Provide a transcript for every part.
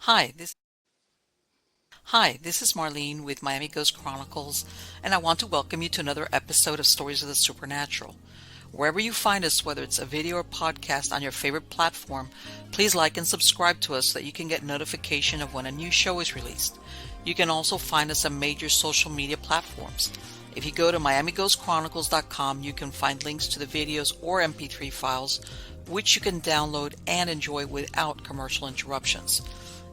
Hi, this is Marlene with Miami Ghost Chronicles, and I want to welcome you to another episode of Stories of the Supernatural. Wherever you find us, whether it's a video or podcast on your favorite platform, please like and subscribe to us so that you can get notification of when a new show is released. You can also find us on major social media platforms. If you go to miamighostchronicles.com, you can find links to the videos or MP3 files, which you can download and enjoy without commercial interruptions.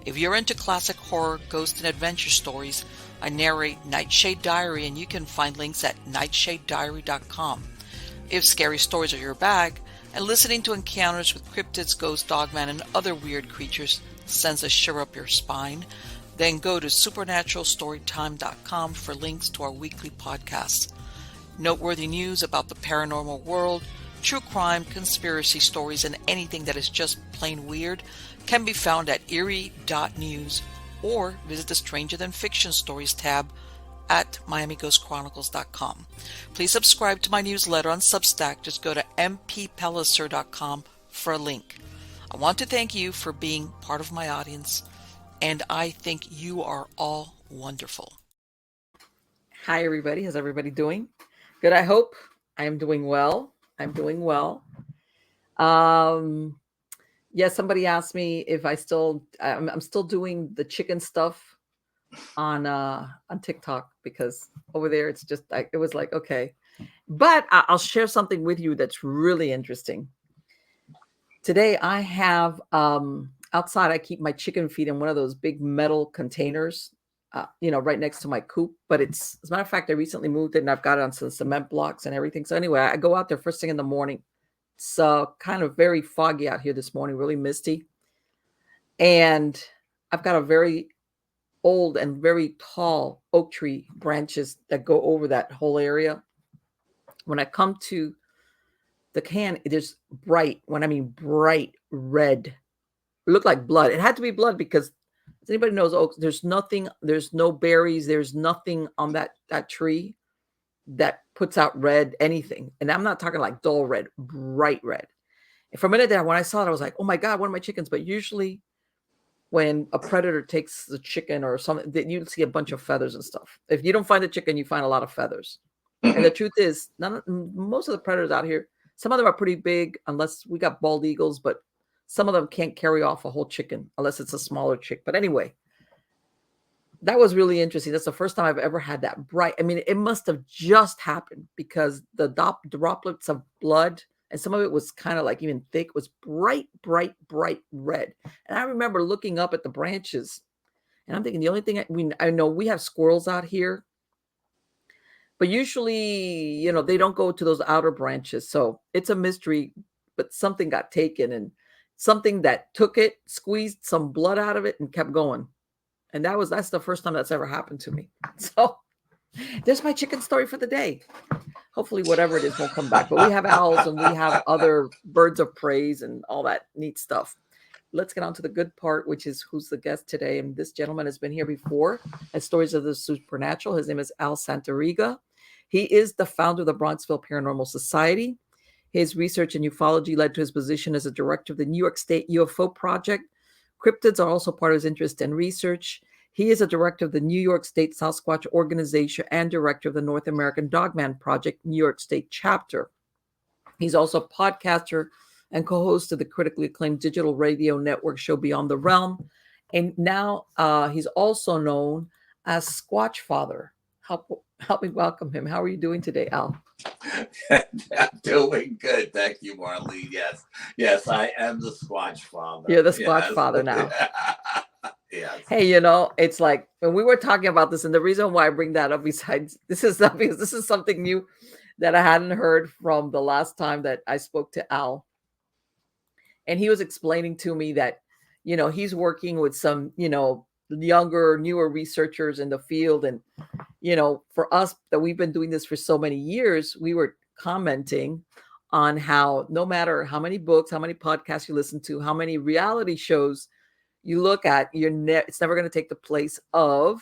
If you're into classic horror, ghost, and adventure stories, I narrate Nightshade Diary, and you can find links at nightshadediary.com. If scary stories are your bag, and listening to encounters with cryptids, ghosts, dogman, and other weird creatures sends a shiver up your spine, then go to supernaturalstorytime.com for links to our weekly podcasts. Noteworthy news about the paranormal world, true crime, conspiracy stories, and anything that is just plain weird can be found at eerie.news or visit the Stranger Than Fiction Stories tab at miamighostchronicles.com. Please subscribe to my newsletter on Substack. Just go to mppellicer.com for a link. I want to thank you for being part of my audience, and I think you are all wonderful. Hi, everybody. How's everybody doing? Good, I hope. I am doing well. I'm doing well. Yeah, somebody asked me if I'm still doing the chicken stuff on TikTok, because over there it's just like, it was like, okay. But I'll share something with you that's really interesting. Today I have outside, I keep my chicken feed in one of those big metal containers, right next to my coop. But as a matter of fact, I recently moved it and I've got it on some cement blocks and everything. So anyway, I go out there first thing in the morning. It's kind of very foggy out here this morning, really misty. And I've got a very old and very tall oak tree branches that go over that whole area. When I come to the can, it is bright. When I mean bright red, it looked like blood. It had to be blood because, as anybody knows, oaks, there's nothing, there's no berries, there's nothing on that tree that puts out red anything. And I'm not talking like dull red, bright red. And for a minute there, when I saw it, I was like, oh my God, one of my chickens. But usually when a predator takes the chicken or something, that you see a bunch of feathers and stuff. If you don't find the chicken, you find a lot of feathers. And the truth is, most of the predators out here, some of them are pretty big, unless we got bald eagles, but some of them can't carry off a whole chicken unless it's a smaller chick. But anyway, that was really interesting. That's the first time I've ever had that bright. I mean, it must have just happened because the droplets of blood, and some of it was kind of like even thick, was bright, bright, bright red. And I remember looking up at the branches, and I'm thinking the only thing I know, we have squirrels out here, but usually, they don't go to those outer branches. So it's a mystery, but something got taken, and something that took it, squeezed some blood out of it and kept going. And that's the first time that's ever happened to me. So there's my chicken story for the day. Hopefully whatever it is won't come back. But we have owls and we have other birds of prey and all that neat stuff. Let's get on to the good part, which is who's the guest today. And this gentleman has been here before at Stories of the Supernatural. His name is Al Santariga. He is the founder of the Bronxville Paranormal Society. His research in ufology led to his position as a director of the New York State UFO Project. Cryptids are also part of his interest in research. He is a director of the New York State Sasquatch Organization and director of the North American Dogman Project, New York State chapter. He's also a podcaster and co-host of the critically acclaimed digital radio network show Beyond the Realm. And now he's also known as Squatch Father. Help me welcome him. How are you doing today, Al? I'm doing good. Thank you, Marlene. Yes, I am the Squatch Father. You're the Squatch Father now. Yes. Hey, it's like when we were talking about this, and the reason why I bring that up, besides this is something new that I hadn't heard from the last time that I spoke to Al. And he was explaining to me that, he's working with some, younger, newer researchers in the field. And, for us that we've been doing this for so many years, we were commenting on how no matter how many books, how many podcasts you listen to, how many reality shows you look at, it's never going to take the place of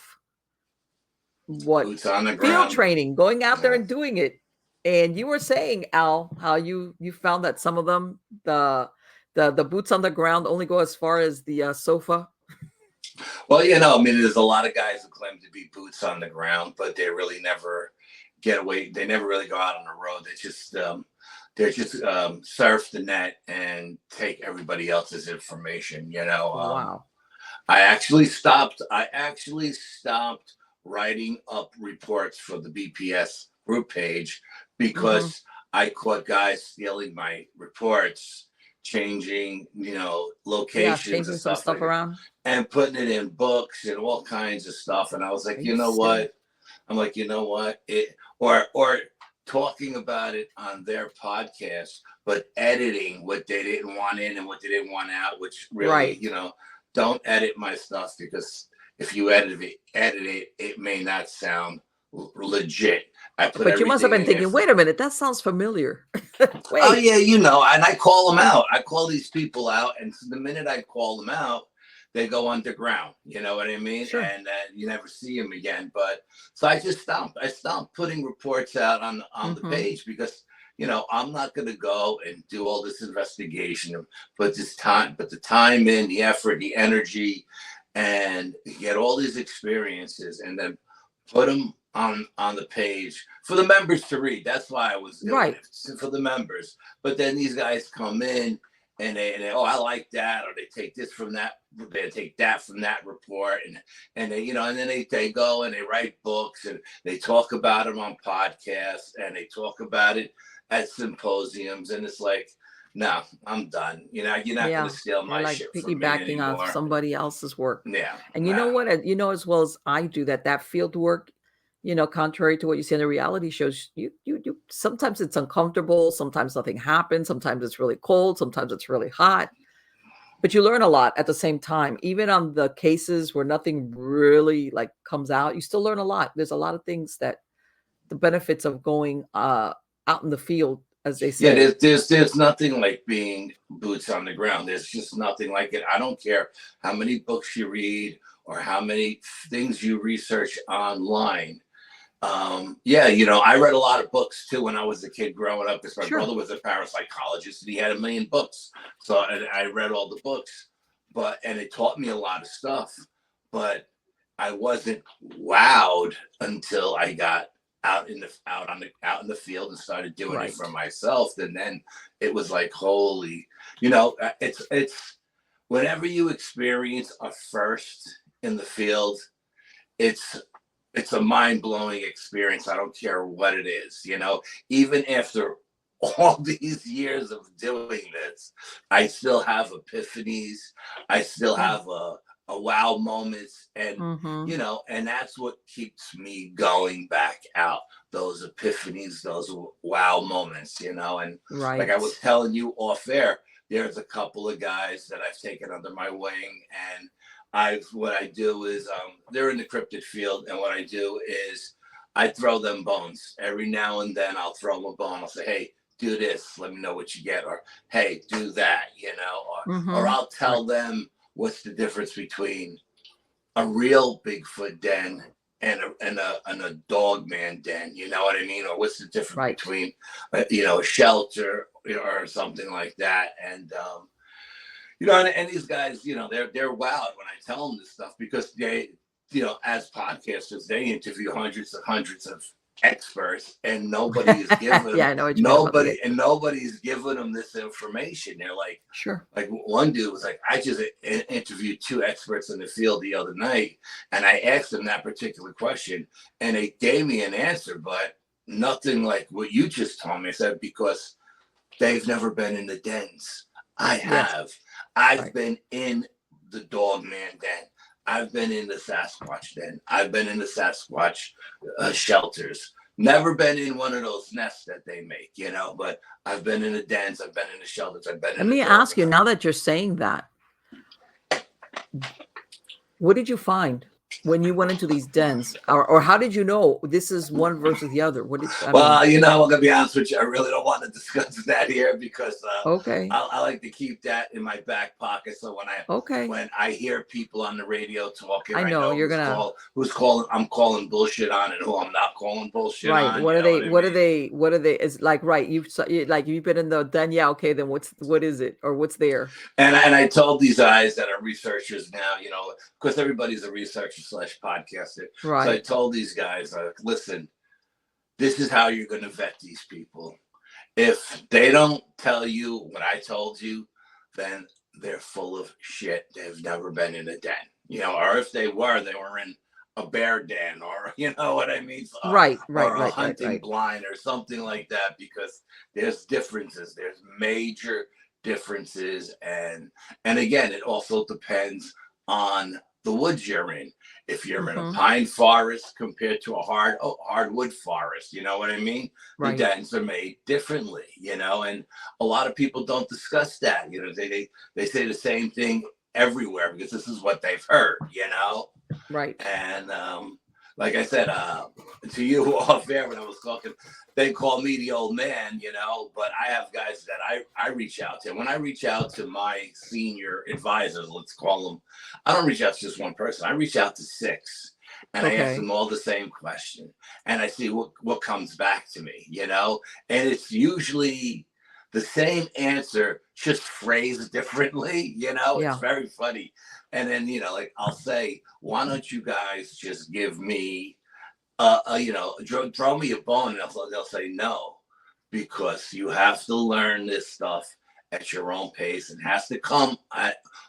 what field training, going out there and doing it. And you were saying, Al, how you found that some of them, the boots on the ground only go as far as the sofa. Well, I mean, there's a lot of guys who claim to be boots on the ground, but they really never get away. They never really go out on the road. They just surf the net and take everybody else's information. Wow. I actually stopped. Writing up reports for the BPS group page because I caught guys stealing my reports, changing, Yeah, locations and changing some stuff stuff like that, around. and putting it in books and all kinds of stuff. And I was like, Are you you know serious? what? I'm like, you know what? Or talking about it on their podcast, but editing what they didn't want in and what they didn't want out, which really, Right. don't edit my stuff because if you edit it, it may not sound legit. I put But you must have everything been in there thinking, for. wait a minute, that sounds familiar. Oh Wait. yeah, and I call them out. I call these people out, and the minute I call them out, they go underground. You know what I mean? Sure. And you never see them again. But so I just stopped. I stopped putting reports out on the page because I'm not going to go and do all this investigation and put the time in, the effort, the energy, and get all these experiences, and then put them on the page for the members to read. That's why I was doing Right. it, for the members. But then these guys come in and they oh, I like that, or they take this from that, they take that from that report, and they and then they go and they write books and they talk about them on podcasts and they talk about it at symposiums, and it's like, no, I'm done. You're not going to steal You're my like shit from me piggybacking on anymore. somebody else's work. Yeah. And you know what? As well as I do that field work, contrary to what you see in the reality shows, you sometimes it's uncomfortable, sometimes nothing happens, sometimes it's really cold, sometimes it's really hot. But you learn a lot at the same time. Even on the cases where nothing really like comes out, you still learn a lot. There's a lot of things that the benefits of going out in the field, as they Yeah, say. there's nothing like being boots on the ground. There's just nothing like it. I don't care how many books you read or how many things you research online. Yeah, I read a lot of books too when I was a kid growing up because my Sure. brother was a parapsychologist and he had a million books. So I read all the books, and it taught me a lot of stuff. But I wasn't wowed until I got out in the field and started doing it for myself. And then it was like, holy, it's whenever you experience a first in the field, it's a mind-blowing experience. I don't care what it is, even after all these years of doing this, I still have epiphanies. I still have a wow moments, and and that's what keeps me going back out, those epiphanies, those wow moments, and like I was telling you off air, there's a couple of guys that I've taken under my wing, and what I do is they're in the cryptid field, and what I do is I throw them bones every now and then. I'll throw them a bone. I'll say, hey, do this, let me know what you get, or hey, do that, or I'll tell them what's the difference between a real Bigfoot den and a Dogman den, you know what I mean? Or what's the difference between a shelter or something like that? And and these guys, they're wowed when I tell them this stuff because they, as podcasters, they interview hundreds of experts, and nobody is giving yeah, I know what you mean. Nobody's giving them this information. They're like, sure. Like one dude was like, I just interviewed 2 experts in the field the other night, and I asked them that particular question, and they gave me an answer, but nothing like what you just told me. I said, because they've never been in the dens. I have. I've been in the Dogman den. I've been in the Sasquatch den. I've been in the Sasquatch shelters. Never been in one of those nests that they make, but I've been in the dens. I've been in the shelters. I've been. Let me ask you, now that you're saying that, what did you find? when you went into these dens, or how did you know this is one versus the other? What did I mean? Well, you know, I'm gonna be honest with you. I really don't want to discuss that here because Okay, I like to keep that in my back pocket. So okay. when I hear people on the radio talking, I I know know you're gonna who's calling. I'm calling bullshit on, and who I'm not calling bullshit right. on. What You are know they? what I What are mean? they? What are they? It's like right. Like you've been in the den. Yeah. Okay. Then what is it or what's there? And I told these guys that are researchers now, you know, because everybody's a researcher slash podcaster. So I Right. told these guys, listen, this is how you're going to vet these people. If they don't tell you what I told you, then they're full of shit. They've never been in a den, you know, or if they were in a bear den, or you know what I mean, Right. Right. or a Right. Right. hunting Right. blind or something like that, because there's differences. There's major differences, and again, it also depends on the woods you're in. If you're in a Mm-hmm. pine forest compared to a hardwood forest, you know what I mean? The Right. dens are made differently, you know, and a lot of people don't discuss that. You know, they say the same thing everywhere because this is what they've heard, you know. Right. And like I said, to you off air when I was talking, they call me the old man, you know, but I have guys that I reach out to. When I reach out to my senior advisors, let's call them, I don't reach out to just one person. I reach out to 6, and I ask Okay. them all the same question, and I see what comes back to me, you know, and it's usually the same answer, just phrased differently, you know. It's Yeah. very funny. And then, you know, like I'll say, why don't you guys just give me you know, throw me a bone, and they'll say no, because you have to learn this stuff at your own pace, and has to come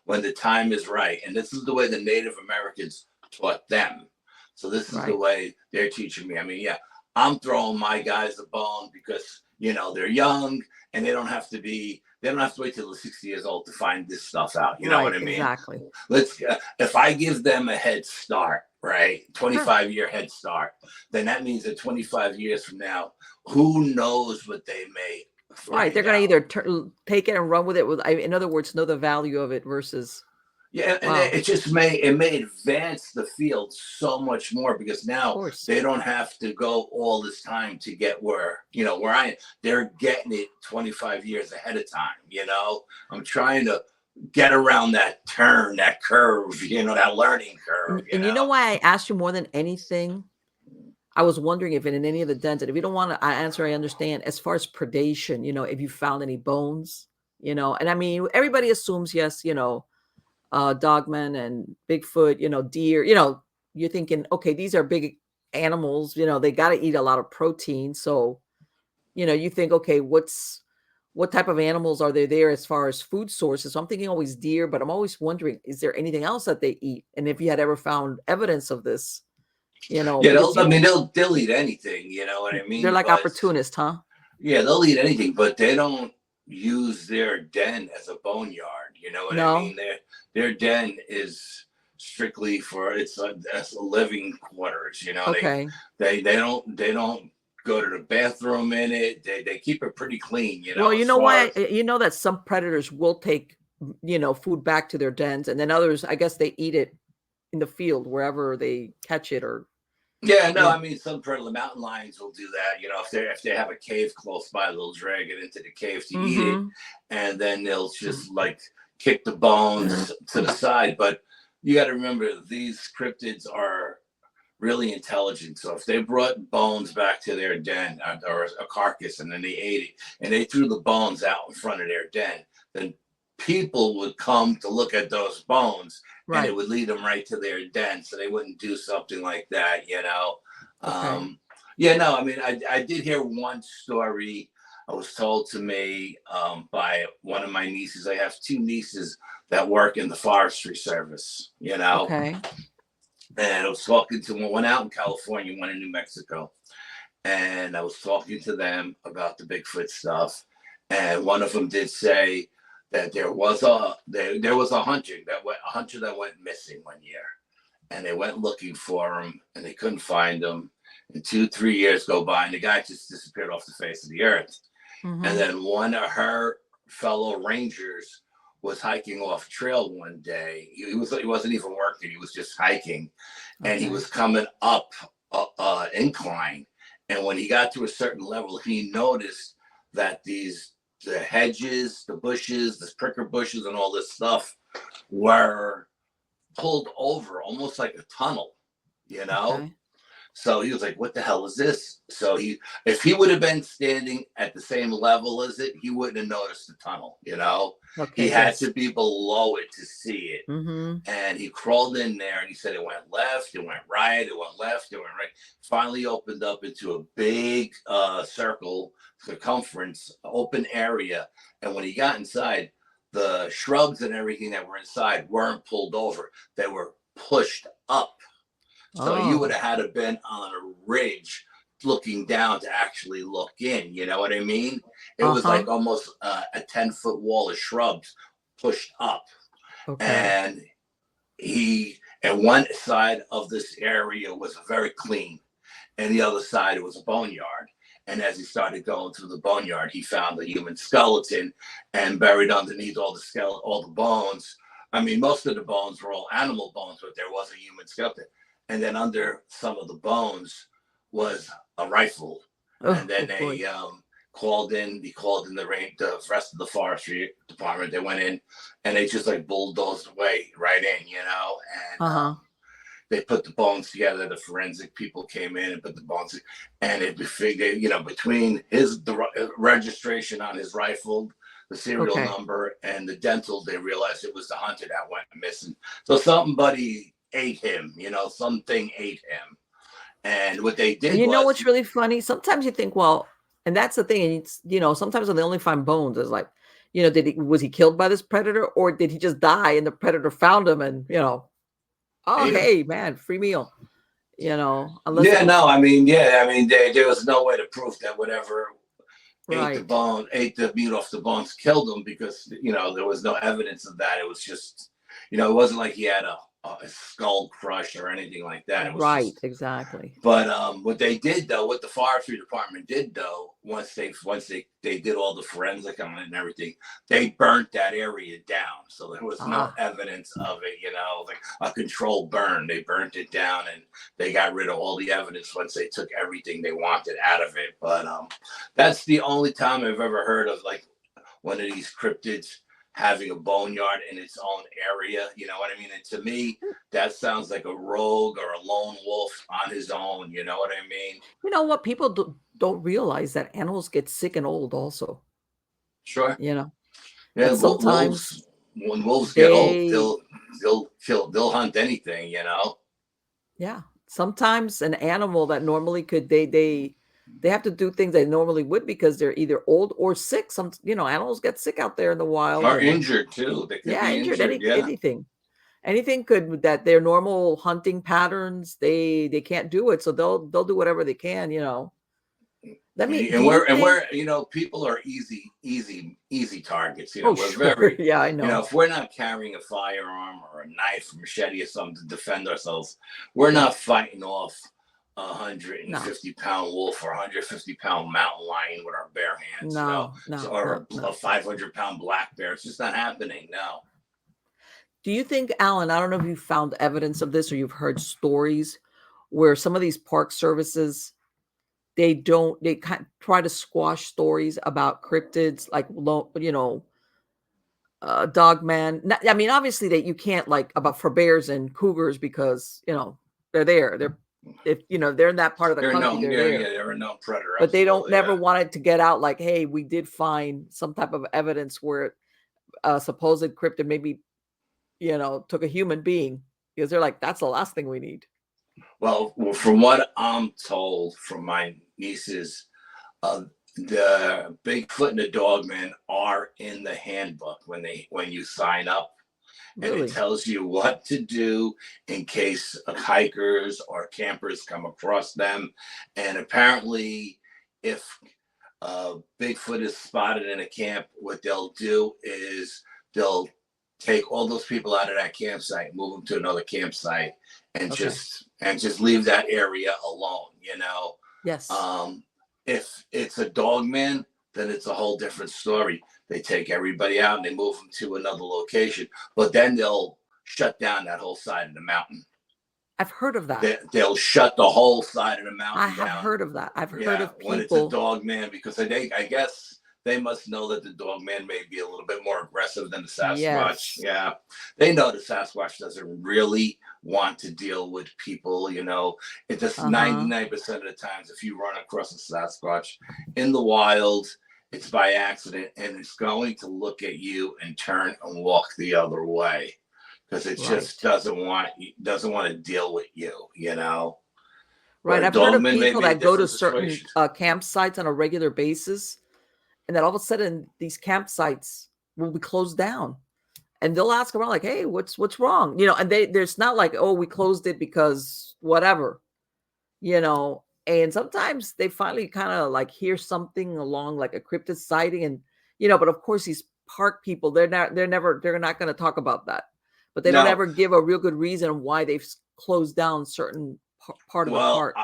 when the time is right. And this is the way the Native Americans taught them. So this is the Right. way they're teaching me. I mean, yeah, I'm throwing my guys a bone because, you know, they're young, and they don't have to wait till they're 60 years old to find this stuff out. You know what Right. I mean? Exactly. If I give them a head start, right, Sure. 25-year head start, then that means that 25 years from now, who knows what they may Right. They're find gonna out. either take it and run with it. In other words, know the value of it versus. Yeah, and Wow. it may advance the field so much more, because Of now course. they don't have to go all this time to get where, you know, where I am. They're getting it 25 years ahead of time, you know. I'm trying to get around that curve, you know, that learning curve, you And you know know. why I asked you more than anything? I was wondering if in any of the dens, and if you don't want to answer, I understand. As far as predation, if you found any bones, and I mean, everybody assumes yes, Dogman and Bigfoot, deer, you're thinking, okay, these are big animals, they got to eat a lot of protein. So, you think, okay, what type of animals are there as far as food sources? So I'm thinking always deer, but I'm always wondering, is there anything else that they eat? And if you had ever found evidence of this, Yeah, because they'll eat anything, you know what I they're mean? like But opportunists, huh? yeah, they'll eat anything, but they don't use their den as a boneyard. You know what I No. mean? Their den is strictly for that's a living quarters. You know, Okay. they don't go to the bathroom in it. They keep it pretty clean. You Well, know, you as know far why? as You know that some predators will take, food back to their dens, and then others, I guess they eat it in the field wherever they catch it, or yeah, no, you know. I mean some predator mountain lions will do that. You know, if they have a cave close by, they'll drag it into the cave to eat it, Mm-hmm. and then they'll just like kick the bones to the side. But you got to remember, these cryptids are really intelligent. So if they brought bones back to their den, or a carcass, and then they ate it, and they threw the bones out in front of their den, then people would come to look at those bones, and it Right. would lead them right to their den. So they wouldn't do something like that, you know. Okay. Yeah, no, I mean, I did hear one story. I was told to me by one of my nieces. I have 2 nieces that work in the forestry service, you know, Okay. and I was talking to one out in California, one in New Mexico, and I was talking to them about the Bigfoot stuff, and one of them did say that there was a hunter that went missing one year, and they went looking for him, and they couldn't find him, and 2-3 years go by, and the guy just disappeared off the face of the earth, and Mm-hmm. then one of her fellow rangers was hiking off trail one day. He wasn't even working. He was just hiking, and he was coming up incline. And when he got to a certain level, he noticed that the hedges, the bushes, the pricker bushes, and all this stuff were pulled over, almost like a tunnel, you know. Okay. So he was like, what the hell is this? So if he would have been standing at the same level as it, he wouldn't have noticed the tunnel, you know. Okay. He had to be below it to see it. Mm-hmm. And he crawled in there and he said it went left, it went right, it went left, it went right. Finally opened up into a big circle, circumference, open area. And when he got inside, the shrubs and everything that were inside weren't pulled over. They were pushed up. So you would have had to been on a ridge looking down to actually look in. You know what I mean? It was like almost a 10-foot wall of shrubs pushed up. Okay. And one side of this area was very clean, and the other side was a boneyard. And as he started going through the boneyard, he found a human skeleton, and buried underneath all the bones. I mean, most of the bones were all animal bones, but there was a human skeleton. And then under some of the bones was a rifle. And then they called in the rest of the forestry department. They went in and they just like bulldozed away right in, you know. And they put the bones together. The forensic people came in and put the bones, and it figured, you know, between the registration on his rifle, the serial number, and the dental, they realized it was the hunter that went missing. So somebody ate him, you know, something ate him. And what they did, you know what's really funny? Sometimes you think, well, and that's the thing, and it's, you know, sometimes when they only find bones, it's like, you know, was he killed by this predator, or did he just die and the predator found him and, you know, hey man, free meal, you know? Unless there was no way to prove that whatever ate the meat off the bones killed him, because, you know, there was no evidence of that. It was just, you know, it wasn't like he had a skull crush or anything like that. It was exactly. But what they did though, what the forestry department did though, once they did all the forensic on it and everything, they burnt that area down. So there was no evidence of it, you know, like a controlled burn. They burnt it down and they got rid of all the evidence once they took everything they wanted out of it. But that's the only time I've ever heard of like one of these cryptids having a boneyard in its own area, you know what I mean? And to me, that sounds like a rogue or a lone wolf on his own, you know what I mean? You know what? People don't realize that animals get sick and old also. Sure. You know? Yeah, sometimes when wolves get old, they'll hunt anything, you know? Yeah. Sometimes an animal that normally could, they have to do things they normally would because they're either old or sick. Some, you know, animals get sick out there in the wild. Or injured too. They could be injured. Anything could, that their normal hunting patterns, they can't do it. So they'll do whatever they can, you know. We're you know, people are easy targets. You know, we're very yeah, I know. You know, if we're not carrying a firearm or a knife or machete or something to defend ourselves, we're not fighting off 150-pound wolf or 150-pound mountain lion with our bare hands, or a 500-pound black bear. It's just not happening. No. Do you think, Alan, I don't know if you found evidence of this or you've heard stories where some of these park services, they kind of try to squash stories about cryptids, like, you know, Dogman. I mean, obviously that you can't, like, about for bears and cougars, because, you know, they're there. If you know, they're in that part of the country. They're a known predator. But they don't never wanted to get out like, hey, we did find some type of evidence where a supposed cryptid maybe, you know, took a human being, because they're like, that's the last thing we need. Well, from what I'm told from my nieces, the Bigfoot and the Dogman are in the handbook when you sign up. And it tells you what to do in case hikers or campers come across them. And apparently, if Bigfoot is spotted in a camp, what they'll do is they'll take all those people out of that campsite, move them to another campsite, and just leave that area alone, you know? Yes. If it's a Dogman, then it's a whole different story. They take everybody out and they move them to another location, but then they'll shut down that whole side of the mountain. I've heard of that. They'll shut the whole side of the mountain I have down. heard of that. I've heard of people. When it's a Dogman, because I guess they must know that the Dogman may be a little bit more aggressive than the Sasquatch. Yes. Yeah, they know the Sasquatch doesn't really want to deal with people. It's just 99% of the times, if you run across a Sasquatch in the wild, it's by accident, and it's going to look at you and turn and walk the other way, because it just doesn't want to deal with you. Right. I've heard of people that go to certain campsites on a regular basis, and then all of a sudden these campsites will be closed down, and they'll ask around like, "Hey, what's wrong?" And there's not like, "Oh, we closed it because whatever," And sometimes they finally kind of like hear something along like a cryptid sighting, and but of course these park people, they're not going to talk about that, but they don't ever give a real good reason why they've closed down certain part of the park.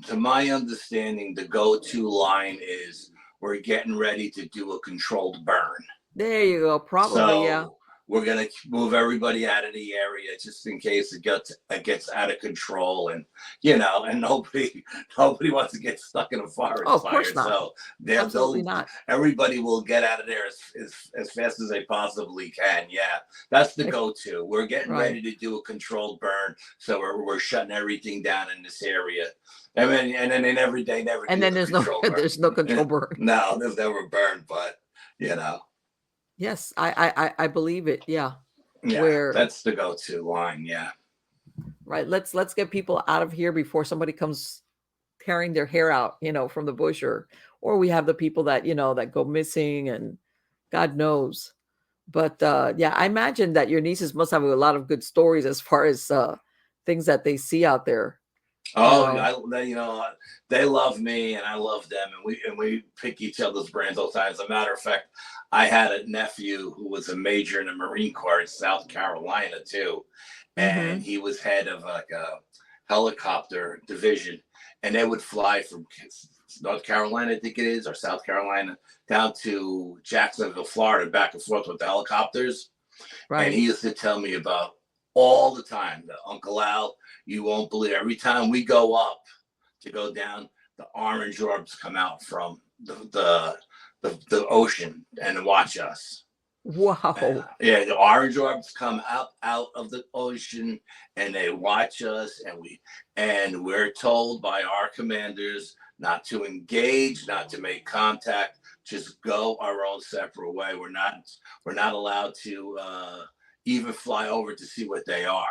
To my understanding, the go-to line is, we're getting ready to do a controlled burn. There you go. Probably, we're going to move everybody out of the area just in case it gets out of control, and and nobody wants to get stuck in a forest fire. Of course not. So absolutely not. Everybody will get out of there as fast as they possibly can. Yeah, that's the go-to. We're getting ready to do a controlled burn, so we're shutting everything down in this area. And then they never and then there's no control burn. No, there's never burn, but Yes, I believe it. Yeah. Yeah, that's the go-to line. Yeah. Right. Let's get people out of here before somebody comes tearing their hair out, from the bush, or we have the people that, that go missing, and God knows. But I imagine that your nieces must have a lot of good stories as far as things that they see out there. They love me and I love them, and we pick each other's brains all the time. As a matter of fact, I had a nephew who was a major in the Marine Corps in South Carolina too, and he was head of like a helicopter division, and they would fly from North Carolina, I think it is, or South Carolina, down to Jacksonville, Florida, back and forth with the helicopters. Right. And he used to tell me about all the time that, Uncle Al, you won't believe, every time we go up to go down, the orange orbs come out from the ocean and watch us. Wow. The orange orbs come out of the ocean and they watch us, and we're told by our commanders not to engage, not to make contact, just go our own separate way. We're not allowed to even fly over to see what they are.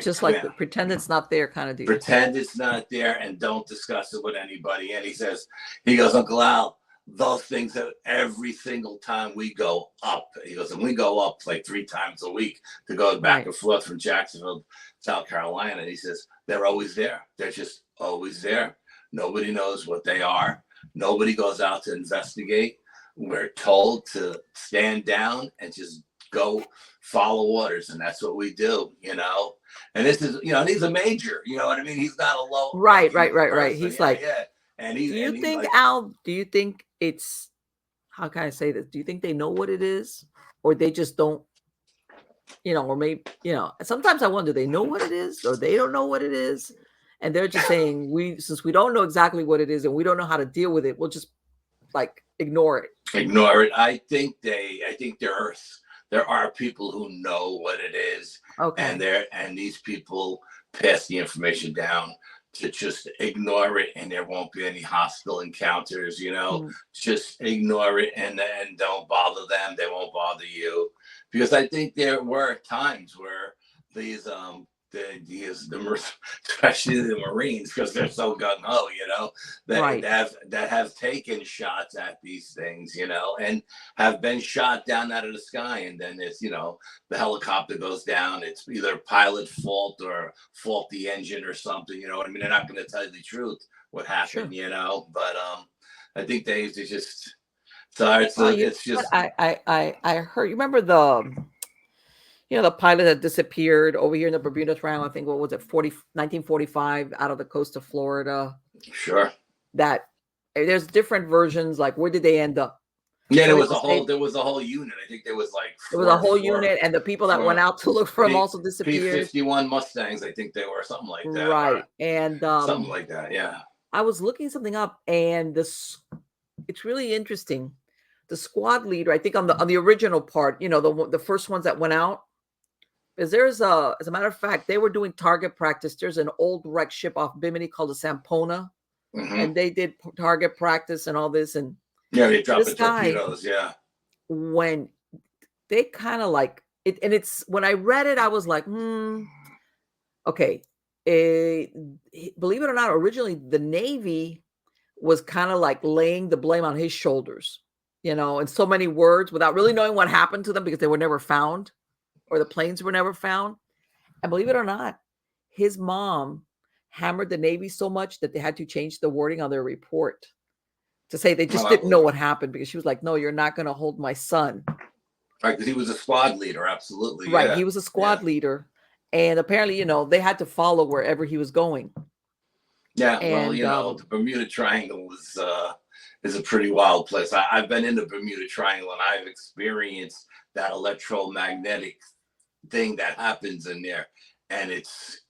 Just like pretend it's not there kind of deal. Pretend it's not there and don't discuss it with anybody. And he goes, Uncle Al, those things that every single time we go up, he goes, and we go up like 3 times a week to go back and forth from Jacksonville, South Carolina. And he says, they're always there. They're just always there. Nobody knows what they are. Nobody goes out to investigate. We're told to stand down and just go follow orders, and that's what we do, and this is, he's a major, you know what I mean? He's not a low right. He's and do you think, Al, do you think it's, how can I say this, do you think they know what it is, or they just don't, or maybe, sometimes I wonder, they know what it is or they don't know what it is, and they're just saying, since we don't know exactly what it is and we don't know how to deal with it, we'll just like ignore it. I think there are people who know what it is, and these people pass the information down to just ignore it, and there won't be any hostile encounters. Just ignore it and don't bother them. They won't bother you, because I think there were times where these especially the Marines, because they're so gung-ho, that have taken shots at these things, and have been shot down out of the sky, and then it's, the helicopter goes down, it's either pilot fault or faulty engine or something, I mean, they're not going to tell you the truth what happened, but I think they just, it's just, I heard, you remember the pilot that disappeared over here in the Bermuda Triangle, I think, what was it, 1945, out of the coast of Florida? Sure. That there's different versions, like where did they end up? Yeah, Some people say there was a whole unit. I think there was like it was a whole unit, and the people that went out to look for him also disappeared. P-51 Mustangs, I think they were something like that, Right, and something like that. Yeah. I was looking something up, and this it's really interesting. The squad leader, I think on the original part, the first ones that went out, is as a matter of fact, they were doing target practice. There's an old wreck ship off Bimini called the Sampona, and they did target practice and all this. And yeah, they dropped this the torpedoes. Yeah, when they kind of like it, and it's when I read it, I was like, okay. Believe it or not, originally the Navy was kind of like laying the blame on his shoulders, in so many words, without really knowing what happened to them because they were never found, or the planes were never found. And believe it or not, his mom hammered the Navy so much that they had to change the wording on their report to say they just didn't know what happened, because she was like, no, you're not going to hold my son. Right, because he was a squad leader, absolutely. Right, yeah. He was a squad leader, and apparently, they had to follow wherever he was going. Yeah, and, well, the Bermuda Triangle is a pretty wild place. I've been in the Bermuda Triangle, and I've experienced that electromagnetic thing that happens in there, and it's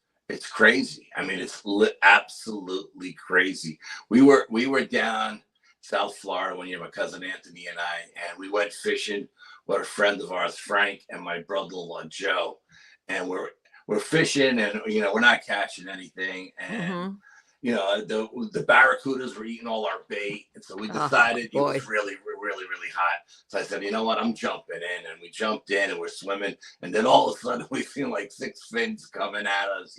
crazy. I mean, it's absolutely crazy. We were down South Florida one year, my cousin Anthony and I, and we went fishing with a friend of ours, Frank, and my brother-in-law Joe, and we're fishing, and we're not catching anything, and the barracudas were eating all our bait, and so we decided it was really, really, really hot. So I said, you know what, I'm jumping in, and we jumped in, and we're swimming, and then all of a sudden we feel like 6 fins coming at us,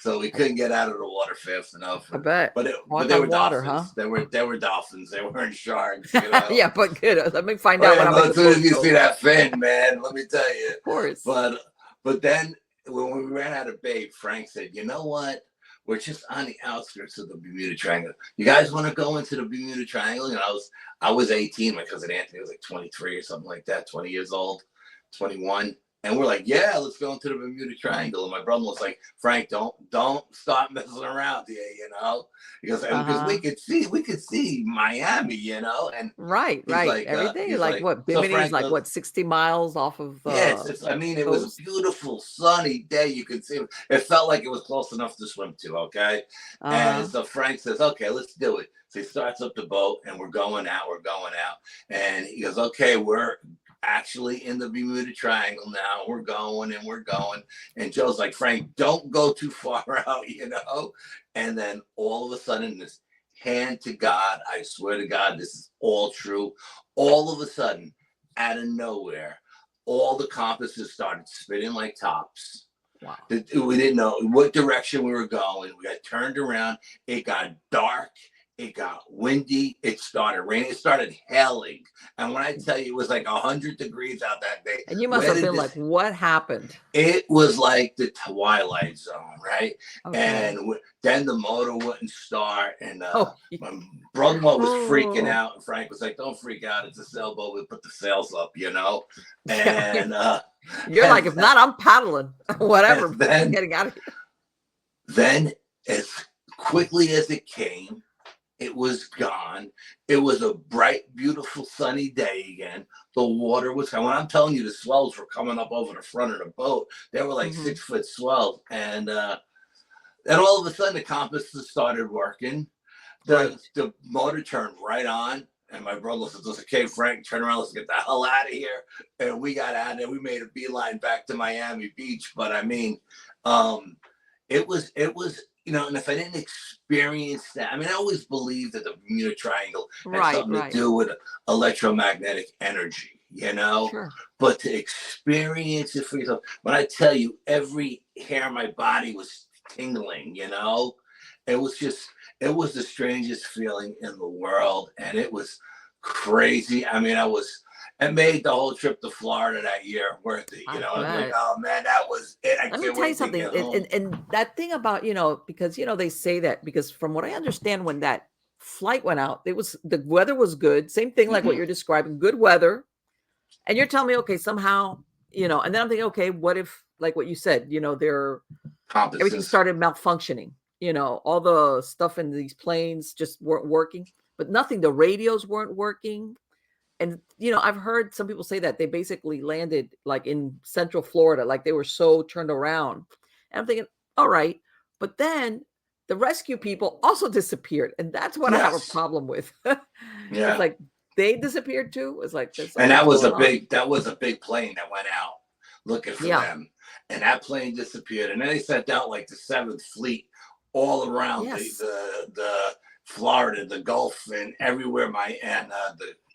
so we couldn't get out of the water fast enough. I bet, but they were water, dolphins. Huh? They were dolphins. They weren't sharks. Yeah, but good. Let me find out what happens. As soon as you see that fin, man, let me tell you. Of course. But then when we ran out of bait, Frank said, you know what? We're just on the outskirts of the Bermuda Triangle. You guys want to go into the Bermuda Triangle? I was 18. My cousin Anthony was like 23 or something like that, 20 years old, 21. And we're like, yeah, let's go into the Bermuda Triangle. And my brother was like, Frank, don't stop messing around here, because we could see Miami, and right. Like, everything like what Bimini is like what 60 miles off of. Yes, it was a beautiful sunny day. You could see it felt like it was close enough to swim to. Okay, and so Frank says, okay, let's do it. So he starts up the boat, and we're going out, and he goes, okay, we're actually in the Bermuda Triangle now. We're going. And Joe's like, Frank, don't go too far out, And then all of a sudden, this hand to God, I swear to God, this is all true. All of a sudden, out of nowhere, all the compasses started spinning like tops. Wow. We didn't know what direction we were going. We got turned around. It got dark. It got windy. It started raining. It started hailing. And when I tell you, it was like 100 degrees out that day. And you must have been like, what happened? It was like the Twilight Zone, right? Okay. And then the motor wouldn't start. And my brother-in-law was freaking out. And Frank was like, don't freak out. It's a sailboat. We put the sails up, And you're like, if not, I'm paddling. Whatever. Then, getting out of here. Then as quickly as it came, it was gone. It was a bright, beautiful, sunny day again. The water was coming. When I'm telling you, the swells were coming up over the front of the boat. They were like 6-foot swells. And then all of a sudden, the compasses started working. The motor turned right on. And my brother says, okay, Frank, turn around. Let's get the hell out of here. And we got out of there. We made a beeline back to Miami Beach. But I mean, it was and if I didn't experience that, I always believed that the Bermuda Triangle had something to do with electromagnetic energy, Sure. But to experience it for yourself, when I tell you every hair in my body was tingling, it was the strangest feeling in the world. And it was crazy. It made the whole trip to Florida that year worth it. I was like, oh man, that was it. Let me tell you something. And that thing about, because, they say that because from what I understand, when that flight went out, the weather was good. Same thing like what you're describing, good weather. And you're telling me, okay, somehow, and then I'm thinking, okay, what if, like what you said, everything started malfunctioning, all the stuff in these planes just weren't working, but nothing, the radios weren't working. And I've heard some people say that they basically landed like in Central Florida, like they were so turned around. And I'm thinking, all right, but then the rescue people also disappeared, and that's what I have a Yes. problem with. It's Yeah. like they disappeared too. It's like there's And something's going on. that was a big plane that went out looking for Yeah. them. And that plane disappeared. And then they sent out like the 7th Fleet all around Yes. the Florida, the Gulf, and everywhere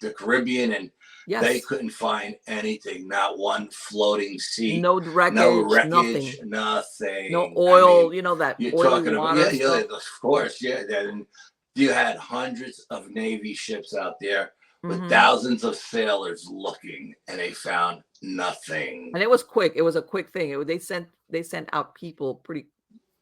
the Caribbean, and Yes. they couldn't find anything, not one floating seat, No wreckage, no wreckage, nothing. nothing. No oil, I mean, that you're oily talking about, water yeah, stuff. of course, yeah. And you had hundreds of Navy ships out there with thousands of sailors looking, and they found nothing. And it was quick. It was a quick thing. They sent out people pretty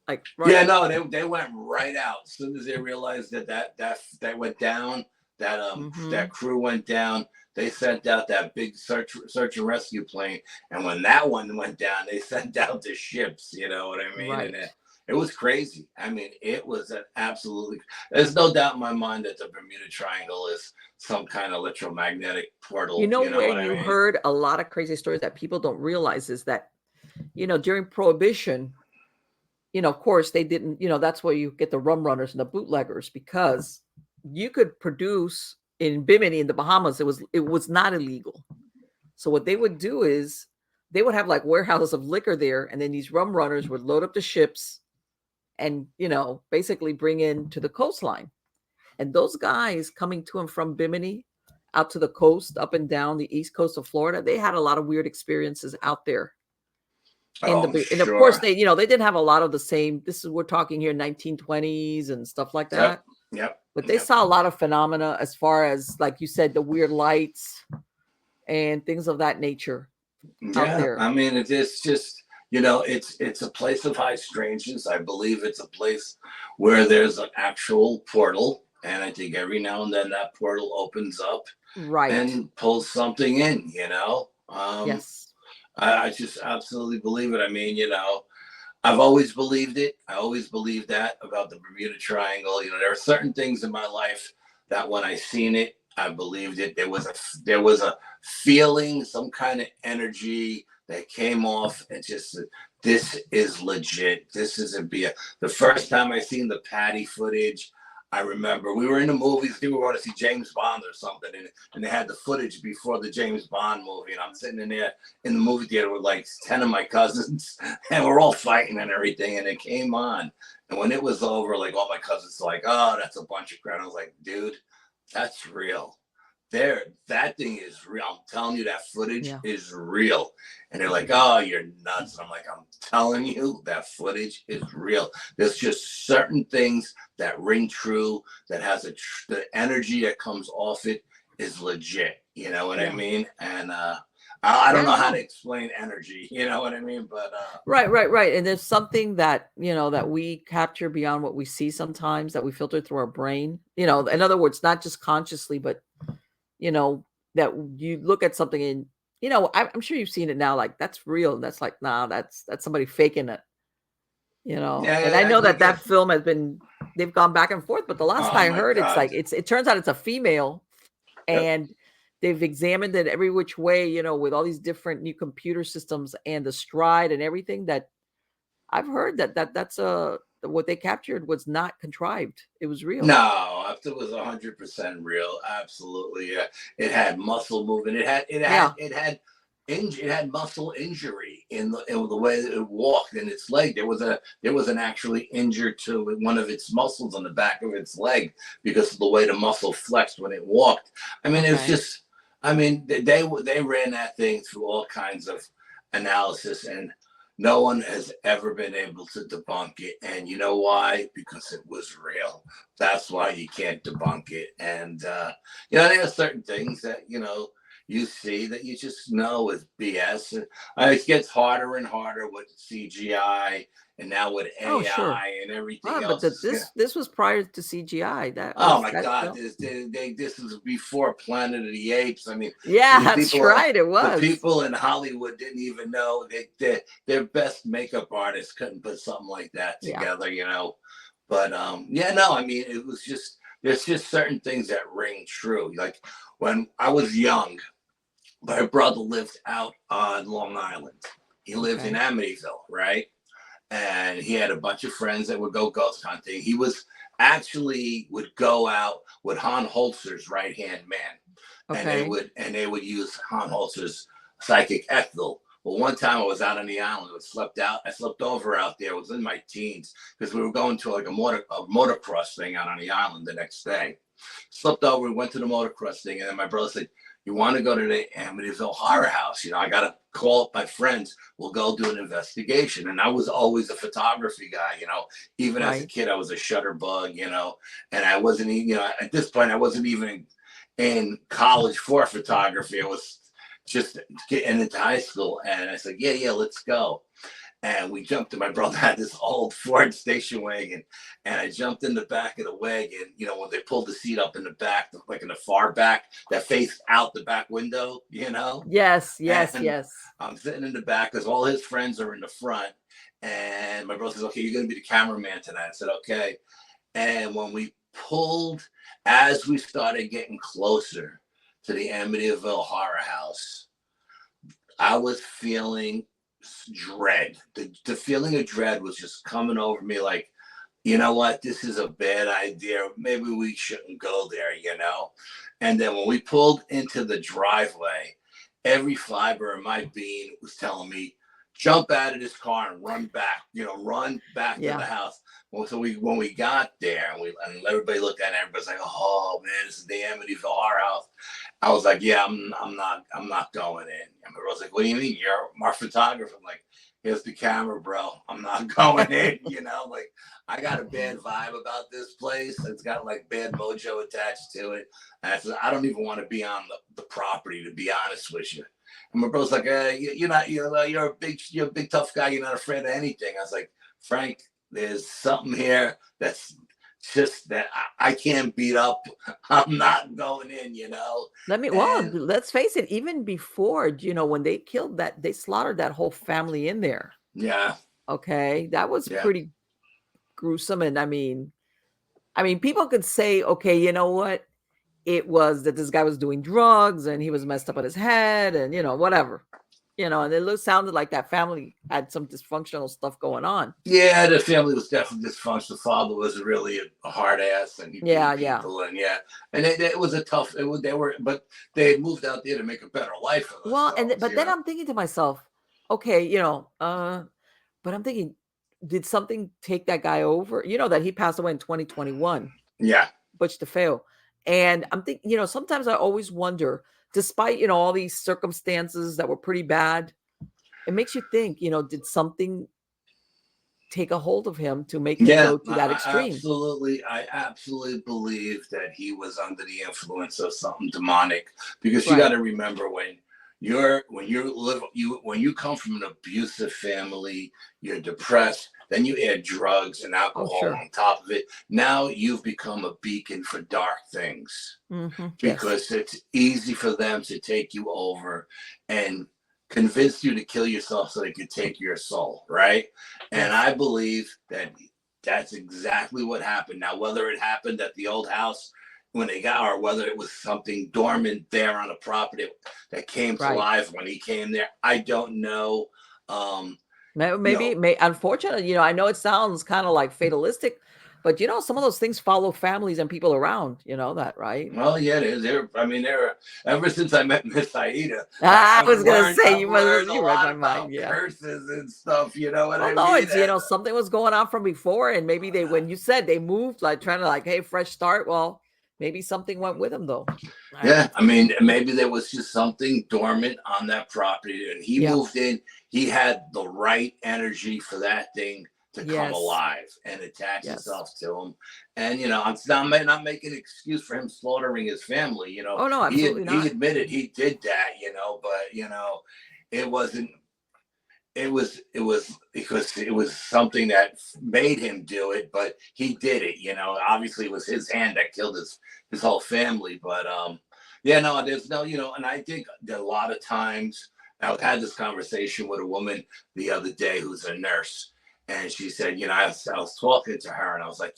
like right. Yeah, no, they went right out as soon as they realized that went down. That crew went down. They sent out that big search and rescue plane, and when that one went down, they sent out the ships. You know what I mean? Right. And it was crazy. I mean, it was an absolutely. There's no doubt in my mind that the Bermuda Triangle is some kind of electromagnetic portal. Where you heard a lot of crazy stories that people don't realize is that, during Prohibition, of course they didn't, that's where you get the rum runners and the bootleggers, because you could produce in Bimini in the Bahamas. It was not illegal. So what they would do is they would have like warehouses of liquor there, and then these rum runners would load up the ships and, basically bring in to the coastline. And those guys coming to and from Bimini out to the coast, up and down the east coast of Florida, they had a lot of weird experiences out there. And of course they didn't have a lot of the same. We're talking here 1920s and stuff like that. Yep. But they saw a lot of phenomena as far as, like you said, the weird lights and things of that nature out there. I mean, it's just, it's a place of high strangeness. I believe it's a place where there's an actual portal. And I think every now and then that portal opens up, right, and pulls something in, Yes. I just absolutely believe it. I mean, I've always believed it. I always believed that about the Bermuda Triangle. There are certain things in my life that when I seen it, I believed it. There was a feeling, some kind of energy that came off, and just, this is legit. This isn't BS. The first time I seen the Patty footage, I remember we were in the movies. We were going to see James Bond or something, and they had the footage before the James Bond movie. And I'm sitting in there in the movie theater with like 10 of my cousins, and we're all fighting and everything. And it came on, and when it was over, like all my cousins were like, "Oh, that's a bunch of crap." I was like, "Dude, that's real. That thing is real. I'm telling you, that footage is real." And they're like, "Oh, you're nuts." And I'm like, "I'm telling you, that footage is real. There's just certain things that ring true, that has the energy that comes off it is legit." You know what I mean? And I don't know how to explain energy. You know what I mean? But right. And there's something that that we capture beyond what we see sometimes, that we filter through our brain. In other words, not just consciously, but that you look at something and I'm sure you've seen it now, like that's real, and that's like, nah, that's somebody faking it, and I know that film they've gone back and forth, but the last I heard, it's like it turns out it's a female, and they've examined it every which way, with all these different new computer systems and the stride and everything, that I've heard that's what they captured was not contrived. It was real. No, it was 100% real. Absolutely. Yeah. It had muscle movement. It had muscle injury in the way that it walked in its leg. There was an actually injured to one of its muscles on the back of its leg because of the way the muscle flexed when it walked. I mean, it was just, they ran that thing through all kinds of analysis, and no one has ever been able to debunk it. And you know why? Because it was real. That's why you can't debunk it. And, there are certain things that, you see that you just know is BS. And it gets harder and harder with CGI, and now with AI and everything else. But this was prior to CGI. God, this was before Planet of the Apes. I mean, that's right. It was. The people in Hollywood didn't even know their best makeup artists couldn't put something like that together, But I mean, it was just there's just certain things that ring true. Like when I was young, my brother lived out on Long Island. He lived in Okay. Amityville, right? And he had a bunch of friends that would go ghost hunting. He was actually would go out with Han Holzer's right hand man, and Okay. they would use Han Holzer's psychic Ethel. Well, one time I was out on the island. I slept over out there. I was in my teens because we were going to like a motocross thing out on the island the next day. Slept over, went to the motocross thing, and then my brother said, "You want to go to the Amityville Horror House? You know, I got to call up my friends. We'll go do an investigation." And I was always a photography guy, you know. Even as a Right. kid, I was a shutterbug, you know. And I wasn't, you know, at this point, I wasn't even in college for photography. I was just getting into high school. And I said, yeah, let's go. And we jumped in. My brother had this old Ford station wagon, and I jumped in the back of the wagon. You know, when they pulled the seat up in the back, like in the far back, that faced out the back window. You know, Yes, yes, and yes. I'm sitting in the back because all his friends are in the front. And my brother says, "Okay, you're going to be the cameraman tonight." I said, "Okay." And when we pulled, as we started getting closer to the Amityville Horror House, I was feeling dread. The feeling of dread was just coming over me like, you know what, this is a bad idea. Maybe we shouldn't go there, you know? And then when we pulled into the driveway, every fiber of my being was telling me, jump out of this car and run back, you know, run back to the Yeah. house. Well, so when we got there and everybody looked at it, everybody's like, oh man, this is the Amityville Horror House. I was like, yeah, I'm not going in. And my brother's like, what do you mean? You're my photographer. I'm like, here's the camera, bro. I'm not going in, you know, like I got a bad vibe about this place. It's got like bad mojo attached to it. And I said, I don't even want to be on the property, to be honest with you. And my brother's like, you're a big tough guy. You're not afraid of anything. I was like, Frank, there's something here that's just that I can't beat up. I'm not going in, you know. And Let's face it, even before, when they killed that, they slaughtered that whole family in there. yeah, Okay. That was yeah, pretty gruesome. And I mean, people could say, okay, you know what? It was that this guy was doing drugs and he was messed up on his head and, whatever, and it sounded like that family had some dysfunctional stuff going on. yeah. The family was definitely dysfunctional. The father was really a hard ass, and he Yeah. beat Yeah. people, and yeah, and it was a tough. They were, but they had moved out there to make a better life for Well, themselves. but You then know? I'm thinking to myself, okay, but I'm thinking, did something take that guy over? You know that he passed away in 2021, Yeah, Butch DeFeo. And I'm thinking, sometimes I always wonder, despite, all these circumstances that were pretty bad, it makes you think, did something take a hold of him to make him yeah. go to that extreme? I absolutely believe that he was under the influence of something demonic. Because you got Right. to remember when you come from an abusive family, you're depressed, then you add drugs and Oh, alcohol sure. on top of it. Now you've become a beacon for dark things Yes. because it's easy for them to take you over and convince you to kill yourself so they could take your soul, right? And Yes. I believe that that's exactly what happened. Now, whether it happened at the old house when they got, or whether it was something dormant there on the property that came to Right. life when he came there, I don't know. You Maybe, know, unfortunately, I know it sounds kind of like fatalistic, but some of those things follow families and people around. You know that, right? well, yeah, they're ever since I met Miss Aida, I was gonna say I've learned a you read my lot mind. about Yeah. curses and stuff. You know what Well, I no, mean? it's something was going on from before, and maybe when you said they moved, like trying to hey, fresh start. Well, maybe something went with them though. Right? Yeah, I mean, maybe there was just something dormant on that property, and he Yeah. moved in. He had the right energy for that thing to come Yes. alive and attach Yes. itself to him. And I'm not making an excuse for him slaughtering his family. Oh no, absolutely He not. admitted he did that. But it wasn't. It was because it was something that made him do it, but he did it. Obviously it was his hand that killed his whole family. But yeah, no, there's no, and I think that a lot of times I had this conversation with a woman the other day who's a nurse, and she said, I was talking to her, and I was like,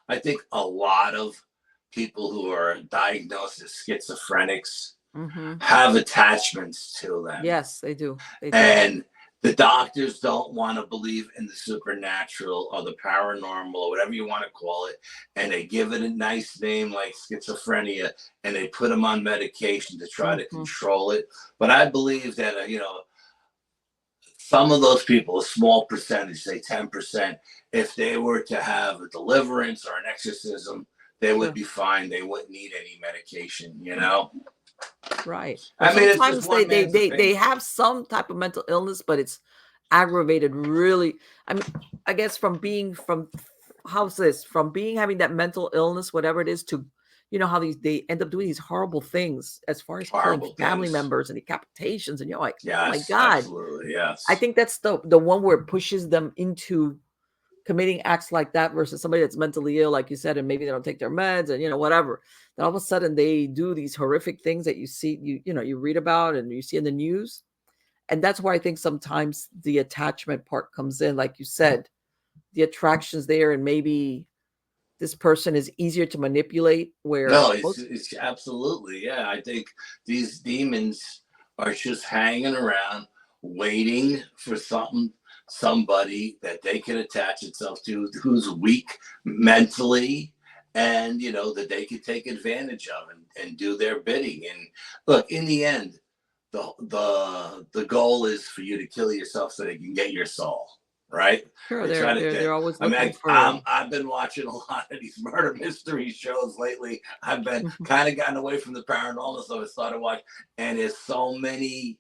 I think a lot of people who are diagnosed as schizophrenics Mm-hmm. have attachments to them. Yes, they do. They do. And the doctors don't want to believe in the supernatural or the paranormal or whatever you want to call it. And they give it a nice name like schizophrenia, and they put them on medication to try to control it. But I believe that, you know, some of those people, a small percentage, say 10%, if they were to have a deliverance or an exorcism, they would be fine. They wouldn't need any medication, you know? Right. I mean, Sometimes it's just one man's they opinion. have some type of mental illness, but it's aggravated really. I mean, I guess from being from how's this from being having that mental illness, whatever it is, to you know how they end up doing these horrible things as far as killing Horrible family things. members and decapitations, and you're like, oh my Yes, God. absolutely, yes. I think that's the one where it pushes them into committing acts like that versus somebody that's mentally ill, like you said, and maybe they don't take their meds and you know whatever. Then all of a sudden they do these horrific things that you see, you know, you read about and you see in the news, and that's where I think sometimes the attachment part comes in, like you said, the attraction's there, and maybe this person is easier to manipulate. Where No, it's absolutely, yeah. I think these demons are just hanging around, waiting for somebody that they can attach itself to, who's weak mentally, and you know that they could take advantage of and do their bidding. And look, in the end, the goal is for you to kill yourself so they can get your soul, right? sure They try to. they're always I mean, looking for I've been watching a lot of these murder mystery shows lately. I've been kind of gotten away from the paranormal, so I started watching, and there's so many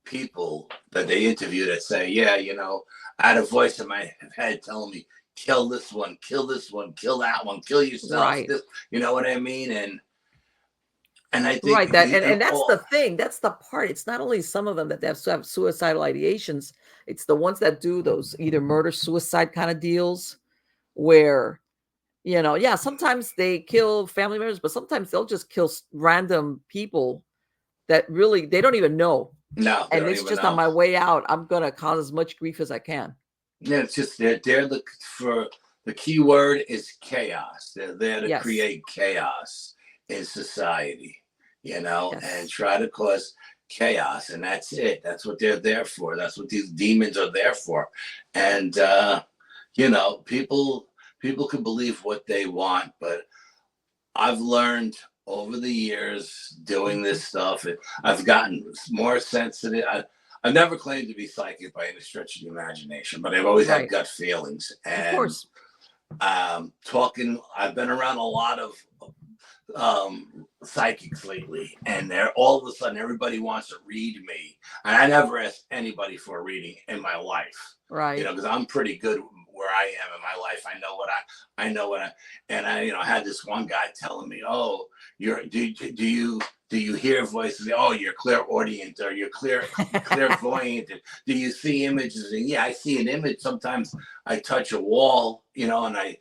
people that they interview that say, yeah, you know, I had a voice in my head telling me, kill this one, kill this one, kill that one, kill yourself. right. This, you know what I mean? And I think Right, that and that's the thing. That's the part. It's not only some of them that they have suicidal ideations. It's the ones that do those either murder suicide kind of deals where you know, yeah, sometimes they kill family members, but sometimes they'll just kill random people that really they don't even know. No, And it's just on my way out, I'm gonna cause as much grief as I can. Yeah, it's just they're for the key word is chaos. They're there to create chaos in society, you know, and try to cause chaos, and that's it. That's what they're there for. That's what these demons are there for. And you know, people can believe what they want, but I've learned over the years doing this stuff, I've gotten more sensitive. I've never claimed to be psychic by any stretch of the imagination, but I've always had gut feelings. And of course. I've been around a lot of psychics lately, and they're all of a sudden everybody wants to read me, and I never asked anybody for a reading in my life, right? You know, because I'm pretty good where I am in my life. I know what I and I, you know, I had this one guy telling me, oh, do you hear voices? Oh, you're clairaudient, or you're clairvoyant. Do you see images? And yeah, I see an image. Sometimes I touch a wall, you know, and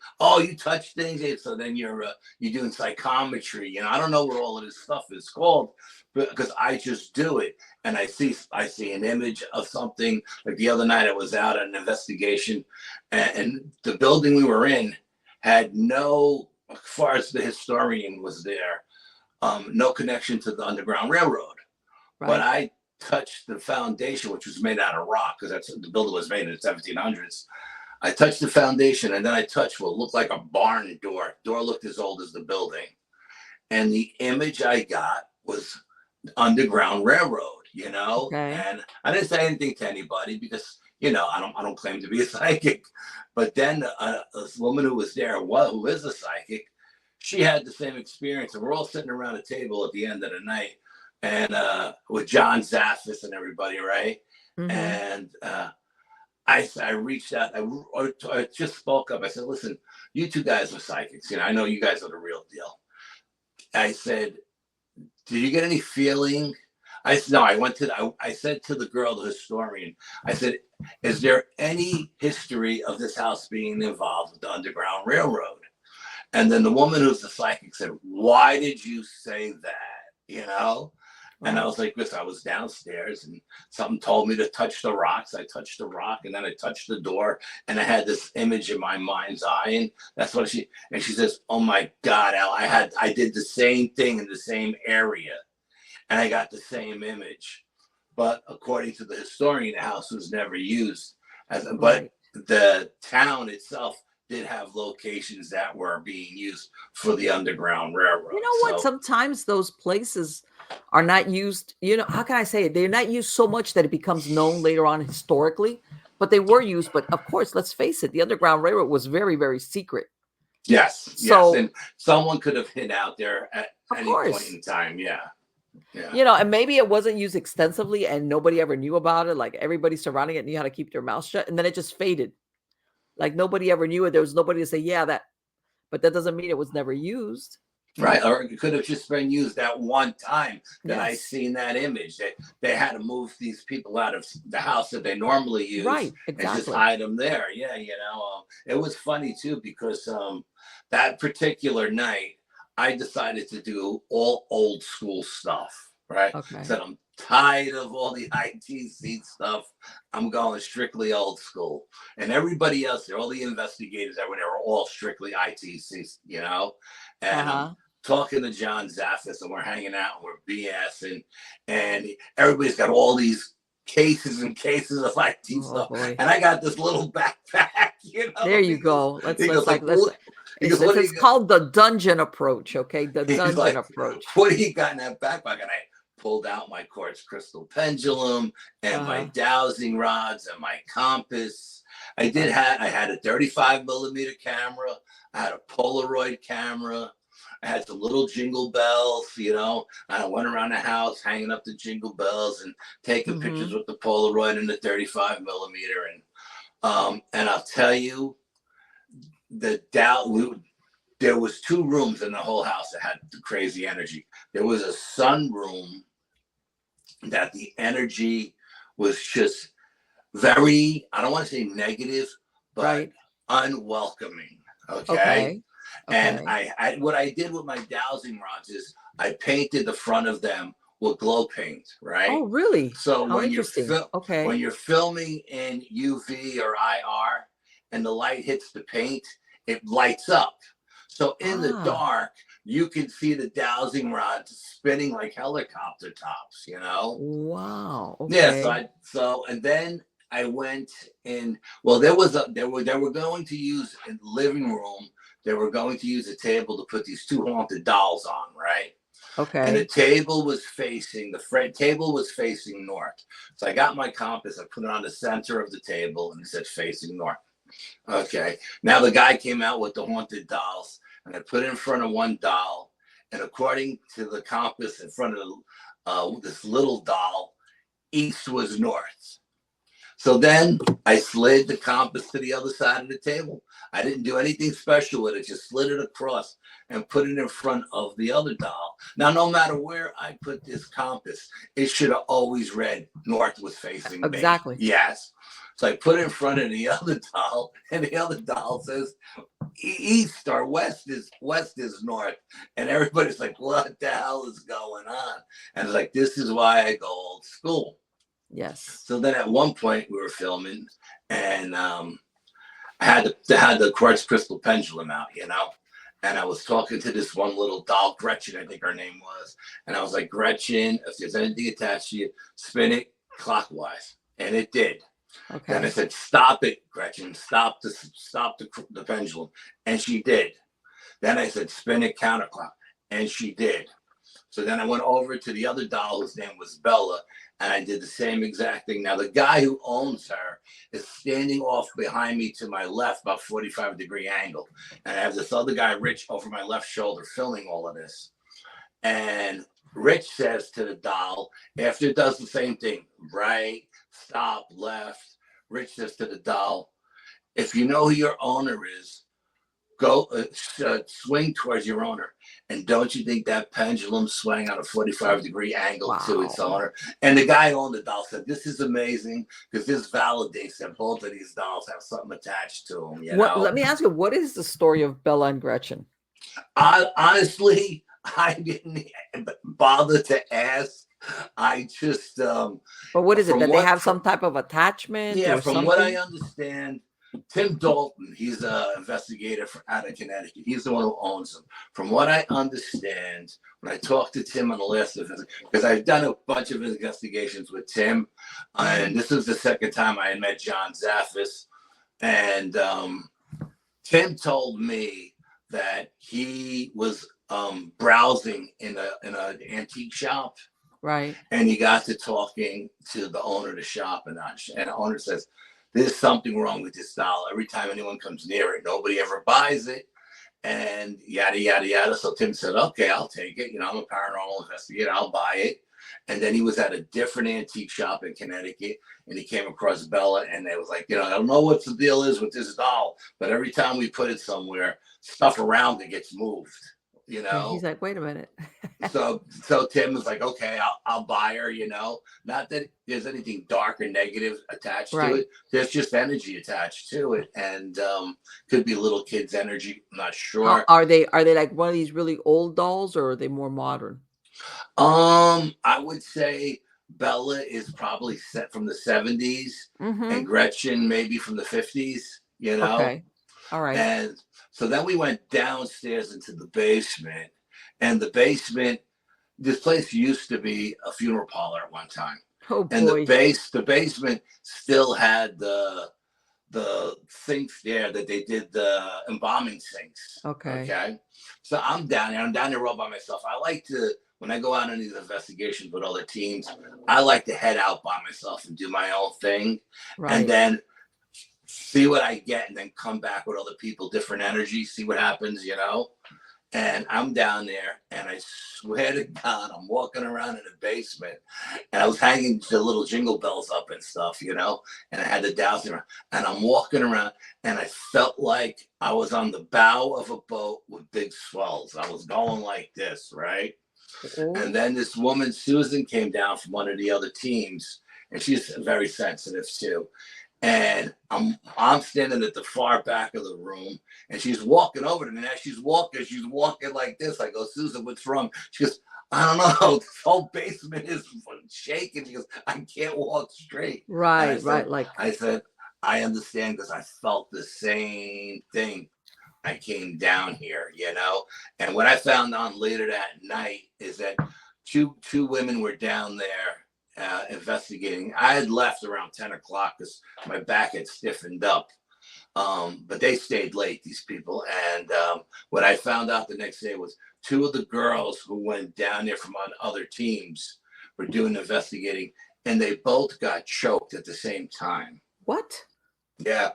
you touch things. So then you're doing psychometry. You know, I don't know what all of this stuff is called, but because I just do it, and I see an image of something. Like the other night, I was out at an investigation, and the building we were in had no, as far as the historian was there, no connection to the Underground Railroad. Right. But I touched the foundation, which was made out of rock, because the building was made in the 1700s. I touched the foundation, and then I touched what looked like a barn door. Door looked as old as the building. And the image I got was Underground Railroad, you know? Okay. And I didn't say anything to anybody because, you know, I don't claim to be a psychic. But then this woman who was there, who is a psychic, she had the same experience, and we're all sitting around a table at the end of the night, and with John Zaffis and everybody, right? Mm-hmm. And I reached out. I just spoke up. I said, "Listen, you two guys are psychics. You know, I know you guys are the real deal." I said, "Did you get any feeling?" I said, "No." I said to the girl, the historian, I said, "Is there any history of this house being involved with the Underground Railroad?" And then the woman who's the psychic said, "Why did you say that?" You know? And I was like this. I was downstairs and something told me to touch the rocks. I touched the rock and then I touched the door and I had this image in my mind's eye. And that's what she says, oh my God, Al, I did the same thing in the same area and I got the same image. But according to the historian, the house was never used but the town itself did have locations that were being used for the Underground Railroad. You know what? Sometimes those places are not used, how can I say it? They're not used so much that it becomes known later on historically, but they were used. But of course, let's face it, the Underground Railroad was very, very secret. Yes. And someone could have hid out there at any point in time. Yeah. And maybe it wasn't used extensively and nobody ever knew about it. Like everybody surrounding it knew how to keep their mouth shut. And then it just faded. Like nobody ever knew it. There was nobody to say, but that doesn't mean it was never used. Right. Or it could have just been used that one time that I seen that image. They had to move these people out of the house that they normally use. Right. Exactly. And just hide them there. Yeah. It was funny too, because that particular night, I decided to do all old school stuff. Right. Okay. Said I'm tired of all the ITC stuff. I'm going strictly old school. And everybody else there, all the investigators that were there, were all strictly ITC, And I'm talking to John Zaffis, and we're hanging out, and we're BSing, and everybody's got all these cases and cases of IT stuff. Boy. And I got this little backpack, There you go. It's called the dungeon approach, okay? The dungeon approach. What do you got in that backpack? And I pulled out my quartz crystal pendulum and my dowsing rods and my compass. I had a 35 millimeter camera. I had a Polaroid camera. I had some little jingle bells, and I went around the house hanging up the jingle bells and taking pictures with the Polaroid and the 35 millimeter. And I'll tell you, there was 2 rooms in the whole house that had the crazy energy. There was a sun room that the energy was just very, I don't want to say negative, but unwelcoming. Okay. And I what I did with my dowsing rods is I painted the front of them with glow paint, right? Oh, really? So when you're filming in UV or IR and the light hits the paint, it lights up. So in the dark, you can see the dowsing rods spinning like helicopter tops, Wow. Okay. Yeah. And then I went in. Well, they were going to use in the living room. They were going to use a table to put these 2 haunted dolls on, right? Okay. And the table was facing north. So I got my compass. I put it on the center of the table, and it said facing north. Okay. Now the guy came out with the haunted dolls, and I put it in front of one doll, and according to the compass in front of this little doll, east was north. So then I slid the compass to the other side of the table. I didn't do anything special with it, just slid it across and put it in front of the other doll. Now, no matter where I put this compass, it should have always read north was facing me. Exactly. Yes. So I put it in front of the other doll, and the other doll says east or west is north. And everybody's like, what the hell is going on? And it's like, this is why I go old school. Yes. So then at one point we were filming, and I had the quartz crystal pendulum out, and I was talking to this one little doll, Gretchen, I think her name was. And I was like, Gretchen, if there's anything attached to you, spin it clockwise. And it did. Okay. And I said, stop it, Gretchen, stop the pendulum. And she did. Then I said, spin it counterclock. And she did. So then I went over to the other doll whose name was Bella, and I did the same exact thing. Now, the guy who owns her is standing off behind me to my left, about 45-degree angle. And I have this other guy, Rich, over my left shoulder filming all of this. And Rich says to the doll, after it does the same thing, right, stop, left, Rich says to the doll, if you know who your owner is, go swing towards your owner. And don't you think that pendulum swung at a 45-degree angle to its owner? And the guy who owned the doll said, this is amazing because this validates that both of these dolls have something attached to them. Let me ask you, what is the story of Bella and Gretchen? Honestly, I didn't bother to ask I just But what is it from that they what have some type of attachment yeah, or from what I something? understand, Tim Dalton, he's an investigator out of Connecticut. He's the one who owns them. From what I understand, when I talked to Tim on the last visit, because I've done a bunch of investigations with Tim, and this was the second time I had met John Zaffis, and Tim told me that he was browsing in an antique shop, Right. and he got to talking to the owner of the shop, and the owner says, "There's something wrong with this doll. Every time anyone comes near it, nobody ever buys it." And yada yada yada. So Tim said, "Okay, I'll take it. You know, I'm a paranormal investigator. I'll buy it." And then he was at a different antique shop in Connecticut, and he came across Bella, and they was like, "You know, I don't know what the deal is with this doll, but every time we put it somewhere, stuff around it gets moved." You And he's know, like, wait a minute. so Tim was like, "Okay, I'll buy her." You know, not that there's anything dark or negative attached to Right. it. There's just energy attached to it, and could be little kids' energy. I'm not sure. Are they like one of these really old dolls, or are they more modern? I would say Bella is probably set from the 70s, and Mm-hmm. Gretchen maybe from the 50s. You know, Okay. All right. and so then we went downstairs into the basement, and the basement. This place used to be a funeral parlor at one time, Oh and boy. the basement still had the sinks there that they did the embalming sinks. Okay. Okay, so I'm down there. I'm down there all by myself. I like to when I go out on these investigations with other teams. I like to head out by myself and do my own thing, and Right. then see what I get, and then come back with other people, different energy, see what happens. You know. And I'm down there, and I swear to God, I'm walking around in the basement, and I was hanging the little jingle bells up and stuff, you know, and I had the dowsing around, and I'm walking around, and I felt like I was on the bow of a boat with big swells. I was going like this, right? And Oh. then this woman, Susan, came down from one of the other teams, and she's very sensitive too. And I'm standing at the far back of the room, and she's walking over to me. And as she's walking like this. I go, "Susan, what's wrong?" She goes, "I don't know. This whole basement is shaking." She goes, "I can't walk straight." And Right. Right. Like, I said, "I understand because I felt the same thing. I came down here, you know." And what I found on later that night is that two women were down there investigating. I had left around 10 o'clock because my back had stiffened up. But they stayed late, these people. And what I found out the next day was two of the girls who went down there from on other teams were doing investigating, and they both got choked at the same time. what? Yeah,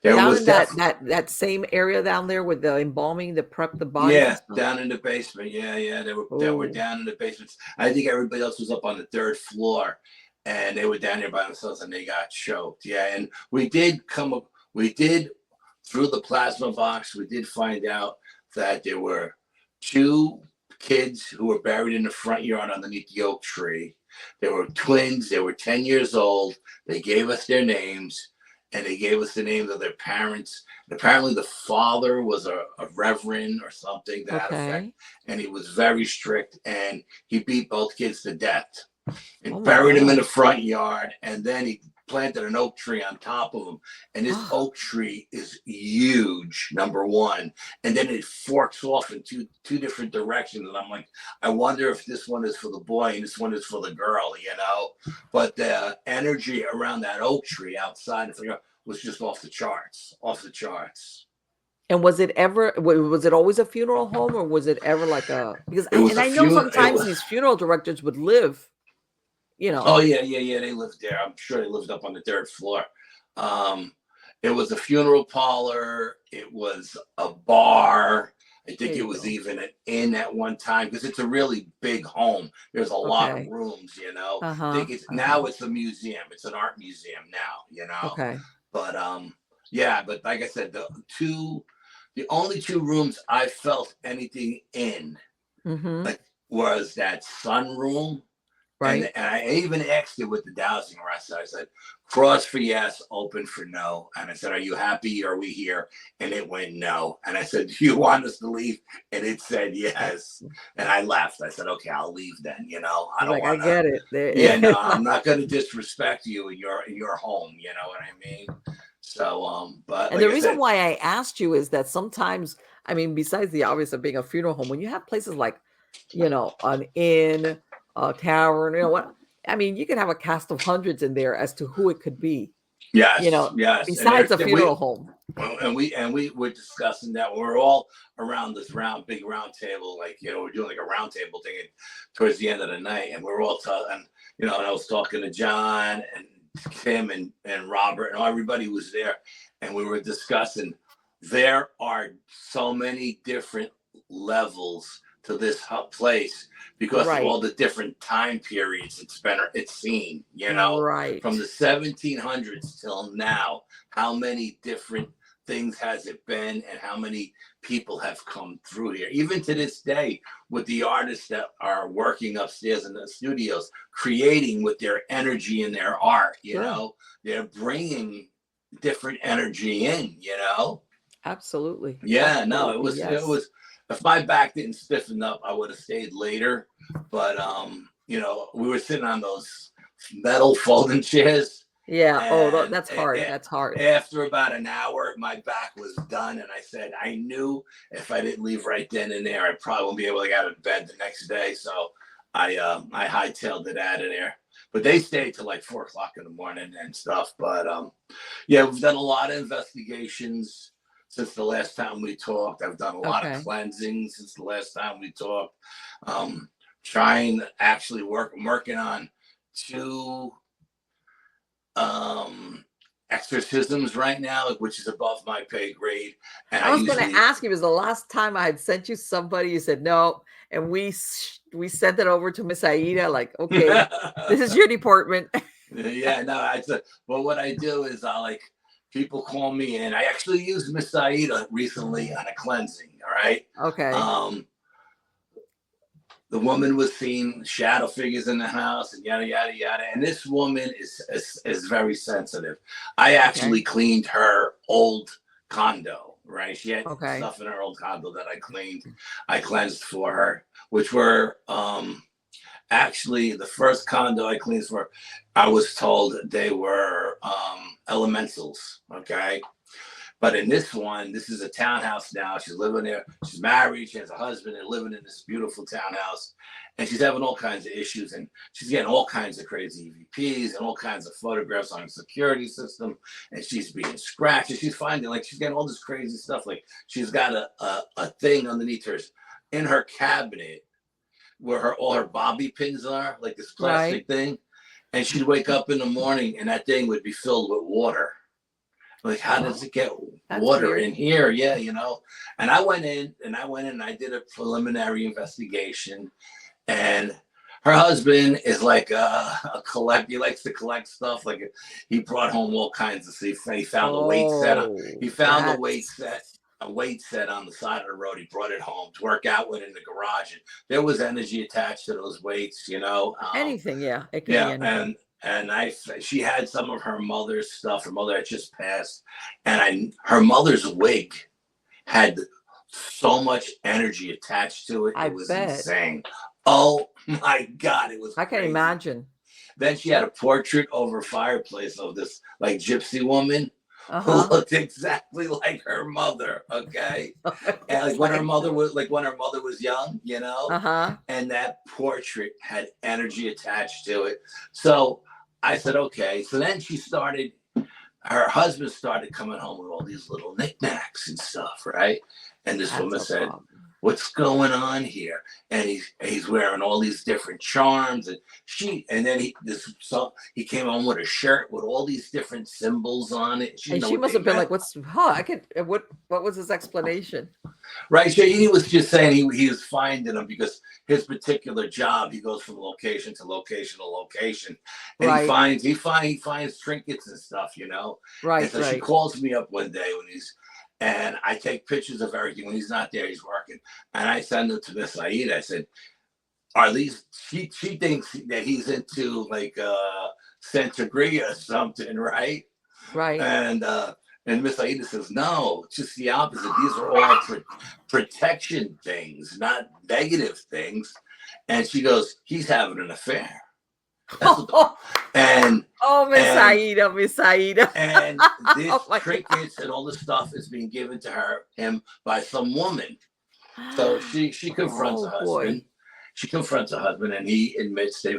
there Down was in definitely. that same area down there with the embalming, the prep the bodies and Yeah, stuff? down in the basement. Yeah, they were Oh. down in the basement. I think everybody else was up on the third floor, and they were down there by themselves, and they got choked. Yeah, and we did through the plasma box. We did find out that there were two kids who were buried in the front yard underneath the oak tree. They were twins. They were 10 years old. They gave us their names, and they gave us the names of their parents. Apparently the father was a reverend or something to that effect, Okay. and he was very strict, and he beat both kids to death Oh and my buried them in God. the front yard, and then he planted an oak tree on top of them. And this oak tree is huge, number one, and then it forks off in two different directions. And I'm like, I wonder if this one is for the boy and this one is for the girl, you know. But the energy around that oak tree outside was just off the charts, off the charts. And was it always a funeral home, or was it ever like a, because It was a I know funeral. It sometimes was. these funeral directors would live, you Oh know. yeah. They lived there. I'm sure they lived up on the third floor. Um, it was a funeral parlor. It was a bar. I There think it you was go. even an inn at one time because it's a really big home. There's a lot of Okay. rooms, you know. I Uh-huh. think it's Uh-huh. now it's a museum. It's an art museum now, you know. Okay. But yeah. But like I said, the only two rooms I felt anything in Mm-hmm. like was that sunroom Right. And I even asked it with the dowsing rod. I said, cross for yes, open for no. And I said, are you happy? Are we here? And it went no. And I said, do you want us to leave? And it said yes. And I left. I said, okay, I'll leave then. You know, I It's don't like, I want to. get it. Yeah, no, I'm not going to disrespect you in your home. You know what I mean? So, but And like the I reason said, why I asked you is that sometimes, I mean, besides the obvious of being a funeral home, when you have places like, an inn, a tavern, what, I mean, you can have a cast of hundreds in there as to who it could be, yes, yes, and besides a funeral home. we were discussing that we're all around this big round table, like we're doing like a round table thing towards the end of the night, and we're all talking, and I was talking to John and Tim and Robert, and everybody was there, and we were discussing there are so many different levels to this place because of all the different time periods it's seen, Right. from the 1700s till now. How many different things has it been, and how many people have come through here, even to this day, with the artists that are working upstairs in the studios, creating with their energy and their art. They're bringing different energy in. Absolutely. Yeah, no, Absolutely, it was. If my back didn't stiffen up, I would have stayed later. But we were sitting on those metal folding chairs. Yeah. Oh, And that's hard. That's hard. after about an hour, my back was done, and I said I knew if I didn't leave right then and there, I probably wouldn't be able to get out of bed the next day. So I hightailed it out of there. But they stayed till like 4 o'clock in the morning and stuff. But we've done a lot of investigations since the last time we talked. I've done a lot of cleansing since the last time we talked. Trying to actually working on 2 exorcisms right now, which is above my pay grade. And I was going to ask you, was the last time I had sent you somebody, you said no, and we sent it over to Miss Aida, like, okay, this is your department. Yeah, no, well, what I do is people call me, and I actually used Miss Aida recently on a cleansing. All right. Okay. The woman was seeing shadow figures in the house and yada, yada, yada. And this woman is very sensitive. I actually cleaned her old condo, right? She had stuff in her old condo that I cleaned. I cleansed for her, which were actually the first condo I cleaned for. I was told they were elementals, okay? But in this one, this is a townhouse now. She's living there. She's married. She has a husband. They're living in this beautiful townhouse. And she's having all kinds of issues. And she's getting all kinds of crazy EVPs and all kinds of photographs on a security system. And she's being scratched. And she's finding, she's getting all this crazy stuff. Like, she's got a thing underneath her, in her cabinet, where all her bobby pins are, like this plastic thing. And she'd wake up in the morning, and that thing would be filled with water. Like, how does it get water in here? Yeah, And I went in and I did a preliminary investigation. And her husband is like a collect. He likes to collect stuff. Like, he brought home all kinds of stuff. He found a weight set. He found a weight set on the side of the road. He brought it home to work out with in the garage. And there was energy attached to those weights. Anything, yeah. It can be anything. And she had some of her mother's stuff. Her mother had just passed, and her mother's wig had so much energy attached to it. It was insane. Oh my God, it was. I can imagine. Then she had a portrait over a fireplace of this gypsy woman who looked exactly like her mother. Okay, and when her mother was young, and that portrait had energy attached to it. So I said, okay. So then her husband started coming home with all these little knickknacks and stuff, right? And this woman said, what's going on here? And he's wearing all these different charms, and then he came home with a shirt with all these different symbols on it. She must have been like, what was his explanation? Right. So he was just saying he was finding them because his particular job, he goes from location to location to location, and he finds trinkets and stuff, Right. And so she calls me up one day and I take pictures of everything. When he's not there, he's working. And I send them to Miss Aida. I said, or at least she thinks that he's into like Santagriga or something, right? Right. And Miss Aida says, no, it's just the opposite. These are all protection things, not negative things. And she goes, he's having an affair. That's what the, and Miss Aida. And this trinkets and all this stuff is being given to him by some woman. So she confronts her husband. Boy. She confronts her husband, and he admits they.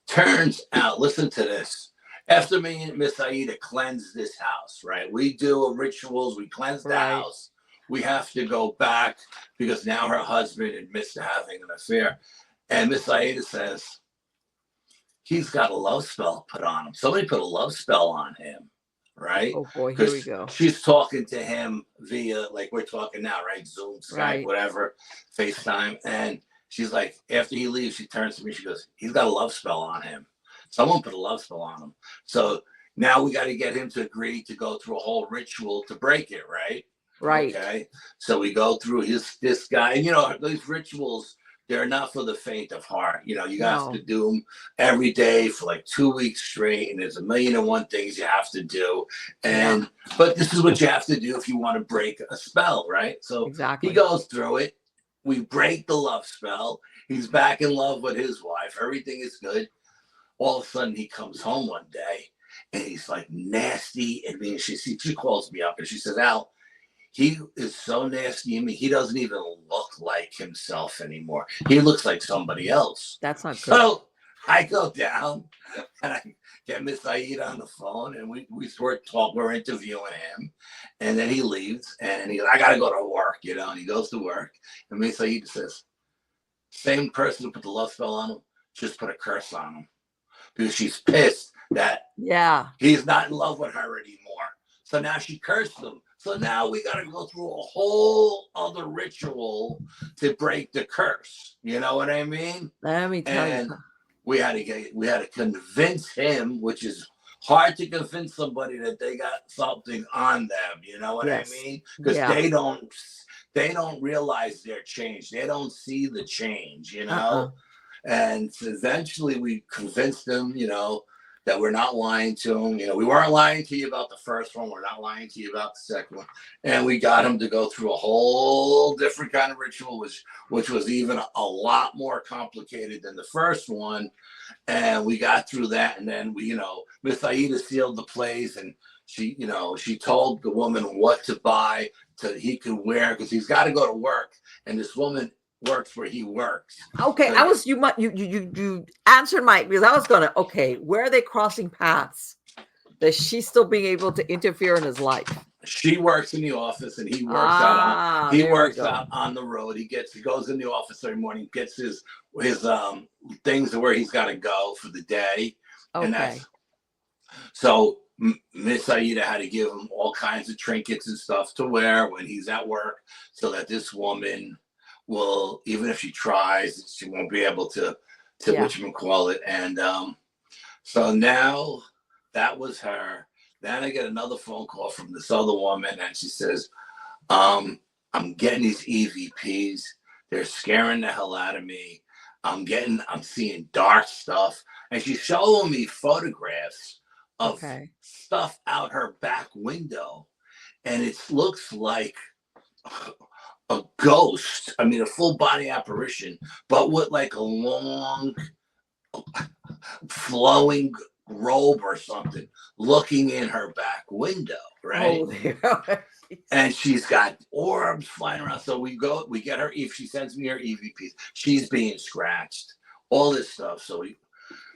Turns out, listen to this. After me and Miss Aida cleanse this house, right? We do rituals. We cleanse the house. We have to go back because now her husband admits to having an affair, and Miss Aida says he's got a love spell put on him. Somebody put a love spell on him, right? Oh boy, here we go. She's talking to him via, like we're talking now, right? Zoom, Skype, whatever, FaceTime. And she's like, after he leaves, she turns to me, she goes, he's got a love spell on him. Someone put a love spell on him. So now we got to get him to agree to go through a whole ritual to break it, right? Right. Okay. So we go through this guy, and you know, these rituals, they're not for the faint of heart. You know, you have to do them every day for like 2 weeks straight. And there's 1,000,001 things you have to do. And, but this is what you have to do if you want to break a spell, right? So he goes through it. We break the love spell. He's back in love with his wife. Everything is good. All of a sudden he comes home one day and he's like nasty. And she calls me up and she says, Al, he is so nasty. I mean, he doesn't even look like himself anymore. He looks like somebody else. That's not good. So I go down and I get Miss Aida on the phone and we start talking. We're interviewing him. And then he leaves and I got to go to work, you know, and he goes to work. And Miss Aida says, same person who put the love spell on him, just put a curse on him because she's pissed that he's not in love with her anymore. So now she cursed him. So now we got to go through a whole other ritual to break the curse. You know what I mean? Let me tell you. We had to convince him, which is hard to convince somebody that they got something on them. You know what I mean? Because they don't realize their change. They don't see the change. You know. And so eventually we convinced them, you know, that we're not lying to him. You know, we weren't lying to you about the first one. We're not lying to you about the second one. And we got him to go through a whole different kind of ritual, which was even a lot more complicated than the first one. And we got through that. And then we, you know, Miss Aida sealed the place and she, you know, she told the woman what to buy he could wear because he's got to go to work. And this woman works where he works. Okay, so you answered Mike because I was gonna. Okay, where are they crossing paths? That she's still being able to interfere in his life. She works in the office and he works out on the road. He goes in the office every morning, gets his things to where he's got to go for the day. Okay. And so Miss Aida had to give him all kinds of trinkets and stuff to wear when he's at work, so that this woman will, even if she tries, she won't be able to whatchamacallit. And so now that was her. Then I get another phone call from this other woman and she says, I'm getting these EVPs. They're scaring the hell out of me. I'm seeing dark stuff. And she's showing me photographs of stuff out her back window. And it looks like a ghost, I mean, a full body apparition, but with like a long flowing robe or something looking in her back window, right? And she's got orbs flying around. So we get her, if she sends me her EVPs, she's being scratched, all this stuff. So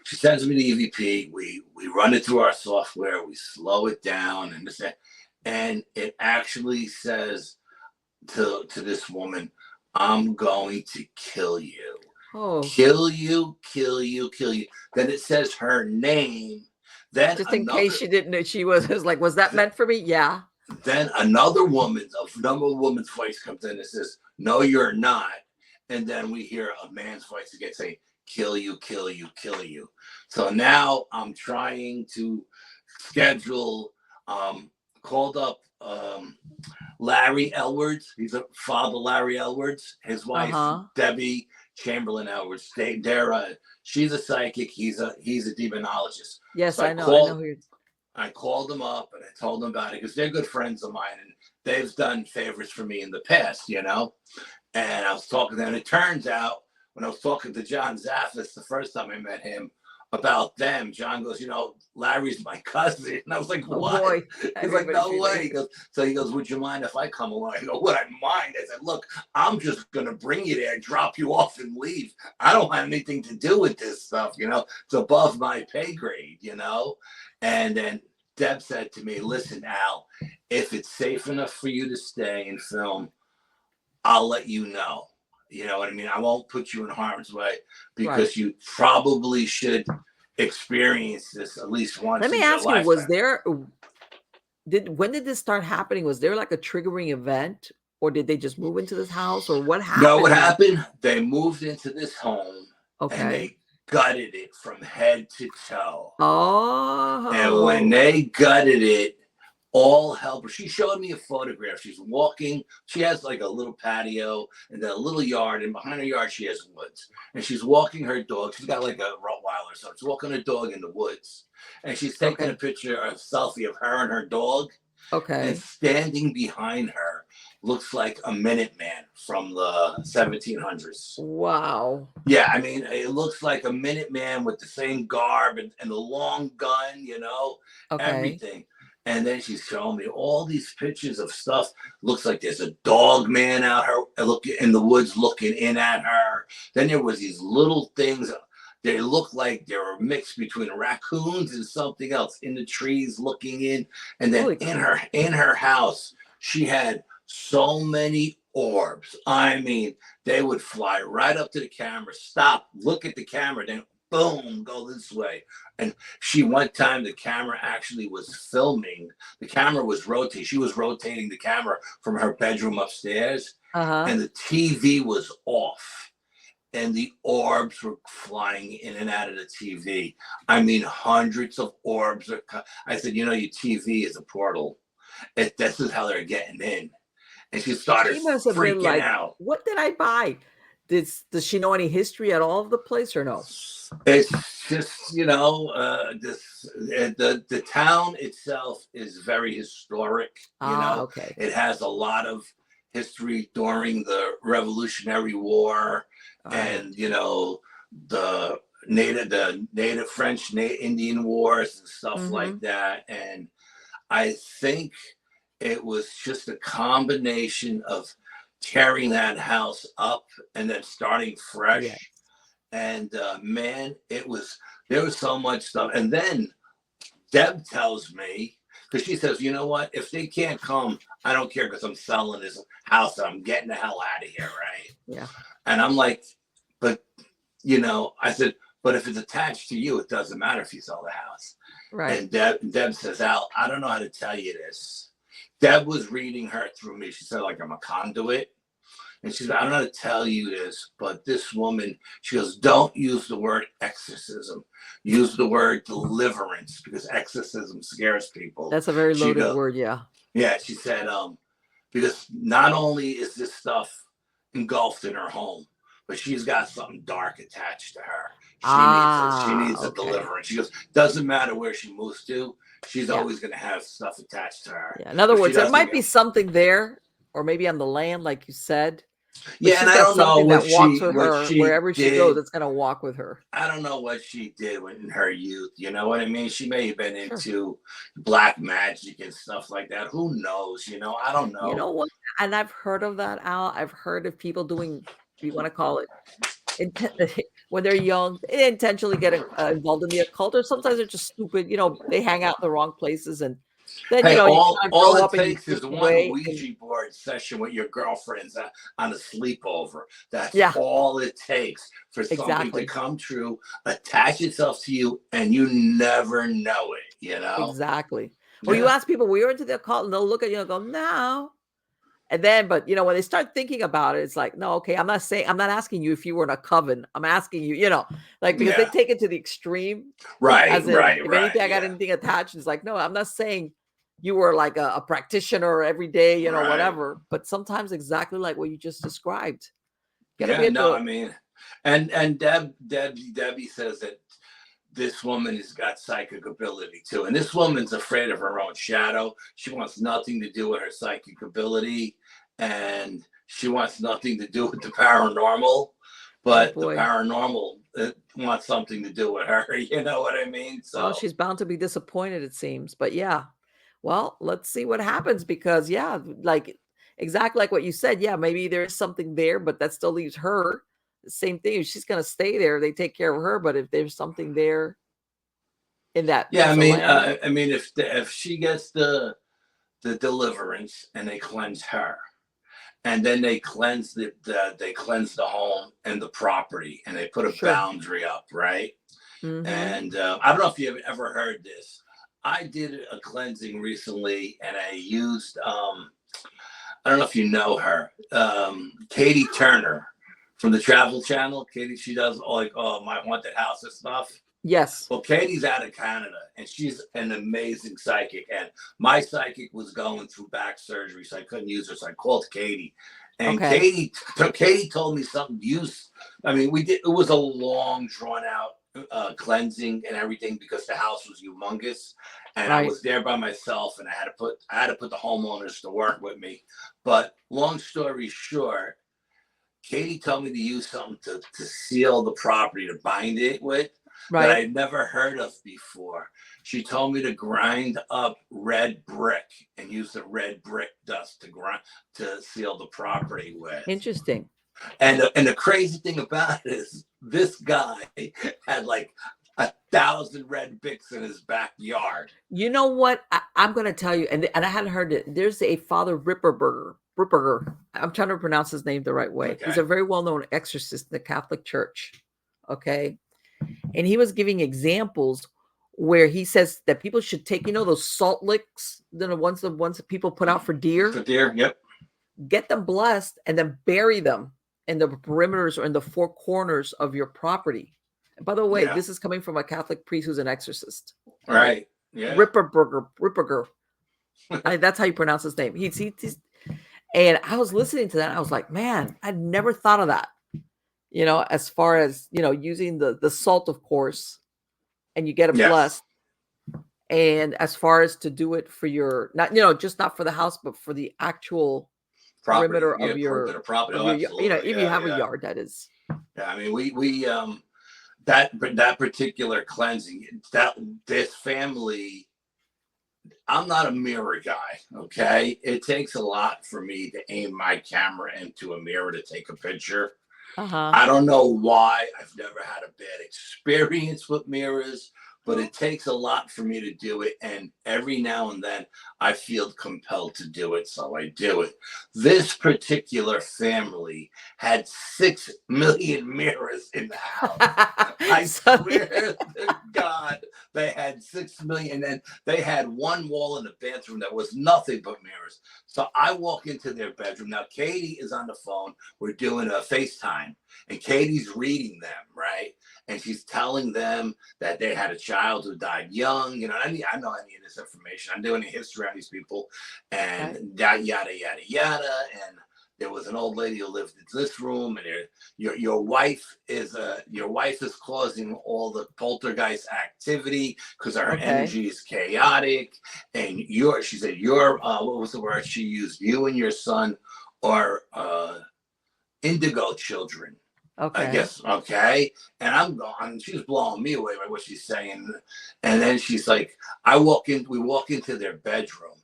she sends me the EVP, we run it through our software, we slow it down and it actually says to this woman, I'm going to kill you. Kill you. Then it says her name. Then just in case she didn't know, she was like, was that meant for me? Yeah. Then another woman's voice comes in and says, no, you're not. And then we hear a man's voice again saying, kill you. So now I'm trying to schedule, called up Larry Elwards. He's a father, Larry Elwards. His wife, Debbie, Chamberlain Edwards. She's a psychic. He's a demonologist. Yes, So I know. I know who you're. I called them up and I told them about it because they're good friends of mine and they've done favors for me in the past, you know. And I was talking to them. And it turns out when I was talking to John Zaffis the first time I met him about them, John goes, you know, Larry's my cousin. And I was like, Oh what? boy. He's like, no way. He goes, would you mind if I come along? I go, would I mind? I said, look, I'm just going to bring you there, drop you off and leave. I don't have anything to do with this stuff, you know. It's above my pay grade, you know. And then Deb said to me, listen, Al, if it's safe enough for you to stay and film, I'll let you know. You know what I mean? I won't put you in harm's way because you probably should experience this at least once. Let me ask you, was there, when did this start happening? Was there like a triggering event or did they just move into this house or what happened? No, what happened? They moved into this home and they gutted it from head to toe. Oh. And when they gutted it, all hell. She showed me a photograph. She's walking. She has like a little patio and then a little yard. And behind her yard, she has woods. And she's walking her dog. She's got like a Rottweiler. So she's walking her dog in the woods. And she's taking a picture, a selfie of her and her dog. Okay. And standing behind her looks like a Minuteman from the 1700s. Wow. Yeah, I mean, it looks like a Minuteman with the same garb and the long gun, you know, everything. And then she's showing me all these pictures of stuff. Looks like there's a Dogman out her looking in the woods, looking in at her. Then there was these little things. They looked like they were mixed between raccoons and something else in the trees, looking in. And then in her house, she had so many orbs. I mean, they would fly right up to the camera, stop, look at the camera, then boom, go this way. And one time the camera actually was filming. The camera was rotating. She was rotating the camera from her bedroom upstairs. And the TV was off. And the orbs were flying in and out of the TV. I mean, hundreds of orbs. I said, you know, your TV is a portal. This is how they're getting in. And she started freaking out. What did I buy? Does she know any history at all of the place or no? It's just, you know, the town itself is very historic. You know, it has a lot of history during the Revolutionary War and, you know, the native French Indian Wars and stuff like that. And I think it was just a combination of tearing that house up and then starting fresh. And man, there was so much stuff. And then Deb tells me, because she says, you know what, if they can't come, I don't care because I'm selling this house and I'm getting the hell out of here, right? Yeah. And I'm like, but, you know, I said, but if it's attached to you, it doesn't matter if you sell the house. Right. And Deb says, Al, I don't know how to tell you this. Deb was reading her through me. She said, like, I'm a conduit. And she said, I don't know how to tell you this, but this woman, she goes, don't use the word exorcism. Use the word deliverance because exorcism scares people. That's a very loaded word, yeah. Yeah, she said, because not only is this stuff engulfed in her home, but she's got something dark attached to her. She needs a deliverance. She goes, doesn't matter where she moves to, she's always going to have stuff attached to her. Yeah. In other words, there might be something there, or maybe on the land, like you said. Yeah, and I don't know what she wherever she goes, it's gonna walk with her. I don't know what she did in her youth. You know what I mean? She may have been into black magic and stuff like that. Who knows? You know, I don't know. You know what? And I've heard of that, Al. I've heard of people doing, you want to call it, when they're young, they intentionally get involved in the occult, or sometimes they're just stupid. You know, they hang out in the wrong places and. Then, you know, all it takes is one Ouija board session with your girlfriends on a sleepover. That's all it takes for something to come true, attach itself to you, and you never know it, you know? Exactly. Well, you ask people, we were into the occult, and they'll look at you and go, no. And then, but, you know, when they start thinking about it, it's like, no, okay, I'm not asking you if you were in a coven. I'm asking you, you know, like, because they take it to the extreme. Right, if anything, I got anything attached, it's like, no, I'm not saying you were like a practitioner every day, you know, whatever. But sometimes exactly like what you just described. I mean, And Debbie says that this woman has got psychic ability too. And this woman's afraid of her own shadow. She wants nothing to do with her psychic ability. And she wants nothing to do with the paranormal. But the paranormal wants something to do with her. You know what I mean? So well, she's bound to be disappointed, it seems. But yeah, well, let's see what happens because, yeah, like exactly like what you said. Yeah, maybe there is something there, but that still leaves her. The same thing. If she's going to stay there, they take care of her. But if there's something there in that yeah, piece of land, I mean, if she gets the deliverance and they cleanse her, and then they cleanse the home and the property, and they put a sure. boundary up, right? Mhm. And I don't know if you've ever heard this. I did a cleansing recently, and I used I don't know if you know her, Katie Turner from the Travel Channel. Katie, she does like my haunted house and stuff. Yes. Well, Katie's out of Canada, and she's an amazing psychic. And my psychic was going through back surgery, so I couldn't use her. So I called Katie, and Okay. Katie told me something. I mean, we did. It was a long, drawn out cleansing and everything because the house was humongous, and I Right. was there by myself, and I had to put the homeowners to work with me. But long story short, Katie told me to use something to seal the property, to bind it with, that Right. I'd never heard of before. She told me to grind up red brick and use the red brick dust to seal the property with. Interesting. And the crazy thing about it is this guy had like 1,000 red bricks in his backyard. You know what? I'm going to tell you, and I hadn't heard it. There's a Father Ripperberger. I'm trying to pronounce his name the right way. Okay. He's a very well-known exorcist in the Catholic Church. Okay. And he was giving examples where he says that people should take, those salt licks, the ones that people put out for deer. For deer, yep. Get them blessed and then bury them in the perimeters or in the four corners of your property. And by the way, this is coming from a Catholic priest who's an exorcist. Right. Yeah. Ripperberger. That's how you pronounce his name. He's and I was listening to that. And I was like, man, I'd never thought of that. As far as, using the salt, of course, and you get it blessed. And as far as to do it for your, not for the house, but for the actual perimeter of your property. If you have a yard, that is. Yeah, I mean, we that particular cleansing, this family, I'm not a mirror guy, okay? It takes a lot for me to aim my camera into a mirror to take a picture. I don't know why. I've never had a bad experience with mirrors, but it takes a lot for me to do it. And every now and then I feel compelled to do it, so I do it. This particular family had 6 million mirrors in the house. I swear to God, they had 6 million. And they had one wall in the bathroom that was nothing but mirrors. So I walk into their bedroom. Now, Katie is on the phone. We're doing a FaceTime, and Katie's reading them, right? And she's telling them that they had a child who died young. I know any of this information. I'm doing a history on these people, and yada, yada, yada. And there was an old lady who lived in this room, and your wife is causing all the poltergeist activity because her energy is chaotic. And she said, what was the word she used? You and your son are indigo children. I guess, okay. And I'm gone. She's blowing me away by what she's saying. And then she's like, we walk into their bedroom,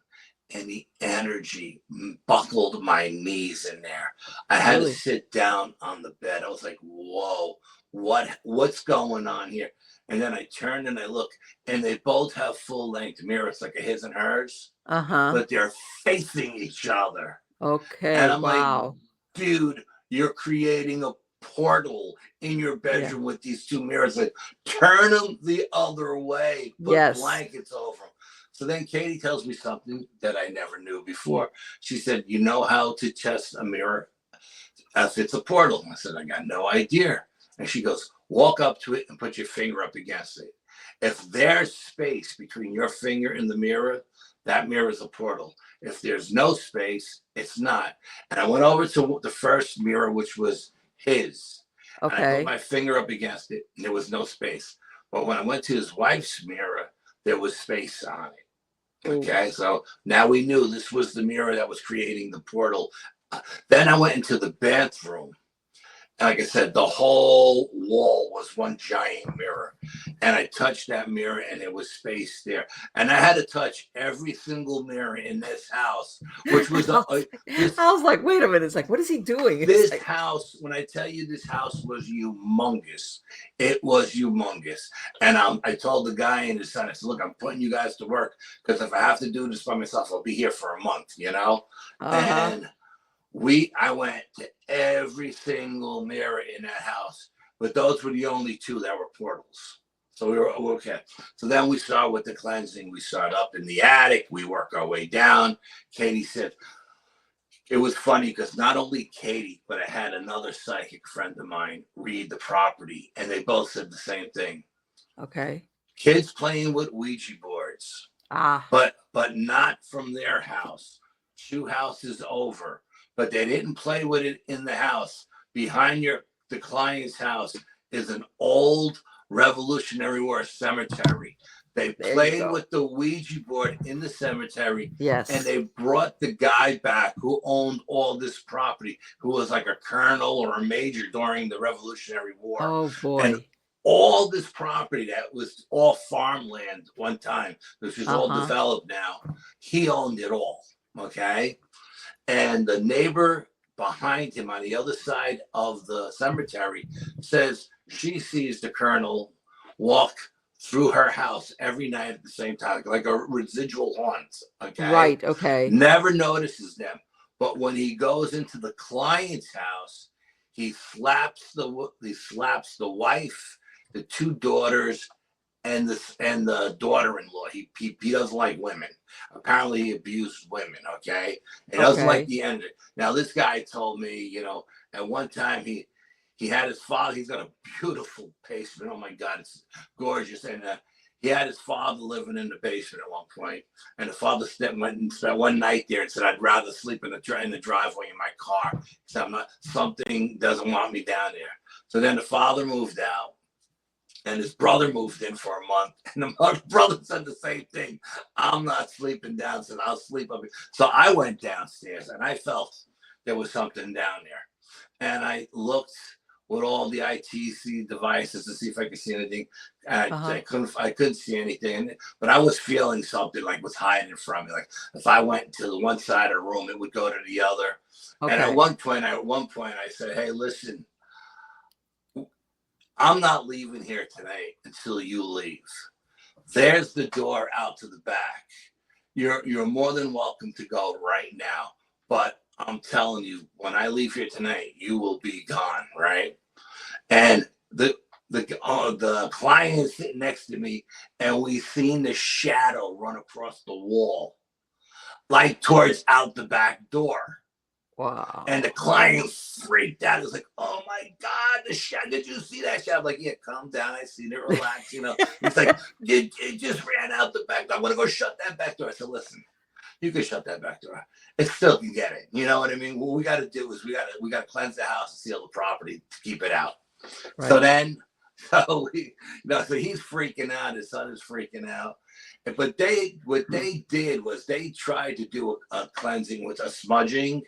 and the energy buckled my knees in there. I had to sit down on the bed. I was like, whoa, what's going on here? And then I turned and I look, and they both have full length mirrors, like a his and hers, but they're facing each other. Okay. And I'm like, dude, you're creating a portal in your bedroom with these 2 mirrors. Like, turn them the other way. Put blankets over them. So then Katie tells me something that I never knew before. She said, you know how to test a mirror if it's a portal? I said, I got no idea. And she goes, walk up to it and put your finger up against it. If there's space between your finger and the mirror, that mirror is a portal. If there's no space, it's not. And I went over to the first mirror, which was his. And I put Okay. my finger up against it, and there was no space. But when I went to his wife's mirror, there was space on it. Ooh. Okay, so now we knew this was the mirror that was creating the portal. Then I went into the bathroom. Like I said, the whole wall was one giant mirror. And I touched that mirror and there was space there. And I had to touch every single mirror in this house, which was I was like, wait a minute. It's like, what is he doing? This like, house, when I tell you this house was humongous, it was humongous. And I told the guy and his son, I said, look, I'm putting you guys to work because if I have to do this by myself, I'll be here for a month, you know? And I went to every single mirror in that house, but those were the only two that were portals. So we were okay. So then we started with the cleansing. We started up in the attic. We work our way down. Katie said, it was funny because not only Katie, but I had another psychic friend of mine read the property, and they both said the same thing. Okay. Kids playing with Ouija boards, but not from their house. 2 houses over. But they didn't play with it in the house. Behind the client's house is an old Revolutionary War cemetery. They played with the Ouija board in the cemetery. Yes. And they brought the guy back who owned all this property, who was like a colonel or a major during the Revolutionary War. Oh, boy. And all this property that was all farmland one time, which is all developed now, he owned it all. Okay. And the neighbor behind him on the other side of the cemetery says she sees the colonel walk through her house every night at the same time, like a residual haunt. Okay. Right. Okay. Never notices them. But when he goes into the client's house, he slaps the wife, the 2 daughters, and the daughter-in-law. He doesn't like women. Apparently he abused women. Okay. He doesn't like the end. Now this guy told me, you know, at one time he had his father. He's got a beautiful basement. Oh my God, it's gorgeous. And he had his father living in the basement at one point. And the father went and spent one night there and said, "I'd rather sleep in the driveway in my car. Something doesn't want me down there." So then the father moved out. And his brother moved in for a month. And the brother said the same thing. "I'm not sleeping down," said, "I'll sleep up here." So I went downstairs and I felt there was something down there. And I looked with all the ITC devices to see if I could see anything. And I couldn't see anything. But I was feeling something like was hiding from me. Like if I went to the one side of the room, it would go to the other. Okay. And at one point I said, "Hey, listen, I'm not leaving here tonight until you leave. There's the door out to the back. You're more than welcome to go right now. But I'm telling you, when I leave here tonight, you will be gone, right?" And the client is sitting next to me, and we seen the shadow run across the wall, like towards out the back door. Wow. And the client freaked out. He was like, "Oh my God, the shadow, did you see that shadow?" I'm like, "Yeah, calm down. I seen it, relax, you know." He's like, it just ran out the back door. I'm going to go shut that back door." I said, "Listen, you can shut that back door. It still can get it." You know what I mean? What we got to do is we got to cleanse the house and seal the property to keep it out. Right. So he's freaking out. His son is freaking out. But what they did was they tried to do a cleansing with a smudging.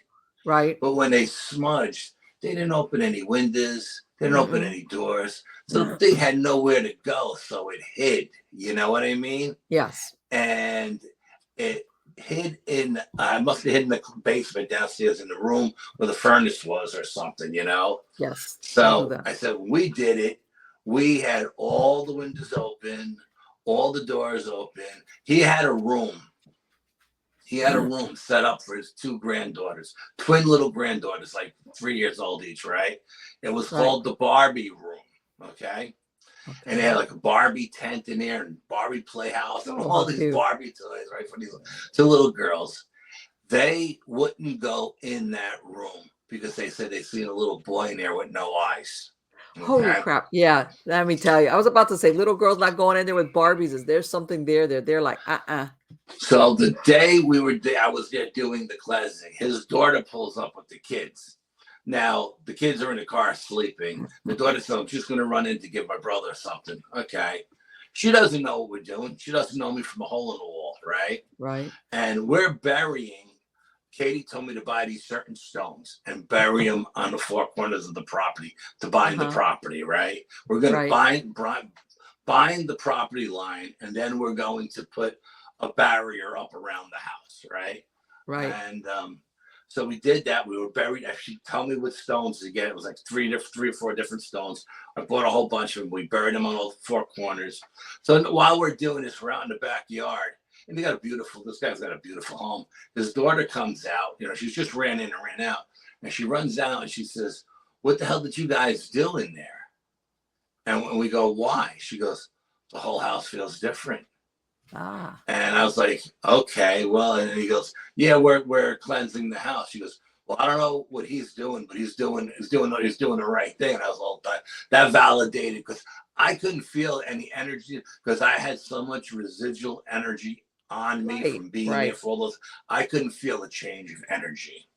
Right. But when they smudged, they didn't open any windows. They didn't open any doors. So the thing had nowhere to go. So it hid. You know what I mean? Yes. And it hid I must have hid in the basement downstairs in the room where the furnace was or something, you know? Yes. So I said, when we did it, we had all the windows open, all the doors open. He had a room. He had a room set up for his 2 granddaughters, twin little granddaughters, like 3 years old each, right? It was called the Barbie room, okay? And they had like a Barbie tent in there and Barbie playhouse and all these Barbie toys, right, for these 2 little girls. They wouldn't go in that room because they said they seen a little boy in there with no eyes. Okay? Holy crap. Yeah, let me tell you. I was about to say, little girls not going in there with Barbies. Is there something there? They're like, So the day I was there doing the cleansing, his daughter pulls up with the kids. Now the kids are in the car sleeping. The daughter said, I'm just going to run in to give my brother something. Okay. She doesn't know what we're doing. She doesn't know me from a hole in the wall, right? Right. And we're burying. Katie told me to buy these certain stones and bury them on the four corners of the property to bind the property, right? We're going to bind the property line, and then we're going to put a barrier up around the house, right? Right. And so we did that. We were buried. She told me what stones to get. It was like three or four different stones. I bought a whole bunch of them. We buried them on all four corners. So while we're doing this, we're out in the backyard, and this guy's got a beautiful home. His daughter comes out. She's just ran in and ran out, and she runs out and she says, "What the hell did you guys do in there?" And when we go, "Why?" She goes, "The whole house feels different." And I was like, okay, well, and he goes, "Yeah, we're cleansing the house." She goes, "Well, I don't know what he's doing, but he's doing the right thing." And I was all that validated, because I couldn't feel any energy, because I had so much residual energy on me from being there for all those. I couldn't feel a change of energy.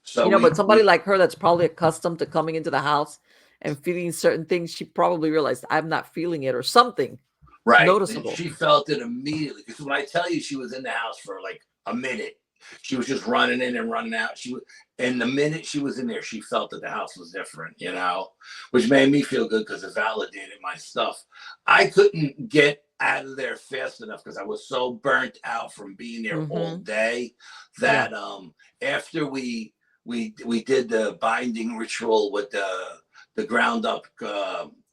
So but somebody like her that's probably accustomed to coming into the house and feeling certain things, she probably realized, I'm not feeling it, or something. Right. Noticeable. And she felt it immediately, because when I tell you she was in the house for like a minute, she was just running in and running out. And the minute she was in there, she felt that the house was different, which made me feel good, because it validated my stuff. I couldn't get out of there fast enough, because I was so burnt out from being there all day, that after we did the binding ritual with the ground up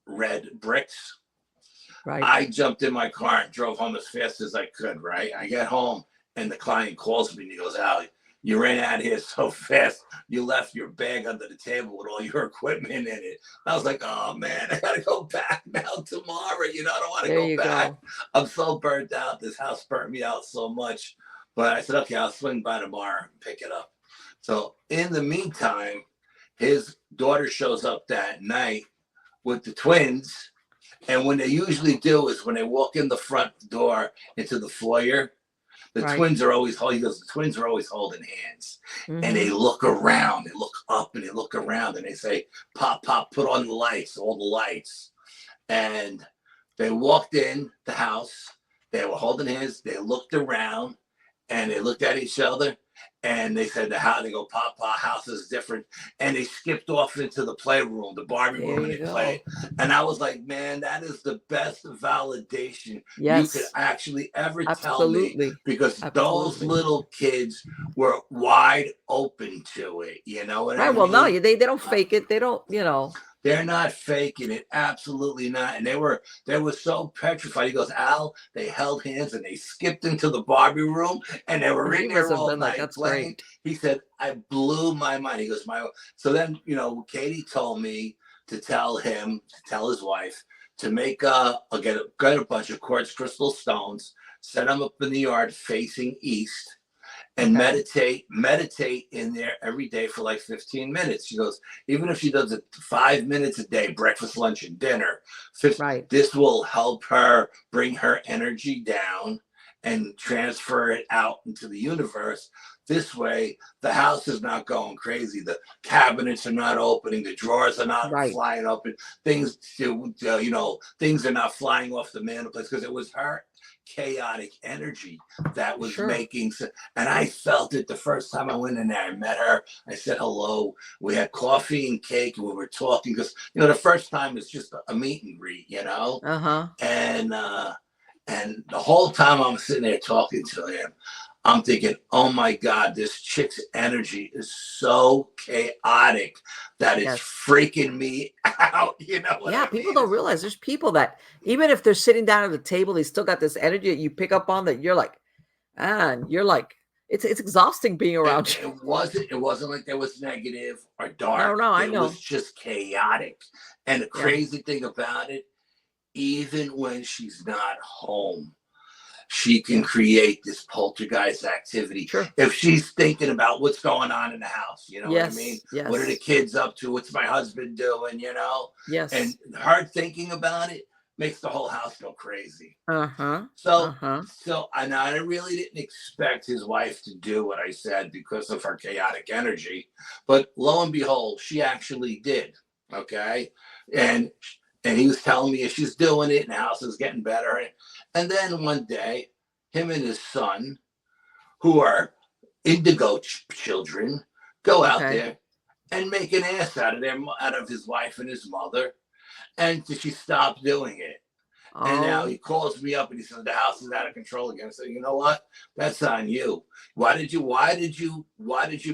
red bricks. Right. I jumped in my car and drove home as fast as I could, right? I get home, and the client calls me and he goes, "Al, you ran out of here so fast. You left your bag under the table with all your equipment in it." I was like, "Oh man, I gotta go back now tomorrow. I don't want to go back. I'm so burnt out. This house burnt me out so much." But I said, "Okay, I'll swing by tomorrow and pick it up." So in the meantime, his daughter shows up that night with the twins. And what they usually do is, when they walk in the front door into the foyer, the twins are always holding. He goes, the twins are always holding hands, and they look around, they look up, and they look around, and they say, "Pop, pop, put on the lights, all the lights." And they walked in the house. They were holding hands. They looked around, and they looked at each other. And they said, they go, "Papa, house is different." And they skipped off into the playroom, the Barbie room, and they played. And I was like, man, that is the best validation you could actually ever tell me, because those little kids were wide open to it. You know what I mean? Well, no, they don't fake it. They don't, They're not faking it. Absolutely not. And they were so petrified. He goes, "Al, they held hands and they skipped into the Barbie room, and they were in there all night playing." He said, "I blew my mind." He goes, so then, Katie told me to tell his wife to make get a bunch of quartz crystal stones, set them up in the yard facing east, and meditate in there every day for like 15 minutes. She goes, even if she does it 5 minutes a day, breakfast, lunch, and dinner, this will help her bring her energy down and transfer it out into the universe. This way, the house is not going crazy. The cabinets are not opening. The drawers are not flying open. Things are not flying off the mantelpiece, because it was her chaotic energy that was making sense. And I felt it the first time I went in there. I met her. I said hello. We had coffee and cake, and we were talking, because the first time it's just a meet and greet, and the whole time I'm sitting there talking to him, I'm thinking, oh my God, this chick's energy is so chaotic that it's freaking me out. You know what I mean? People don't realize there's people that, even if they're sitting down at the table, they still got this energy that you pick up on, that you're like, it's exhausting being around you. It wasn't like there was negative or dark. No, I know. It was just chaotic. And the crazy thing about it, even when she's not home, she can create this poltergeist activity. If she's thinking about what's going on in the house, you know what I mean? Yes. What are the kids up to? What's my husband doing? Yes. And her thinking about it makes the whole house go crazy. Uh-huh. So, Uh-huh. and I really didn't expect his wife to do what I said because of her chaotic energy, but lo and behold, she actually did. Okay, and he was telling me she's doing it, and the house is getting better. And then one day, him and his son, who are indigo children, go out Okay. there and make an ass out of his wife and his mother, and she stopped doing it. And now he Oh, calls me up and he says the house is out of control again. I said, you know what? That's on you. Why did you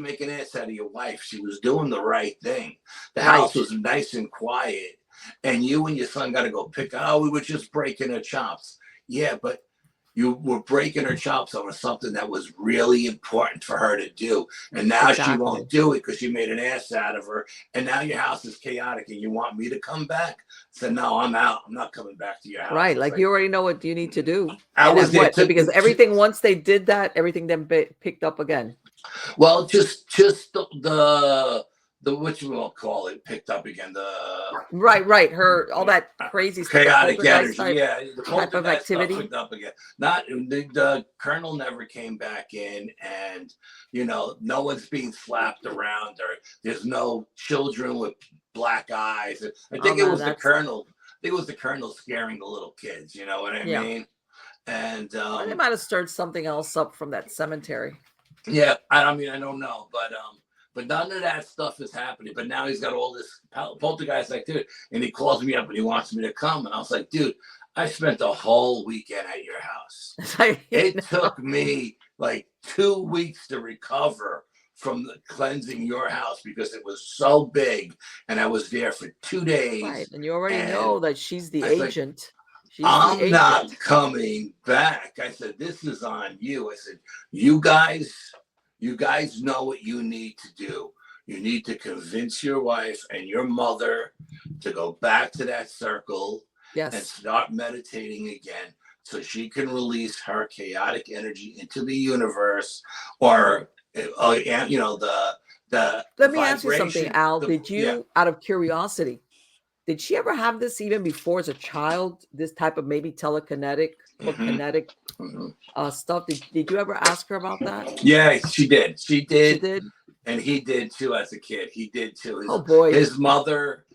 make an ass out of your wife? She was doing the right thing. The right. house was nice and quiet, and you and your son got to go pick. Oh, we were just breaking her chops. Yeah, but you were breaking her chops over something that was really important for her to do. And now she Exactly. won't do it because you made an ass out of her. And now your house is chaotic and you want me to come back? I said, no, I'm out. I'm not coming back to your house. Right. Like you already know what you need to do. I was there because everything, once they did that, everything then picked up again. Well, just the what you will call it picked up again. Right. All that crazy stuff, chaotic energy, the type of activity picked up again. Not the colonel never came back in, and no one's being slapped around, or there's no children with black eyes. I think it was the colonel. I think it was the colonel scaring the little kids. You know what I mean? And they might have stirred something else up from that cemetery. Yeah, I mean, I don't know, but none of that stuff is happening. But now he's got all this poltergeist activity, and he calls me up and he wants me to come. And I was like, dude, I spent the whole weekend at your house. It took me like 2 weeks to recover from the cleansing your house because it was so big, and I was there for 2 days. Right, and you already know that she's the agent. I'm not coming back. I said, this is on you. I said, you guys know what you need to do. You need to convince your wife and your mother to go back to that circle and start meditating again so she can release her chaotic energy into the universe, or let me ask you something, Al. Did you, out of curiosity, did she ever have this even before as a child? This type of maybe telekinetic or kinetic stuff? Did you ever ask her about that? Yeah, she did. She did. She did, and he did too as a kid. He did too. Oh boy. His mother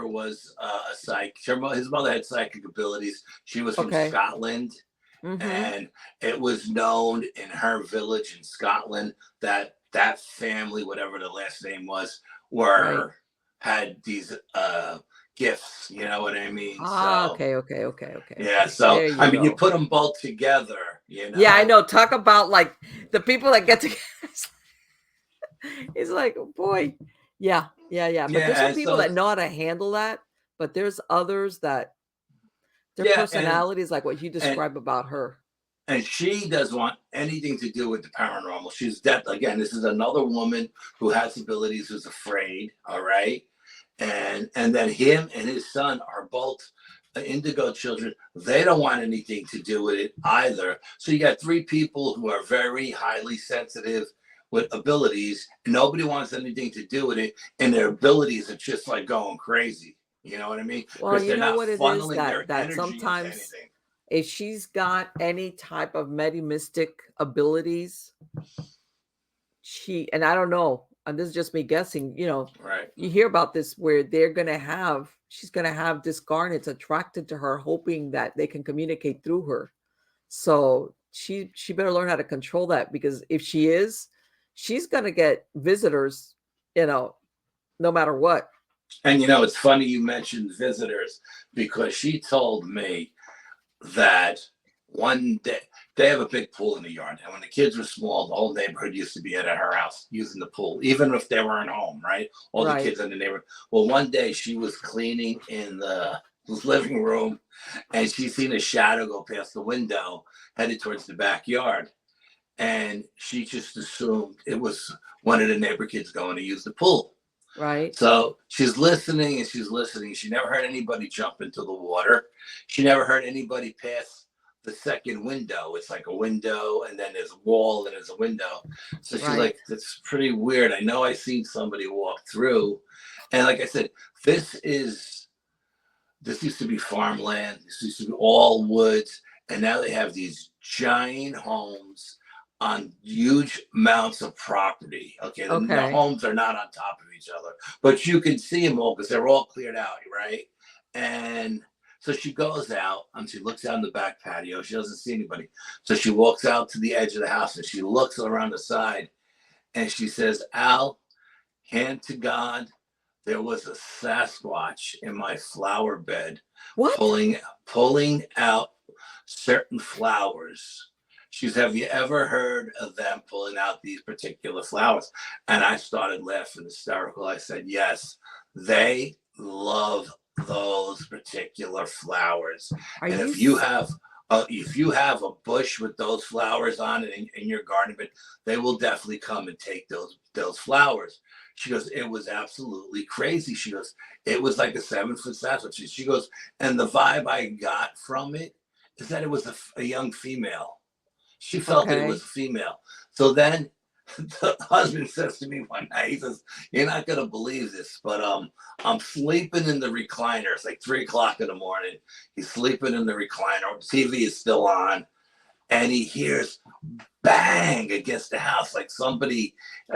was a psychic. His mother had psychic abilities. She was from Scotland, and it was known in her village in Scotland that that family, whatever the last name was, had these gifts. You know what I mean? Okay. Yeah. So I mean, you put them both together. Yeah, I know. Talk about like the people that get together. It's like, oh boy. Yeah. But there's some people that know how to handle that, but there's others that their personality is like what you describe about her. And she doesn't want anything to do with the paranormal. She's deaf. Again, this is another woman who has abilities, who's afraid. All right. And then him and his son are both indigo children. They don't want anything to do with it either. So you got 3 people who are very highly sensitive with abilities. Nobody wants anything to do with it, and their abilities are just like going crazy. You know what I mean? Well, you know what it is that sometimes if she's got any type of mediumistic abilities, and I don't know, and this is just me guessing, you hear about this where she's going to have discarnates attracted to her, hoping that they can communicate through her. So she better learn how to control that, because if she's going to get visitors, no matter what. And it's funny you mentioned visitors, because she told me that one day they have a big pool in the yard, and when the kids were small, the whole neighborhood used to be at her house using the pool, even if they weren't home, right? All the kids in the neighborhood. Well, one day she was cleaning in the living room, and she seen a shadow go past the window headed towards the backyard, and she just assumed it was one of the neighbor kids going to use the pool. Right. So she's listening and she's listening. She never heard anybody jump into the water. She never heard anybody pass the second window. It's like a window, and then there's a wall, and there's a window. So she's like, that's pretty weird. I know I seen somebody walk through. And like I said, this is this used to be farmland. This used to be all woods. And now they have these giant homes on huge amounts of property. Okay. The Okay. homes are not on top of each other, but you can see them all because they're all cleared out, right? And so she goes out and she looks out in the back patio. She doesn't see anybody. So she walks out to the edge of the house and she looks around the side and she says, Al, hand to God, there was a Sasquatch in my flower bed What? pulling out certain flowers. She says, have you ever heard of them pulling out these particular flowers? And I started laughing hysterical. I said, yes, they love those particular flowers. And if you have a bush with those flowers on it in your garden, but they will definitely come and take those flowers. She goes, it was absolutely crazy. She goes, it was like a 7-foot Sasquatch. She goes, and the vibe I got from it is that it was a young female. She felt that it was a female. So then the husband says to me one night, he says, you're not going to believe this, but I'm sleeping in the recliner. It's like 3 o'clock in the morning. He's sleeping in the recliner. The TV is still on. And he hears bang against the house, like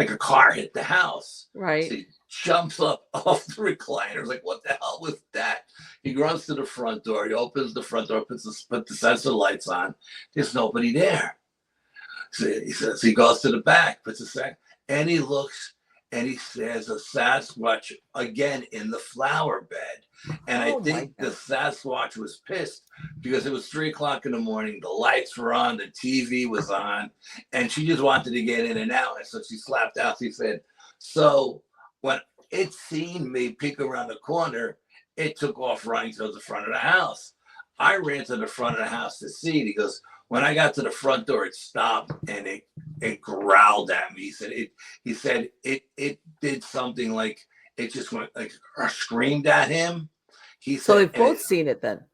a car hit the house. Right. So he jumps up off the recliner. He's like, what the hell was that? He runs to the front door. He opens the front door, puts the sensor lights on. There's nobody there. So he goes to the back, puts the sec, and he looks, and he says a Sasquatch again in the flower bed. And I think the Sasquatch was pissed because it was 3 o'clock in the morning. The lights were on, the TV was on, and she just wanted to get in and out. And so she slapped out. She said, so when it seen me peek around the corner, it took off running to the front of the house. I ran to the front of the house to see it. He goes, when I got to the front door, it stopped and it growled at me. He said it did something like it just went like screamed at him. He said, so they've both seen it then.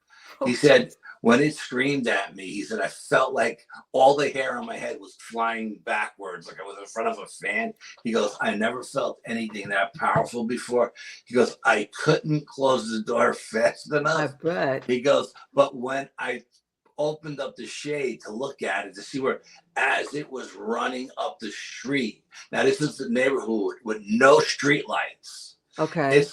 He said when it screamed at me, he said I felt like all the hair on my head was flying backwards, like I was in front of a fan. He goes, I never felt anything that powerful before. He goes, I couldn't close the door fast enough. I bet. He goes, but when I opened up the shade to look at it, to see where, as it was running up the street. Now, this is the neighborhood with no street lights. Okay.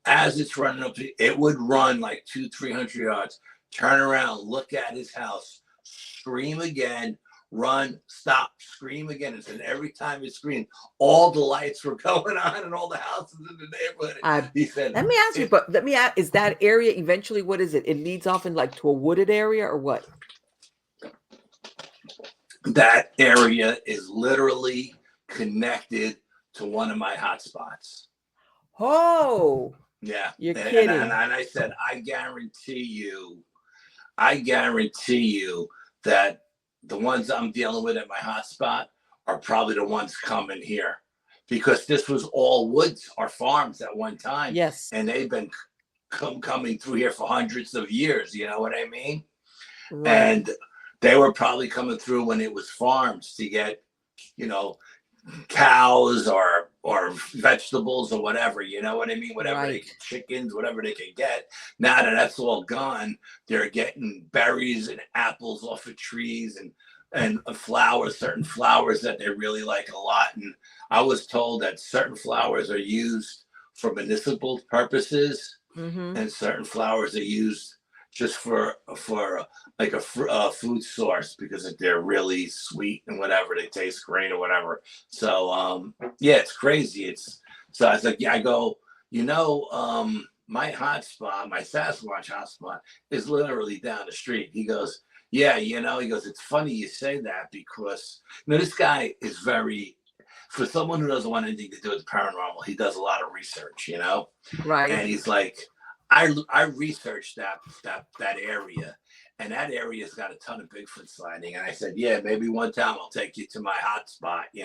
As it's running up, it would run like 200-300 yards, turn around, look at his house, scream again, run, stop, scream again. And every time it screamed, all the lights were going on and all the houses in the neighborhood. He said, let me ask you, is that area eventually, what is it? It leads off in like to a wooded area or what? That area is literally connected to one of my hotspots. Oh, yeah. You're kidding. And I said, I guarantee you that the ones I'm dealing with at my hotspot are probably the ones coming here, because this was all woods or farms at one time. Yes. And they've been coming through here for hundreds of years. You know what I mean? Right. And they were probably coming through when it was farms to get, cows or vegetables or whatever, you know what I mean? Whatever right. Chickens, whatever they could get. Now that that's all gone, they're getting berries and apples off of trees and flowers, certain flowers that they really like a lot. And I was told that certain flowers are used for medicinal purposes, and certain flowers are used just for like a food source because they're really sweet and whatever, they taste great or whatever. So yeah, it's crazy. So I was like, yeah, I go, my hotspot, my Sasquatch hotspot is literally down the street. He goes, yeah, he goes, it's funny you say that because this guy is for someone who doesn't want anything to do with paranormal, he does a lot of research, right? And he's like, I researched that area, and that area's got a ton of Bigfoot sighting. And I said, yeah, maybe one time I'll take you to my hot spot, He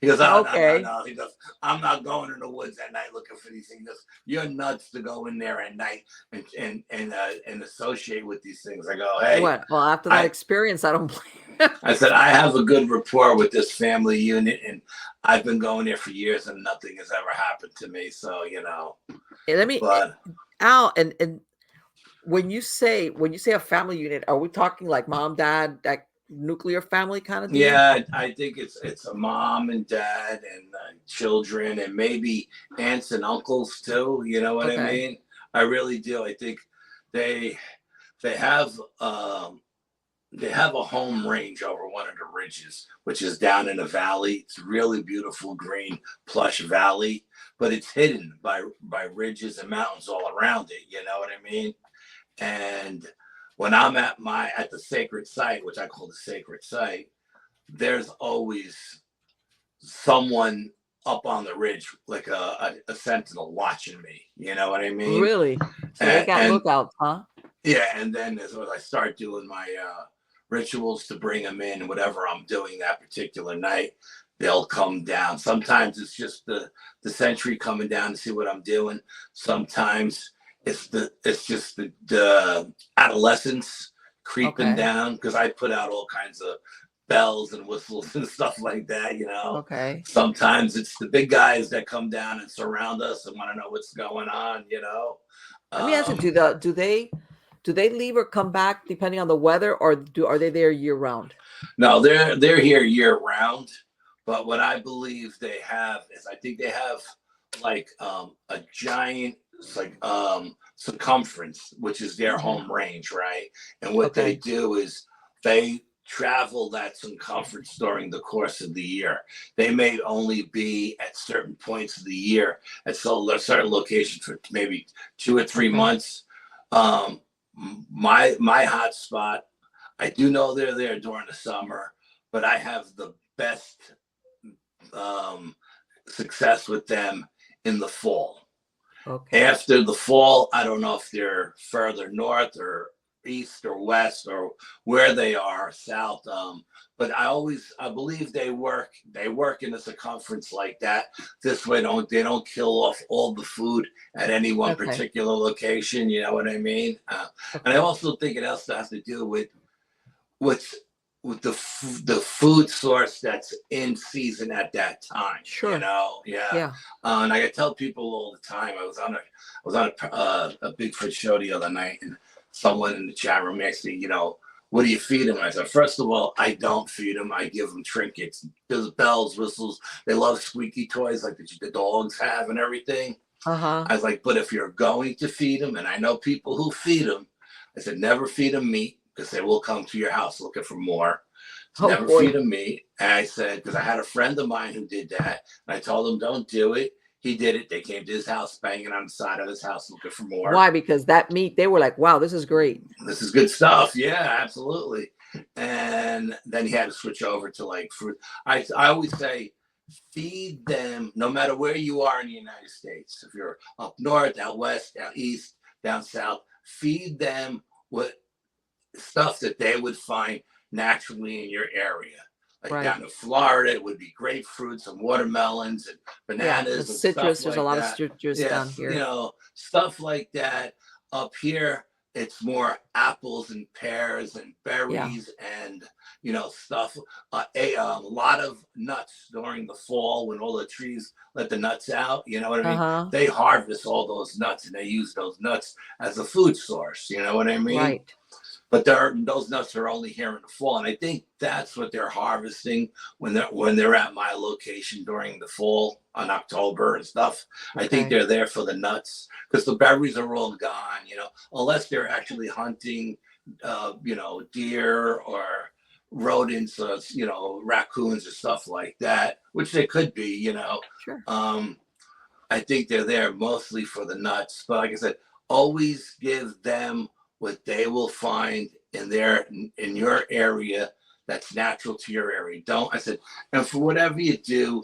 goes, oh, okay. No. He goes, I'm not going in the woods at night looking for these things. He goes, you're nuts to go in there at night and associate with these things. I go, hey. What? Well, after that experience, I don't blame. I said, I have a good rapport with this family unit, and I've been going there for years, and nothing has ever happened to me. So, Hey, let me... Al, and when you say a family unit, are we talking like mom, dad, like nuclear family kind of deal? Yeah, I think it's a mom and dad and children and maybe aunts and uncles too. You know what I Okay. mean? I really do. I think they they have um, they have a home range over one of the ridges, which is down in a valley. It's really beautiful, green, plush valley, but it's hidden by ridges and mountains all around it. You know what I mean? And when I'm at the sacred site, which I call the sacred site, there's always someone up on the ridge, like a sentinel watching me. You know what I mean? Really? So they got And lookouts, huh? yeah, and then as I start doing my rituals to bring them in, whatever I'm doing that particular night, they'll come down. Sometimes it's just the sentry coming down to see what I'm doing. Sometimes it's just the adolescents creeping Okay. down because I put out all kinds of bells and whistles and stuff like that. Okay. Sometimes it's the big guys that come down and surround us and want to know what's going on. Let me ask you, Um, do they leave or come back depending on the weather, or are they there year round? No, they're here year round. But what I believe they have is I think they have like a giant like circumference, which is their Mhm. home range, right? And what they Okay. do is they travel that circumference during the course of the year. They may only be at certain points of the year at certain locations for maybe 2 or 3 months. Um, my hot spot, I do know they're there during the summer, but I have the best um, success with them in the fall. Okay. After the fall, I don't know if they're further north or east or west or where they are south. But I believe they work in a circumference like that. This way they don't kill off all the food at any one Okay. particular location. You know what I mean? And I Okay. also think it also has to do with with the food source that's in season at that time. Sure. Yeah. Yeah. And I tell people all the time. I was on a Bigfoot show the other night, and someone in the chat room asked me, what do you feed them? I said, first of all, I don't feed them. I give them trinkets. There's bells, whistles. They love squeaky toys like the dogs have and everything. Uh-huh. I was like, but if you're going to feed them, and I know people who feed them, I said, never feed them meat because they will come to your house looking for more. So Oh never feed boy. them meat. And I said, because I had a friend of mine who did that, and I told him, don't do it. He did it. They came to his house, banging on the side of his house looking for more. Why? Because that meat, they were like, wow, this is great. This is good stuff. Yeah, absolutely. And then he had to switch over to like fruit. I always say, feed them no matter where you are in the United States. If you're up north, out west, out east, down south, feed them with stuff that they would find naturally in your area. Like Right. down in Florida, it would be grapefruits and watermelons and Yeah. The bananas and stuff citrus, there's a like lot of that. citrus down Yes, here. stuff like that. Up here, it's more apples and pears and Yeah. berries and stuff. A lot of nuts during the fall when all the trees let the nuts out. You know what I mean? Uh-huh. They harvest all those nuts and they use those nuts as a food source. You know what I mean? Right. But those nuts are only here in the fall, and I think that's what they're harvesting when they're at my location during the fall on October and stuff. I think Okay. they're there for the nuts because the berries are all gone, unless they're actually hunting, deer or rodents, raccoons or stuff like that, which they could be. Sure. I think they're there mostly for the nuts, but like I said, always give them what they will find in your area that's natural to your area. Don't I said, and for whatever you do,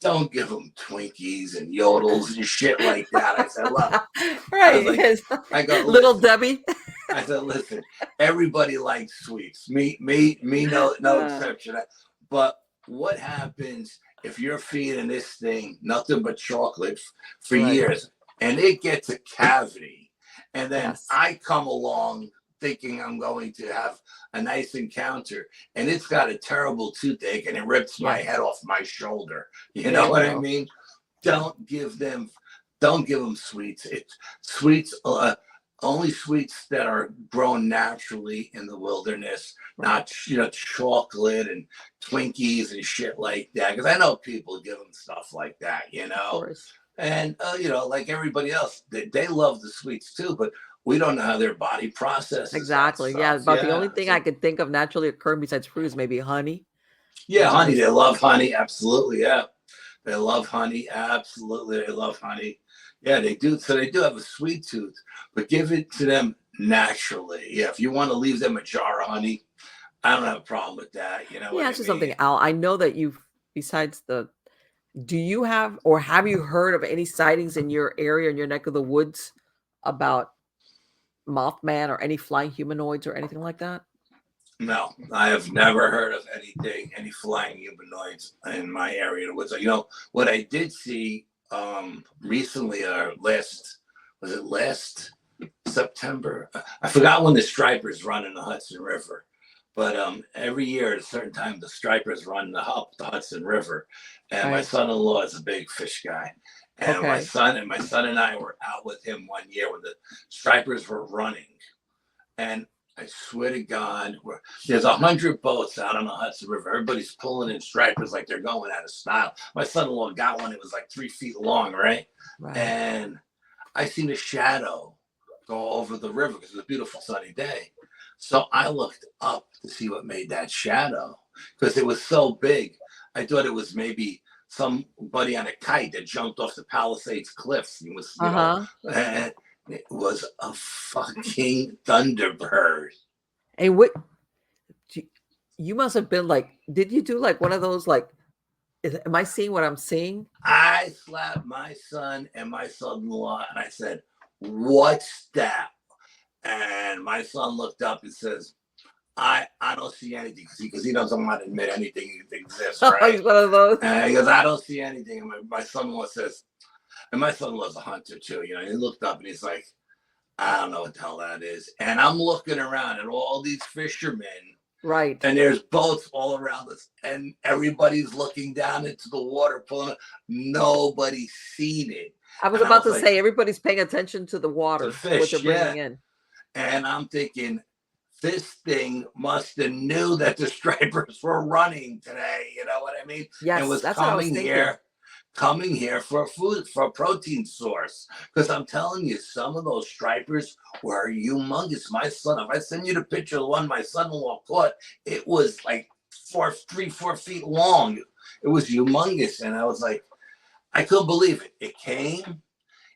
don't give them Twinkies and yodels and shit like that. I said, look, I was Right. like, Yes. I go, Little listen. Debbie. I said, listen, everybody likes sweets. Me, no exception. But what happens if you're feeding this thing nothing but chocolate for Right. years and it gets a cavity? And then Yes. I come along thinking I'm going to have a nice encounter, and it's got a terrible toothache and it rips my head off my shoulder. You There know you what I go. mean? Don't give them sweets. Sweets. only sweets that are grown naturally in the wilderness, not chocolate and Twinkies and shit like that. Because I know people give them stuff like that, Of course. and like everybody else, they love the sweets too, but we don't know how their body processes that Exactly. Yeah. stuff. About the only Yeah, thing I so could think of naturally occurring besides fruit is maybe honey, yeah, which is honey, just they love honey, absolutely, yeah. They love honey. Absolutely. They love honey. Yeah, they do. So they do have a sweet tooth, but give it to them naturally. Yeah, if you want to leave them a jar of honey, I don't have a problem with that. You know let me what I ask you something, mean? Al. I know that you've besides the do you have or have you heard of any sightings in your area in your neck of the woods about Mothman or any flying humanoids or anything like that? No, I have never heard of anything, any flying humanoids in my area of the woods. What I did see recently, or was it last September? I forgot when the stripers run in the Hudson River. But every year at a certain time, the stripers run up the Hudson River, and my Right. son-in-law is a big fish guy, and my Okay. son and I were out with him one year when the stripers were running, and I swear to God, there's 100 boats out on the Hudson River. Everybody's pulling in stripers like they're going out of style. My son-in-law got one; it was like 3 feet long, right? Right. And I seen a shadow go over the river because it was a beautiful sunny day. So I looked up to see what made that shadow because it was so big. I thought it was maybe somebody on a kite that jumped off the Palisades cliffs and was, Uh-huh. and it was a fucking thunderbird. And what you must have been like, did you do like one of those like am I seeing what I'm seeing? I slapped my son and my son-in-law and I said, "What's that?" And my son looked up and says, I don't see anything because he doesn't want to admit anything exists, Oh, he's right? one of those. And he goes, I don't see anything. And my son-in-law says, and my son-in-law's a hunter too. He looked up and he's like, I don't know what the hell that is. And I'm looking around at all these fishermen, Right. and there's boats all around us, and everybody's looking down into the water, pulling. Nobody's seen it. I was And I about was to like, say everybody's paying attention to the the water, what they're fish, bringing yeah. in. And I'm thinking, this thing must have knew that the stripers were running today. You know what I mean? And Yes, was that's what I was thinking. coming here for a protein source. Because I'm telling you, some of those stripers were humongous. My son, if I send you the picture of the one my son-in-law caught, it was like 4 feet long. It was humongous. And I was like, I couldn't believe it. It came,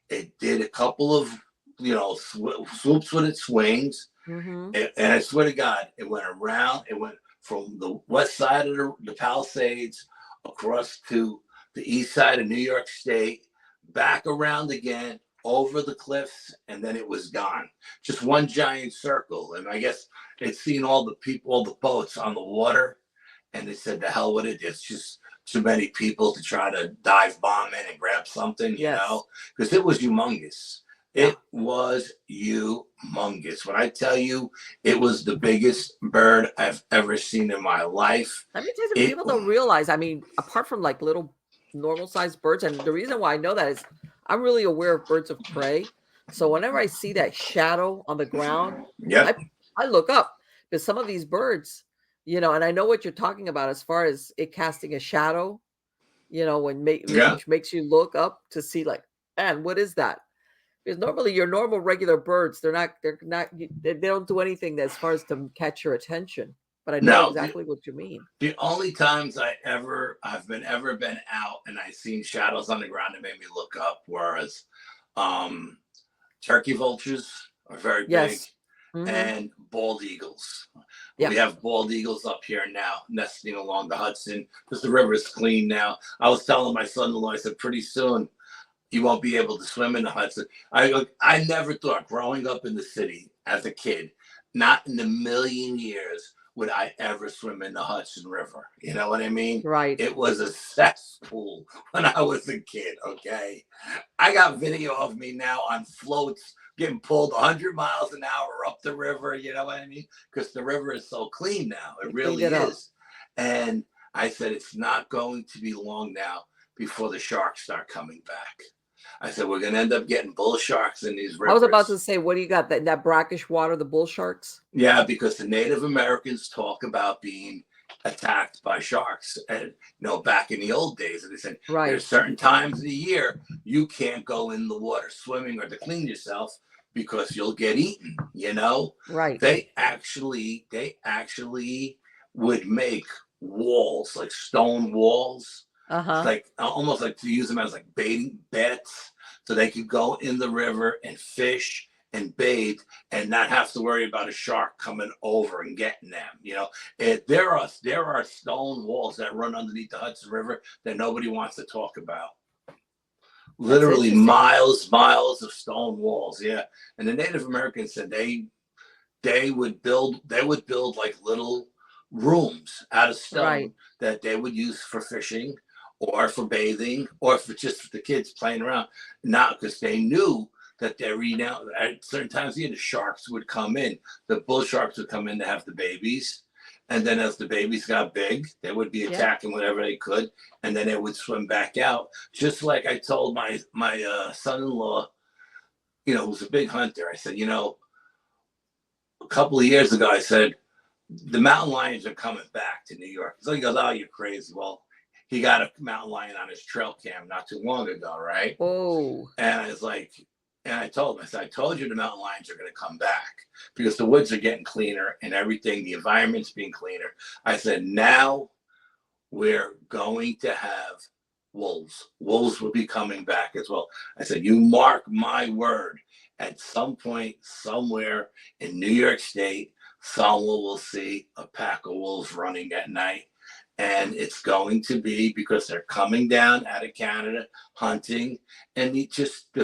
it did a couple of, swoops with its wings. Mm-hmm. And I swear to God, it went around. It went from the west side of the Palisades across to the east side of New York State, back around again, over the cliffs, and then it was gone. Just one giant circle. And I guess they'd seen all the people, all the boats on the water, and they said, the hell with it. It's just too many people to try to dive bomb in and grab something, Yes. because it was humongous. Yeah. It was humongous. When I tell you, it was the biggest bird I've ever seen in my life. Let me tell you something, people don't realize. I mean, apart from like little normal sized birds, and the reason why I know that is I'm really aware of birds of prey. So whenever I see that shadow on the ground, Yep. I look up because some of these birds, and I know what you're talking about as far as it casting a shadow, which makes you look up to see like, man, what is that? Because normally your normal regular birds, they don't do anything as far as to catch your attention. But I know exactly what you mean. The only times I've been out and I seen shadows on the ground that made me look up was turkey vultures are very big, and bald eagles. Yeah. We have bald eagles up here now nesting along the Hudson because the river is clean now. I was telling my son-in-law, I said, pretty soon you won't be able to swim in the Hudson. I never thought growing up in the city as a kid, not in a million years would I ever swim in the Hudson River. You know what I mean? Right. It was a cesspool when I was a kid, okay? I got video of me now on floats getting pulled 100 miles an hour up the river, you know what I mean? Because the river is so clean now. It really is. And I said, it's not going to be long now before the sharks start coming back. I said, we're going to end up getting bull sharks in these rivers. I was about to say, what do you got? That brackish water, the bull sharks? Yeah, because the Native Americans talk about being attacked by sharks, and back in the old days, and they said there's certain times of the year you can't go in the water swimming or to clean yourself because you'll get eaten. Right. They actually would make walls, like stone walls, like almost like to use them as like baiting beds, so they could go in the river and fish and bathe and not have to worry about a shark coming over and getting them. There are stone walls that run underneath the Hudson River that nobody wants to talk about. Literally miles of stone walls. Yeah. And the Native Americans said they would build like little rooms out of stone that they would use for fishing or for bathing or for just the kids playing around. Not because they knew that at certain times of the year, the sharks would come in. The bull sharks would come in to have the babies. And then as the babies got big, they would be attacking whatever they could. And then they would swim back out. Just like I told my son-in-law, who's a big hunter, I said, a couple of years ago, I said, the mountain lions are coming back to New York. So he goes, oh, you're crazy. Well, he got a mountain lion on his trail cam not too long ago, right? Oh. And I was like, and I told him, I told you the mountain lions are going to come back because the woods are getting cleaner and everything, the environment's being cleaner. I said, now we're going to have wolves. Wolves will be coming back as well. I said, you mark my word, at some point, somewhere in New York State, someone will see a pack of wolves running at night. And it's going to be because they're coming down out of Canada, hunting, and the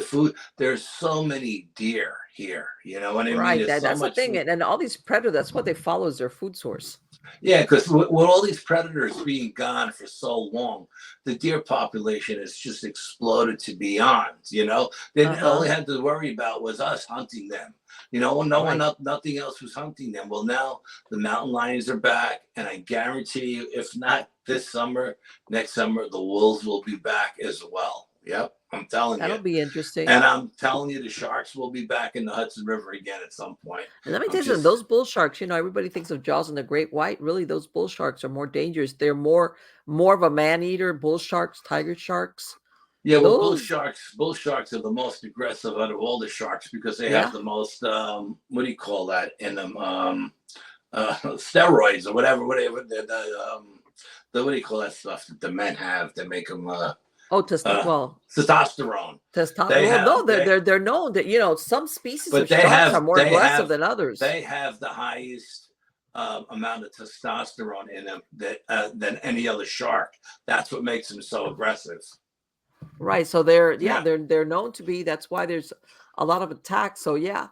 food. There's so many deer here. You know what I mean? Right. That's the thing. And all these predators, that's what they follow as their food source. Yeah, because with all these predators being gone for so long, the deer population has just exploded to beyond. They all they had to worry about was us hunting them. Nothing else was hunting them. Well, now the mountain lions are back, and I guarantee you, if not this summer, next summer, the wolves will be back as well. Yep, I'm telling you. That'll be interesting. And I'm telling you, the sharks will be back in the Hudson River again at some point. And let me tell you something, those bull sharks, everybody thinks of Jaws and the great white. Really, those bull sharks are more dangerous. They're more of a man-eater. Bull sharks, tiger sharks. Yeah, well, bull sharks are the most aggressive out of all the sharks because they have the most, what do you call that in them? Steroids or whatever, what do you call that stuff that the men have that make them, testosterone. They're known that, some species of sharks are more aggressive than others. They have the highest amount of testosterone in them than any other shark. That's what makes them so aggressive. Right. So they're known to be. That's why there's a lot of attacks. So Well,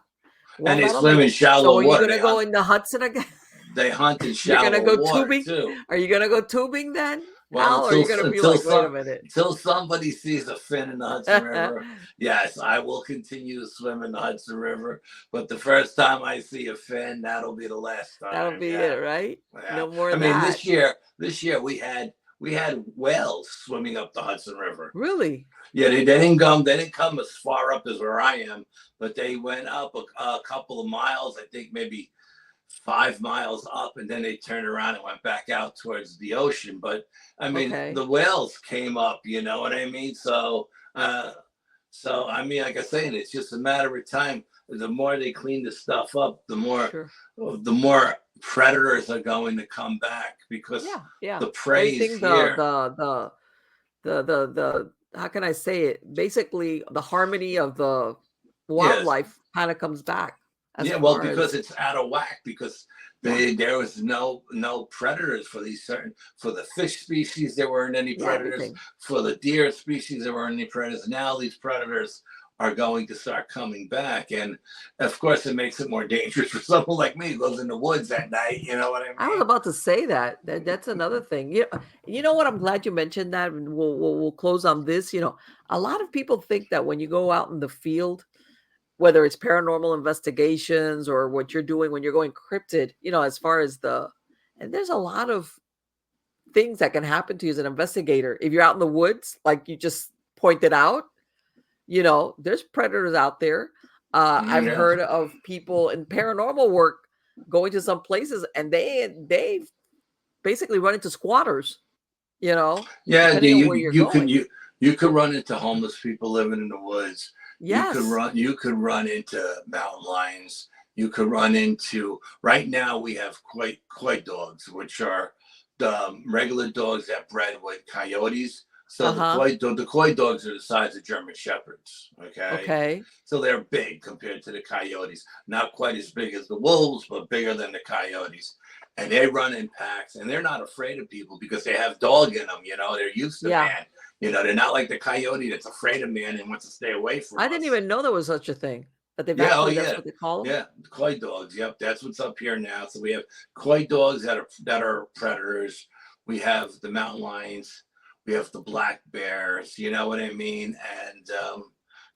and they swim in shallow water. So are you going to go in the Hudson again? They hunt in shallow water. You're going to go tubing too. Are you going to go tubing then? Well, or are you going to be like, wait a minute? Until somebody sees a fin in the Hudson River, yes, I will continue to swim in the Hudson River. But the first time I see a fin, that'll be the last time. That'll be it, right? Yeah. No more of that. I mean, this year we had whales swimming up the Hudson River. Really? Yeah, they didn't come as far up as where I am, but they went up a couple of miles, I think maybe 5 miles up, and then they turned around and went back out towards the ocean. But I mean, the whales came up, you know what I mean? So I mean, like I say, it's just a matter of time. The more they clean the stuff up, the more predators are going to come back because the prey is here. The how can I say it? Basically, the harmony of the wildlife kind of comes back. Because it's out of whack because there was no predators for the fish species. There weren't any predators for the deer species. There weren't any predators. Now these predators are going to start coming back, and of course, it makes it more dangerous for someone like me who goes in the woods at night. You know what I mean? I was about to say that's another thing. You know what? I'm glad you mentioned that. And we'll close on this. A lot of people think that when you go out in the field, whether it's paranormal investigations or what you're doing when you're going cryptid, as far as and there's a lot of things that can happen to you as an investigator. If you're out in the woods, like you just pointed out, You know, there's predators out there. I've Yeah. heard of people in paranormal work going to some places and they basically run into squatters, you know, Yeah, depending on where you're going. you could run into homeless people living in the woods. Yes. You could run into mountain lions. You could run into right now we have koi dogs, which are the regular dogs that bred with coyotes. So Uh-huh. the koi dogs are the size of German shepherds. Okay. Okay. So they're big compared to the coyotes. Not quite as big as the wolves, but bigger than the coyotes. And they run in packs and they're not afraid of people because they have dog in them. You know, they're used to Yeah. man. You know, they're not like the coyote that's afraid of man and wants to stay away from I us. didn't even know there was such a thing. That they've Yeah, actually, that's what they call them. Yeah, koi dogs. Yep, that's what's up here now. So we have koi dogs that are predators. We have the mountain lions. We have the black bears. You know what I mean? And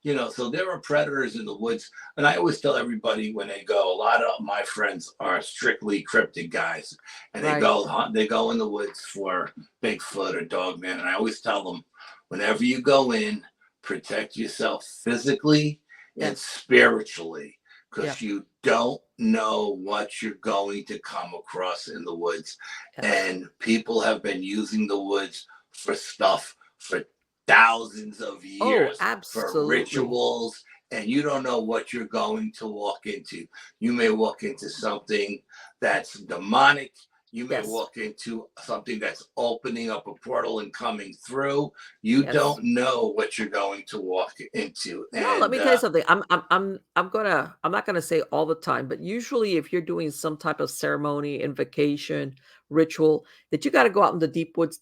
you know, so there are predators in the woods. And I always tell everybody when they go, a lot of my friends are strictly cryptid guys, and Right. they go in the woods for Bigfoot or Dogman. And I always tell them, whenever you go in, protect yourself physically and spiritually, because you don't know what you're going to come across in the woods. Yes. And people have been using the woods for stuff for thousands of years, for rituals, and you don't know what you're going to walk into. You may walk into something that's demonic. You may walk into something that's opening up a portal and coming through. You don't know what you're going to walk into. No, let me tell you something. I'm not gonna say all the time, but usually if you're doing some type of ceremony, invocation, ritual, that you got to go out in the deep woods,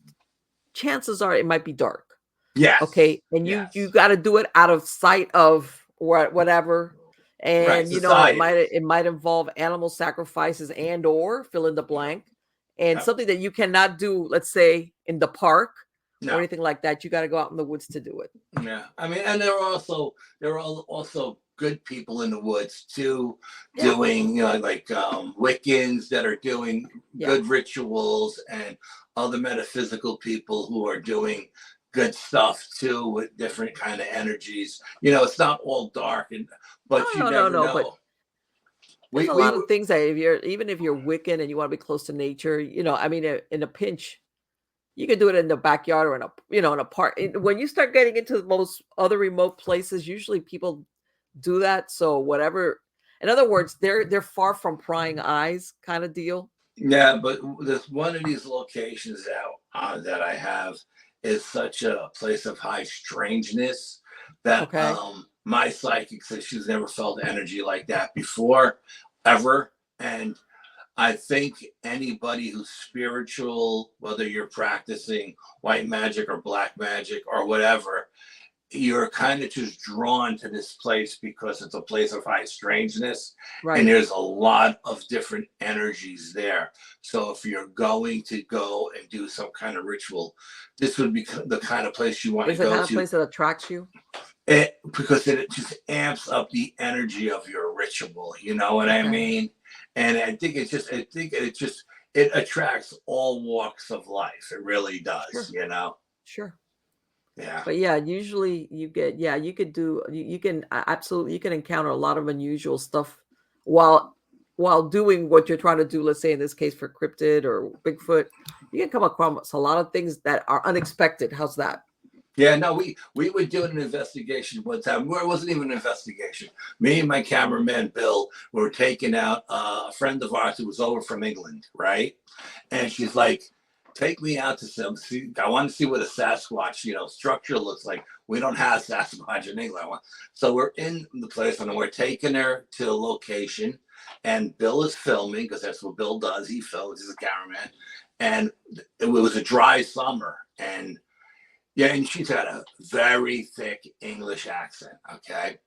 chances are it might be dark. Yes. Okay. And you got to do it out of sight of whatever. And you know, it might involve animal sacrifices and or fill in the blank. And something that you cannot do, let's say in the park or anything like that. You got to go out in the woods to do it. Yeah. I mean, and there are also good people in the woods too, doing, you know, like Wiccans that are doing good rituals, and other metaphysical people who are doing good stuff too with different kind of energies. You know, it's not all dark, but you never know. But there's a lot of things that even if you're Wiccan and you want to be close to nature, you know, I mean, in a pinch, you can do it in the backyard or in a park. When you start getting into most other remote places, usually people do that. So whatever, in other words, they're far from prying eyes kind of deal. Yeah, but this one of these locations that I have is such a place of high strangeness that my psychic says she's never felt energy like that before, ever. And I think anybody who's spiritual, whether you're practicing white magic or black magic or whatever, you're kind of just drawn to this place because it's a place of high strangeness, and there's a lot of different energies there. So if you're going to go and do some kind of ritual, this would be the kind of place you want to go to. Is it the kind of place that attracts you? Because it just amps up the energy of your ritual. You know what I mean? And I think it attracts all walks of life. It really does. You know. Sure. Yeah. But yeah, usually you can absolutely, you can encounter a lot of unusual stuff while doing what you're trying to do. Let's say in this case for cryptid or Bigfoot, you can come across a lot of things that are unexpected. How's that? Yeah, no, we were doing an investigation one time where it wasn't even an investigation. Me and my cameraman Bill were taking out a friend of ours who was over from England, right? And she's like, take me out to I want to see what a Sasquatch, you know, structure looks like. We don't have Sasquatch in England. So we're in the place and we're taking her to the location, and Bill is filming because that's what Bill does. He films, he's a cameraman. And it was a dry summer, and she's had a very thick English accent. Okay.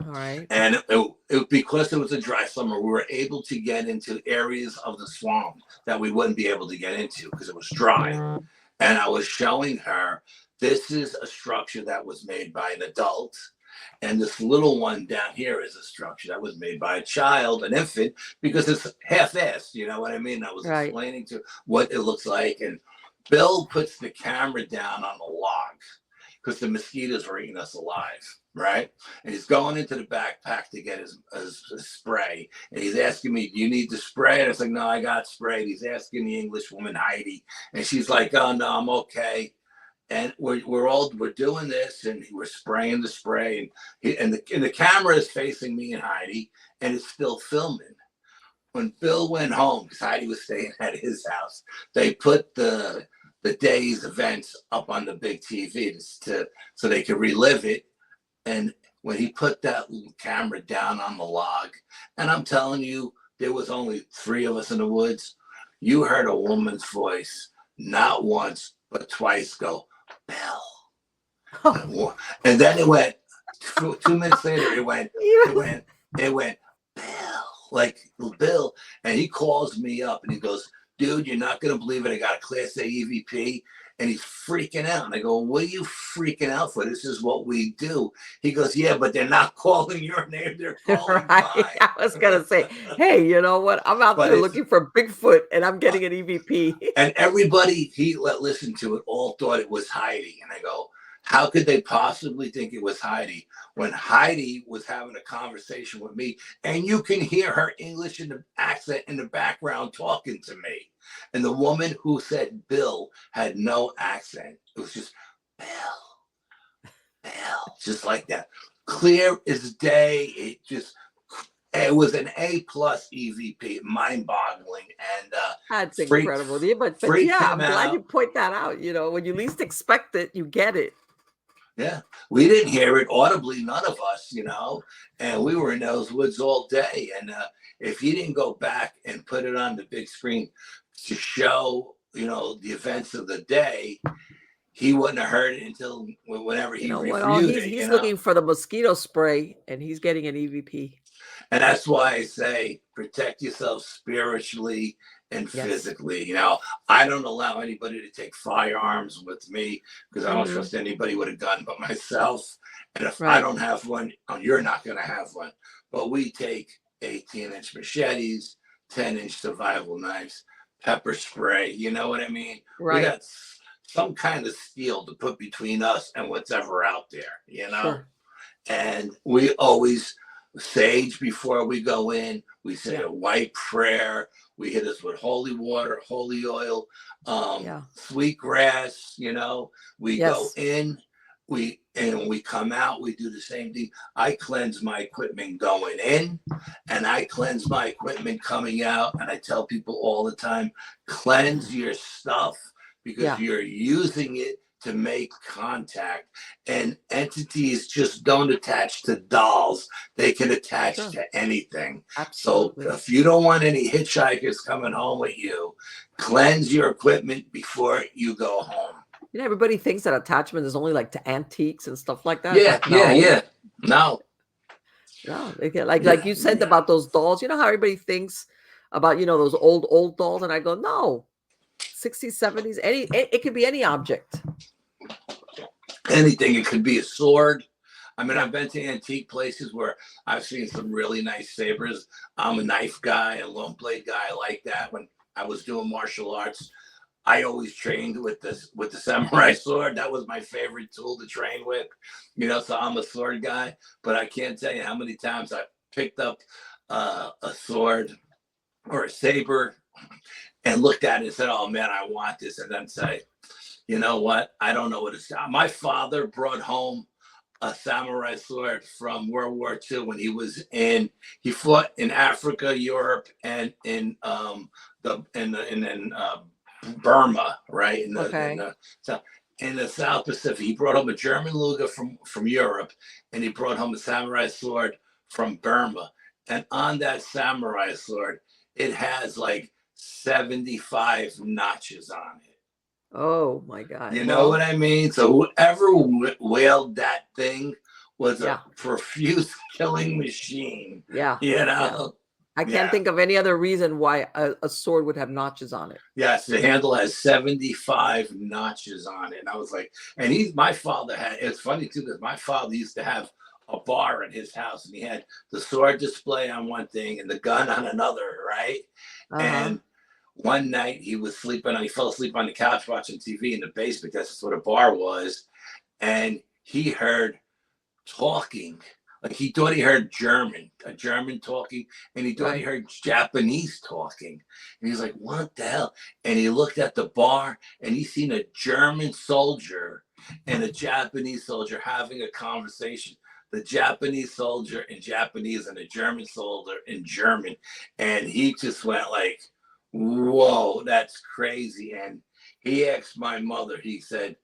All right. And because it was a dry summer, we were able to get into areas of the swamp that we wouldn't be able to get into because it was dry. And I was showing her, this is a structure that was made by an adult. And this little one down here is a structure that was made by a child, an infant, because it's half-assed. You know what I mean? I was explaining to what it looks like. And Bill puts the camera down on the log. because the mosquitoes were eating us alive, right? And he's going into the backpack to get his spray. And he's asking me, do you need the spray? And I was like, no, I got sprayed. He's asking the English woman, Heidi. And she's like, oh, no, I'm okay. And we're doing this, and we're spraying the spray, and the camera is facing me and Heidi, and it's still filming. When Bill went home, because Heidi was staying at his house, they put the day's events up on the big TV so they could relive it. And when he put that camera down on the log, and I'm telling you, there was only 3 of us in the woods. You heard a woman's voice, not once but twice, go, Bill. And then it went 2 minutes later. It went Bill, like Bill. And he calls me up and he goes, dude, you're not gonna believe it. I got a Class A EVP. And he's freaking out. And I go, what are you freaking out for? This is what we do. He goes, yeah, but they're not calling your name. They're calling mine. I was going to say, hey, you know what? I'm out there looking for Bigfoot and I'm getting an EVP. And everybody he listened to it all thought it was Heidi. And I go, how could they possibly think it was Heidi when Heidi was having a conversation with me? And you can hear her English in the accent in the background talking to me. And the woman who said Bill had no accent. It was just Bill, just like that. Clear as day. It was an A+ EVP, mind-boggling, and that's incredible. Yeah, but yeah, I'm glad you point that out. You know, when you least expect it, you get it. Yeah, we didn't hear it audibly, none of us, you know, and we were in those woods all day. And if he didn't go back and put it on the big screen to show, you know, the events of the day, he wouldn't have heard it until whenever he reviewed it. He's looking for the mosquito spray, and he's getting an EVP. And that's why I say protect yourself spiritually and physically. You know, I don't allow anybody to take firearms with me because I don't trust anybody with a gun but myself. And if I don't have one, you're not going to have one. But we take 18-inch machetes, 10-inch survival knives, pepper spray. You know what I mean? Right. We got some kind of steel to put between us and what's ever out there, you know? Sure. And we always sage before we go in. We say a white prayer. We hit us with holy water, holy oil, sweet grass, you know. We go in, and when we come out, we do the same thing. I cleanse my equipment going in, and I cleanse my equipment coming out. And I tell people all the time, cleanse your stuff because you're using it to make contact. And entities just don't attach to dolls. They can attach to anything. Absolutely. So if you don't want any hitchhikers coming home with you, cleanse your equipment before you go home. You know, everybody thinks that attachment is only like to antiques and stuff like that. Yeah, No. No, like you said about those dolls. You know how everybody thinks about, you know, those old dolls, and I go, no, 60s, 70s, it could be any object. Anything. It could be a sword. I mean, I've been to antique places where I've seen some really nice sabers. I'm a knife guy, a long blade guy. I like that. When I was doing martial arts, I always trained with the samurai sword. That was my favorite tool to train with, you know, so I'm a sword guy. But I can't tell you how many times I picked up a sword or a saber and looked at it and said, oh man, I want this. And then say, you know what? I don't know what it's. My father brought home a samurai sword from World War II when he fought in Africa, Europe, and in Burma, right? In the South Pacific. He brought home a German Luger from Europe, and he brought home a samurai sword from Burma. And on that samurai sword, it has like 75 notches on it. Oh my God. You know what I mean? So whoever wielded that thing was a profuse killing machine. Yeah. You know? I can't think of any other reason why a sword would have notches on it. Yes, the handle has 75 notches on it. And I was like, and my father had, it's funny too, because my father used to have a bar in his house, and he had the sword display on one thing and the gun on another, right? And one night he fell asleep on the couch watching TV in the basement. That's what a bar was. and he heard talking. Like he thought he heard a German talking, and he thought he heard Japanese talking. And he's like, what the hell? And he looked at the bar and he seen a German soldier and a Japanese soldier having a conversation. The Japanese soldier in Japanese and the German soldier in German. And he just went like, whoa, that's crazy. And he asked my mother, he said,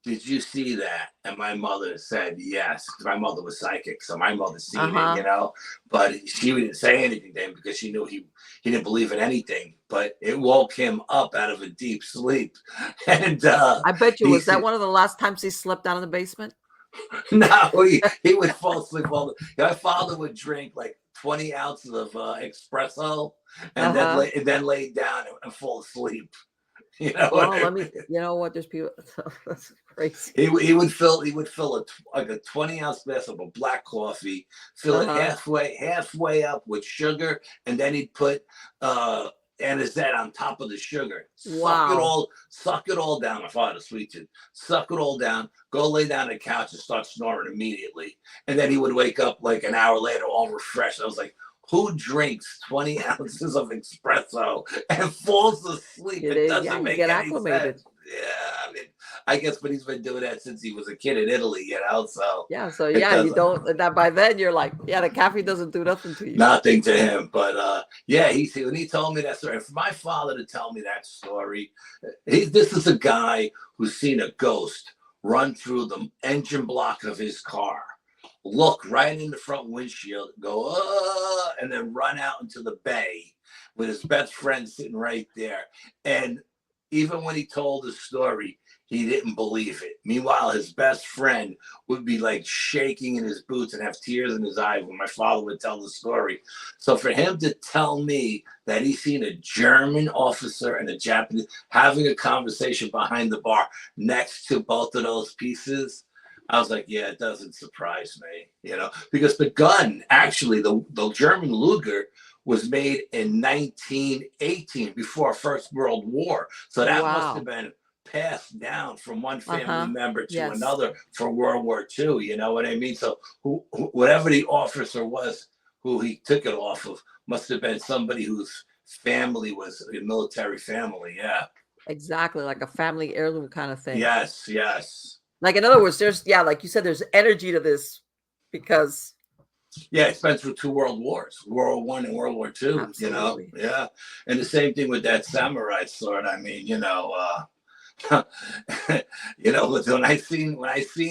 did you see that? And my mother said yes. My mother was psychic, so my mother seen it, you know. But she didn't say anything to him because she knew he didn't believe in anything. But it woke him up out of a deep sleep. And I bet you, was that one of the last times he slept down in the basement? No, he would fall asleep my father would drink like 20 ounces of espresso and then lay down and fall asleep. You know, well, you know what? There's people. That's crazy. He would fill like a 20-ounce glass of a black coffee, fill it halfway up with sugar, and then he'd put anisette on top of the sugar. Wow. Suck it all down. My father, sweet tooth. Suck it all down. Go lay down on the couch and start snoring immediately. And then he would wake up like an hour later, all refreshed. I was like, who drinks 20 ounces of espresso and falls asleep? It doesn't make any sense. Yeah, I mean, I guess, but he's been doing that since he was a kid in Italy, you know. So you don't. That by then you're like, the caffeine doesn't do nothing to you. Nothing to him, but when he told me that story, for my father to tell me that story, this is a guy who's seen a ghost run through the engine block of his car. Look right in the front windshield, go, and then run out into the bay with his best friend sitting right there. And even when he told the story, he didn't believe it. Meanwhile, his best friend would be like shaking in his boots and have tears in his eyes when my father would tell the story. So for him to tell me that he's seen a German officer and a Japanese having a conversation behind the bar next to both of those pieces, I was like, yeah, it doesn't surprise me, you know, because the gun, actually, the German Luger was made in 1918 before First World War. So that must have been passed down from one family member to another for World War II. You know what I mean? So whatever the officer was who he took it off of must have been somebody whose family was a military family. Yeah. Exactly. Like a family heirloom kind of thing. Yes, yes. Like, in other words, there's, like you said, there's energy to this because. Yeah, it's been through 2 world wars, World War I and World War II, Absolutely. you know? Yeah. And the same thing with that samurai sword. I mean, you know, when I seen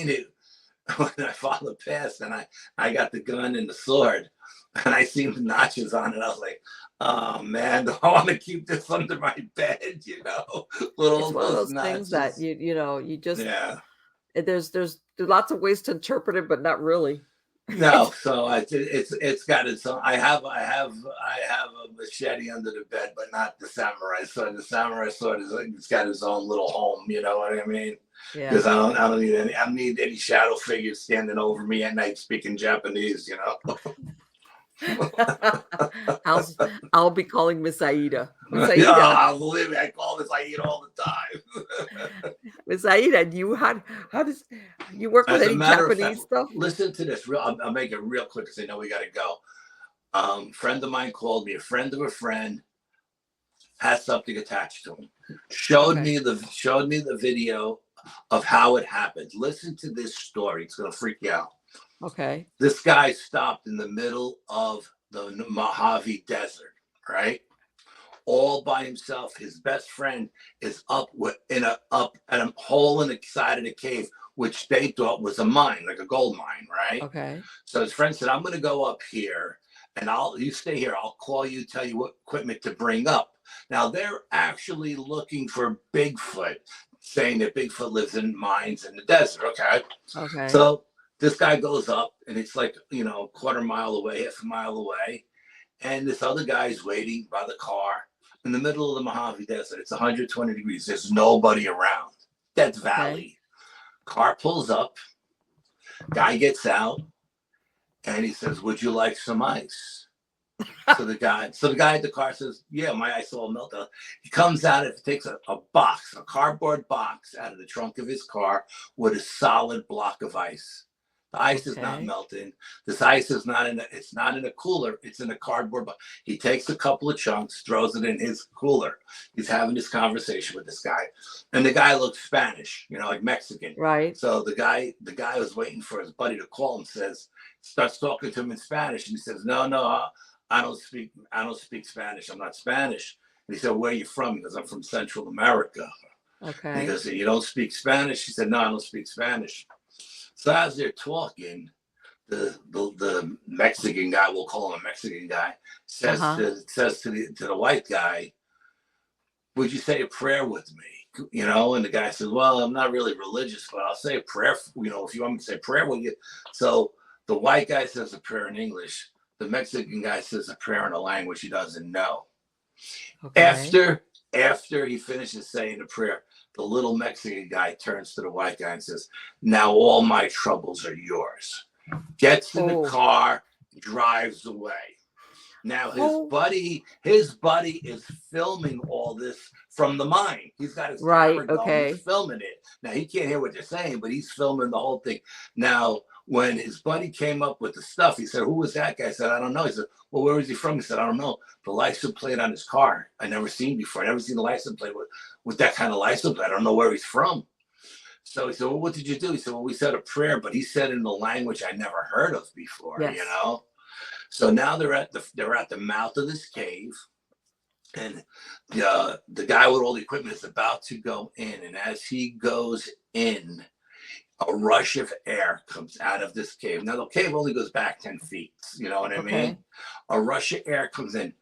it, when my father passed and I got the gun and the sword and I seen the notches on it, I was like, oh man, do I want to keep this under my bed, you know? It's one of those things that you just there's lots of ways to interpret it, but not really. No, so it's got its own. I have a machete under the bed, but not the samurai sword. The samurai sword it's got its own little home. You know what I mean? Yeah. Because I don't need any shadow figures standing over me at night speaking Japanese. You know. I'll be calling Miss Aida. Believe me, I call Miss Aida all the time. Miss Aida, how does you work with any Japanese stuff? Listen to this. I'll make it real quick because I know we got to go. Friend of mine called me. A friend of a friend has something attached to him. Showed me the video of how it happened. Listen to this story. It's gonna freak you out. Okay. This guy stopped in the middle of the Mojave Desert, right? All by himself. His best friend is up at a hole in the side of the cave, which they thought was a mine, like a gold mine, right? Okay. So his friend said, I'm going to go up here and you stay here. I'll call you, tell you what equipment to bring up. Now they're actually looking for Bigfoot, saying that Bigfoot lives in mines in the desert. Okay. So this guy goes up and it's like, a quarter mile away, half a mile away. And this other guy's waiting by the car in the middle of the Mojave Desert. It's 120 degrees. There's nobody around. Death Valley. Car pulls up. Guy gets out and he says, would you like some ice? So the guy at the car says, yeah, my ice all melted. He comes out and takes a box, a cardboard box out of the trunk of his car with a solid block of ice. The ice is not Okay. melting. This ice is not it's not in a cooler. It's in a cardboard box. He takes a couple of chunks, throws it in his cooler. He's having this conversation with this guy. And the guy looks Spanish, like Mexican. Right. So the guy was waiting for his buddy to call him, starts talking to him in Spanish. And he says, no, I don't speak Spanish. I'm not Spanish. And he said, where are you from? Because I'm from Central America. Okay. He goes, you don't speak Spanish? He said, no, I don't speak Spanish. So as they're talking, the Mexican guy, we'll call him a Mexican guy, says to the white guy, would you say a prayer with me? And the guy says, well, I'm not really religious, but I'll say a prayer, if you want me to say a prayer with you. So the white guy says a prayer in English. The Mexican guy says a prayer in a language he doesn't know. Okay. After he finishes saying the prayer, the little Mexican guy turns to the white guy and says, now all my troubles are yours. Gets in the car, drives away. Now his buddy is filming all this from the mine. He's got his camera going, he's filming it. Now he can't hear what they're saying, but he's filming the whole thing. Now, when his buddy came up with the stuff, he said, who was that guy? I said, I don't know. He said, well, where was he from? He said, I don't know. The license plate on his car, I never seen before. I never seen a license plate with that kind of license plate. I don't know where he's from. So he said, well, what did you do? He said, well, we said a prayer, but he said in the language I never heard of before, So now they're at the mouth of this cave, and the guy with all the equipment is about to go in. And as he goes in, a rush of air comes out of this cave. Now the cave only goes back 10 feet. You know what I mean? A rush of air comes in.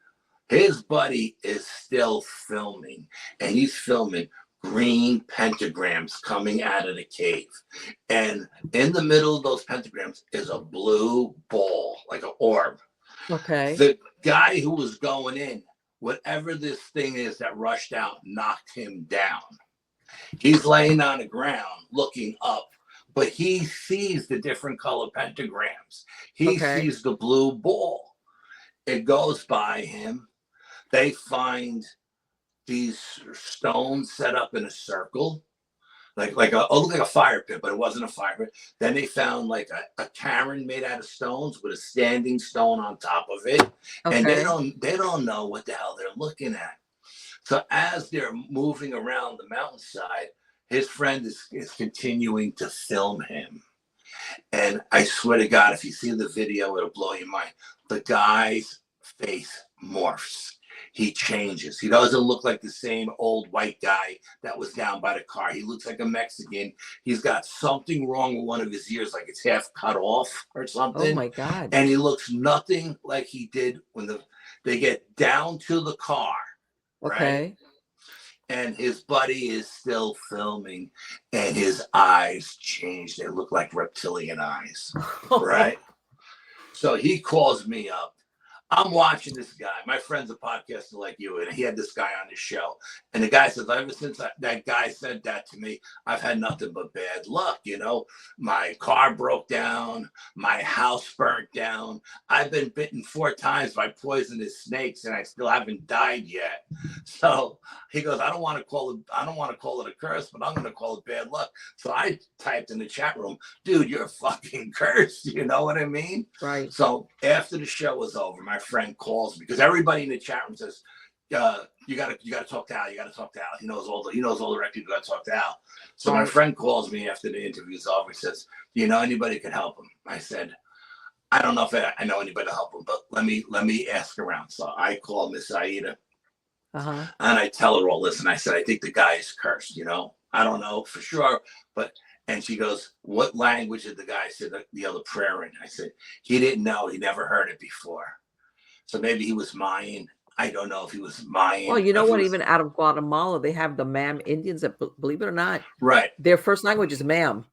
His buddy is still filming, and he's filming green pentagrams coming out of the cave. And in the middle of those pentagrams is a blue ball, like an orb. Okay. The guy who was going in, whatever this thing is that rushed out, knocked him down. He's laying on the ground looking up, but he sees the different color pentagrams. He sees the blue ball. It goes by him. They find these stones set up in a circle, like a fire pit, but it wasn't a fire pit. Then they found like a cairn made out of stones with a standing stone on top of it, and they don't know what the hell they're looking at. So as they're moving around the mountainside, his friend is continuing to film him. And I swear to God, if you see the video, it'll blow your mind. The guy's face morphs. He changes. He doesn't look like the same old white guy that was down by the car. He looks like a Mexican. He's got something wrong with one of his ears, like it's half cut off or something. Oh my God. And he looks nothing like he did when they get down to the car. Okay. Right? And his buddy is still filming, and his eyes change. They look like reptilian eyes, right? So he calls me up. I'm watching this guy. My friend's a podcaster like you, and he had this guy on his show. And the guy says, ever since that guy said that to me, I've had nothing but bad luck. My car broke down. My house burnt down. I've been bitten 4 times by poisonous snakes, and I still haven't died yet. So he goes, I don't want to call it a curse, but I'm going to call it bad luck. So I typed in the chat room, dude, you're fucking cursed. You know what I mean? Right. So after the show was over, my friend calls me, because everybody in the chat room says, you gotta talk to Al. You gotta talk to Al. He knows all the right people. You gotta talk to Al. So my friend calls me after the interview's over. He says, do you know anybody who can help him? I said, I don't know if I know anybody to help him, but let me ask around. So I call Miss Aida, and I tell her all this, and I said, I think the guy is cursed. I don't know for sure, and she goes, what language did the guy say the other prayer in? I said, he didn't know. He never heard it before. So maybe he was Mayan. I don't know if he was Mayan. Well, you know what? Even out of Guatemala, they have the Mam Indians that, believe it or not, right, their first language is Mam.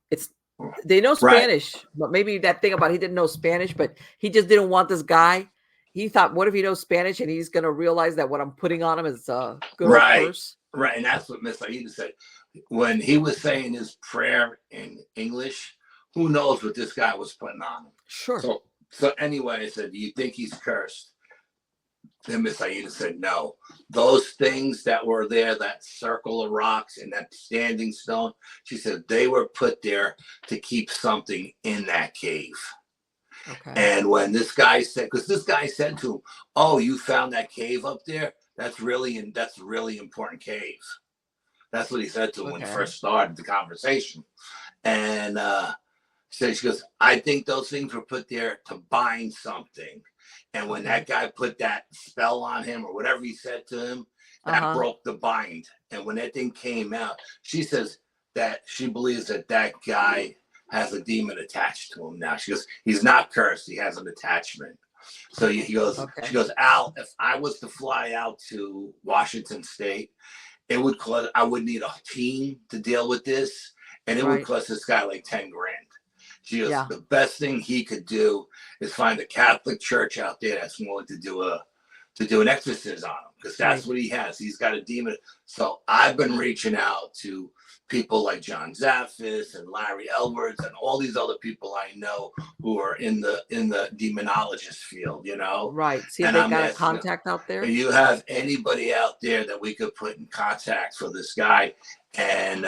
They know Spanish, but maybe that thing about he didn't know Spanish, but he just didn't want this guy. He thought, what if he knows Spanish and he's going to realize that what I'm putting on him is a good curse? Right, and that's what Miss Aida said. When he was saying his prayer in English, who knows what this guy was putting on him? Sure. So anyway, I said, do you think he's cursed? And Miss Aida said, no, those things that were there, that circle of rocks and that standing stone, she said they were put there to keep something in that cave. Okay. And when this guy said, because this guy said to him, oh, you found that cave up there? That's a really important cave. That's what he said to him when he first started the conversation. And so she goes, I think those things were put there to bind something. And when that guy put that spell on him or whatever he said to him, that broke the bind. And when that thing came out, she says that she believes that that guy has a demon attached to him now. She goes, he's not cursed. He has an attachment. So he goes, she goes, Al, if I was to fly out to Washington State, it would cost, I would need a team to deal with this. And it would cost this guy like 10 grand. She goes, the best thing he could do is find a Catholic church out there that's willing to do an exorcism on him, because that's what he has. He's got a demon. So I've been reaching out to people like John Zaffis and Larry Elwards and all these other people I know who are in the demonologist field, you know. Right. See if they got a contact out there. Do you have anybody out there that we could put in contact for this guy? And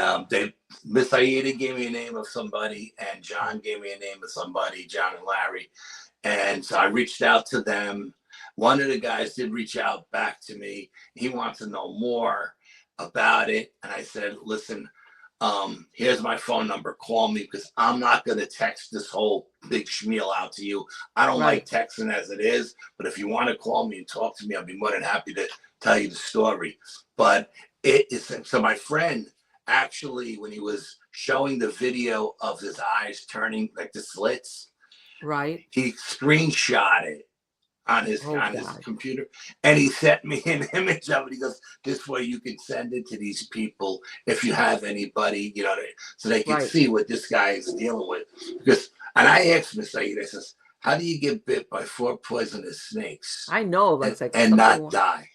Miss Aida gave me a name of somebody, and John gave me a name of somebody, John and Larry. And so I reached out to them. One of the guys did reach out back to me. He wants to know more about it. And I said, listen, here's my phone number. Call me, because I'm not going to text this whole big schmeal out to you. I don't like texting as it is. But if you want to call me and talk to me, I'll be more than happy to tell you the story. But it is, so my friend, actually, when he was showing the video of his eyes turning like the slits, he screenshot it on his computer, and he sent me an image of it. He goes, this way you can send it to these people if you have anybody, you know, so they can see what this guy is dealing with. Because, and I asked Miss Aida, I says, how do you get bit by 4 poisonous snakes? I know, that's like, and not die.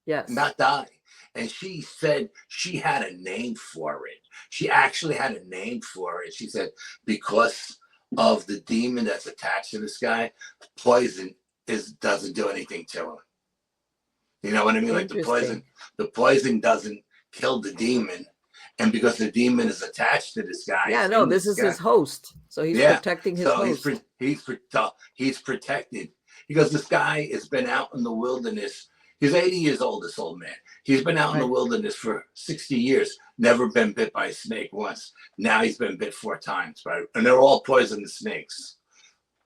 Yes, not die. And she said she had a name for it. She actually had a name for it. She said, because of the demon that's attached to this guy, poison doesn't do anything to him. You know what I mean? Like the poison doesn't kill the demon. And because the demon is attached to this guy. Yeah, no, this is his host. So he's protecting his host. He's protected. Because this guy has been out in the wilderness. He's 80 years old, this old man. He's been out in the wilderness for 60 years, never been bit by a snake once. Now he's been bit 4 times, right? And they're all poisonous snakes.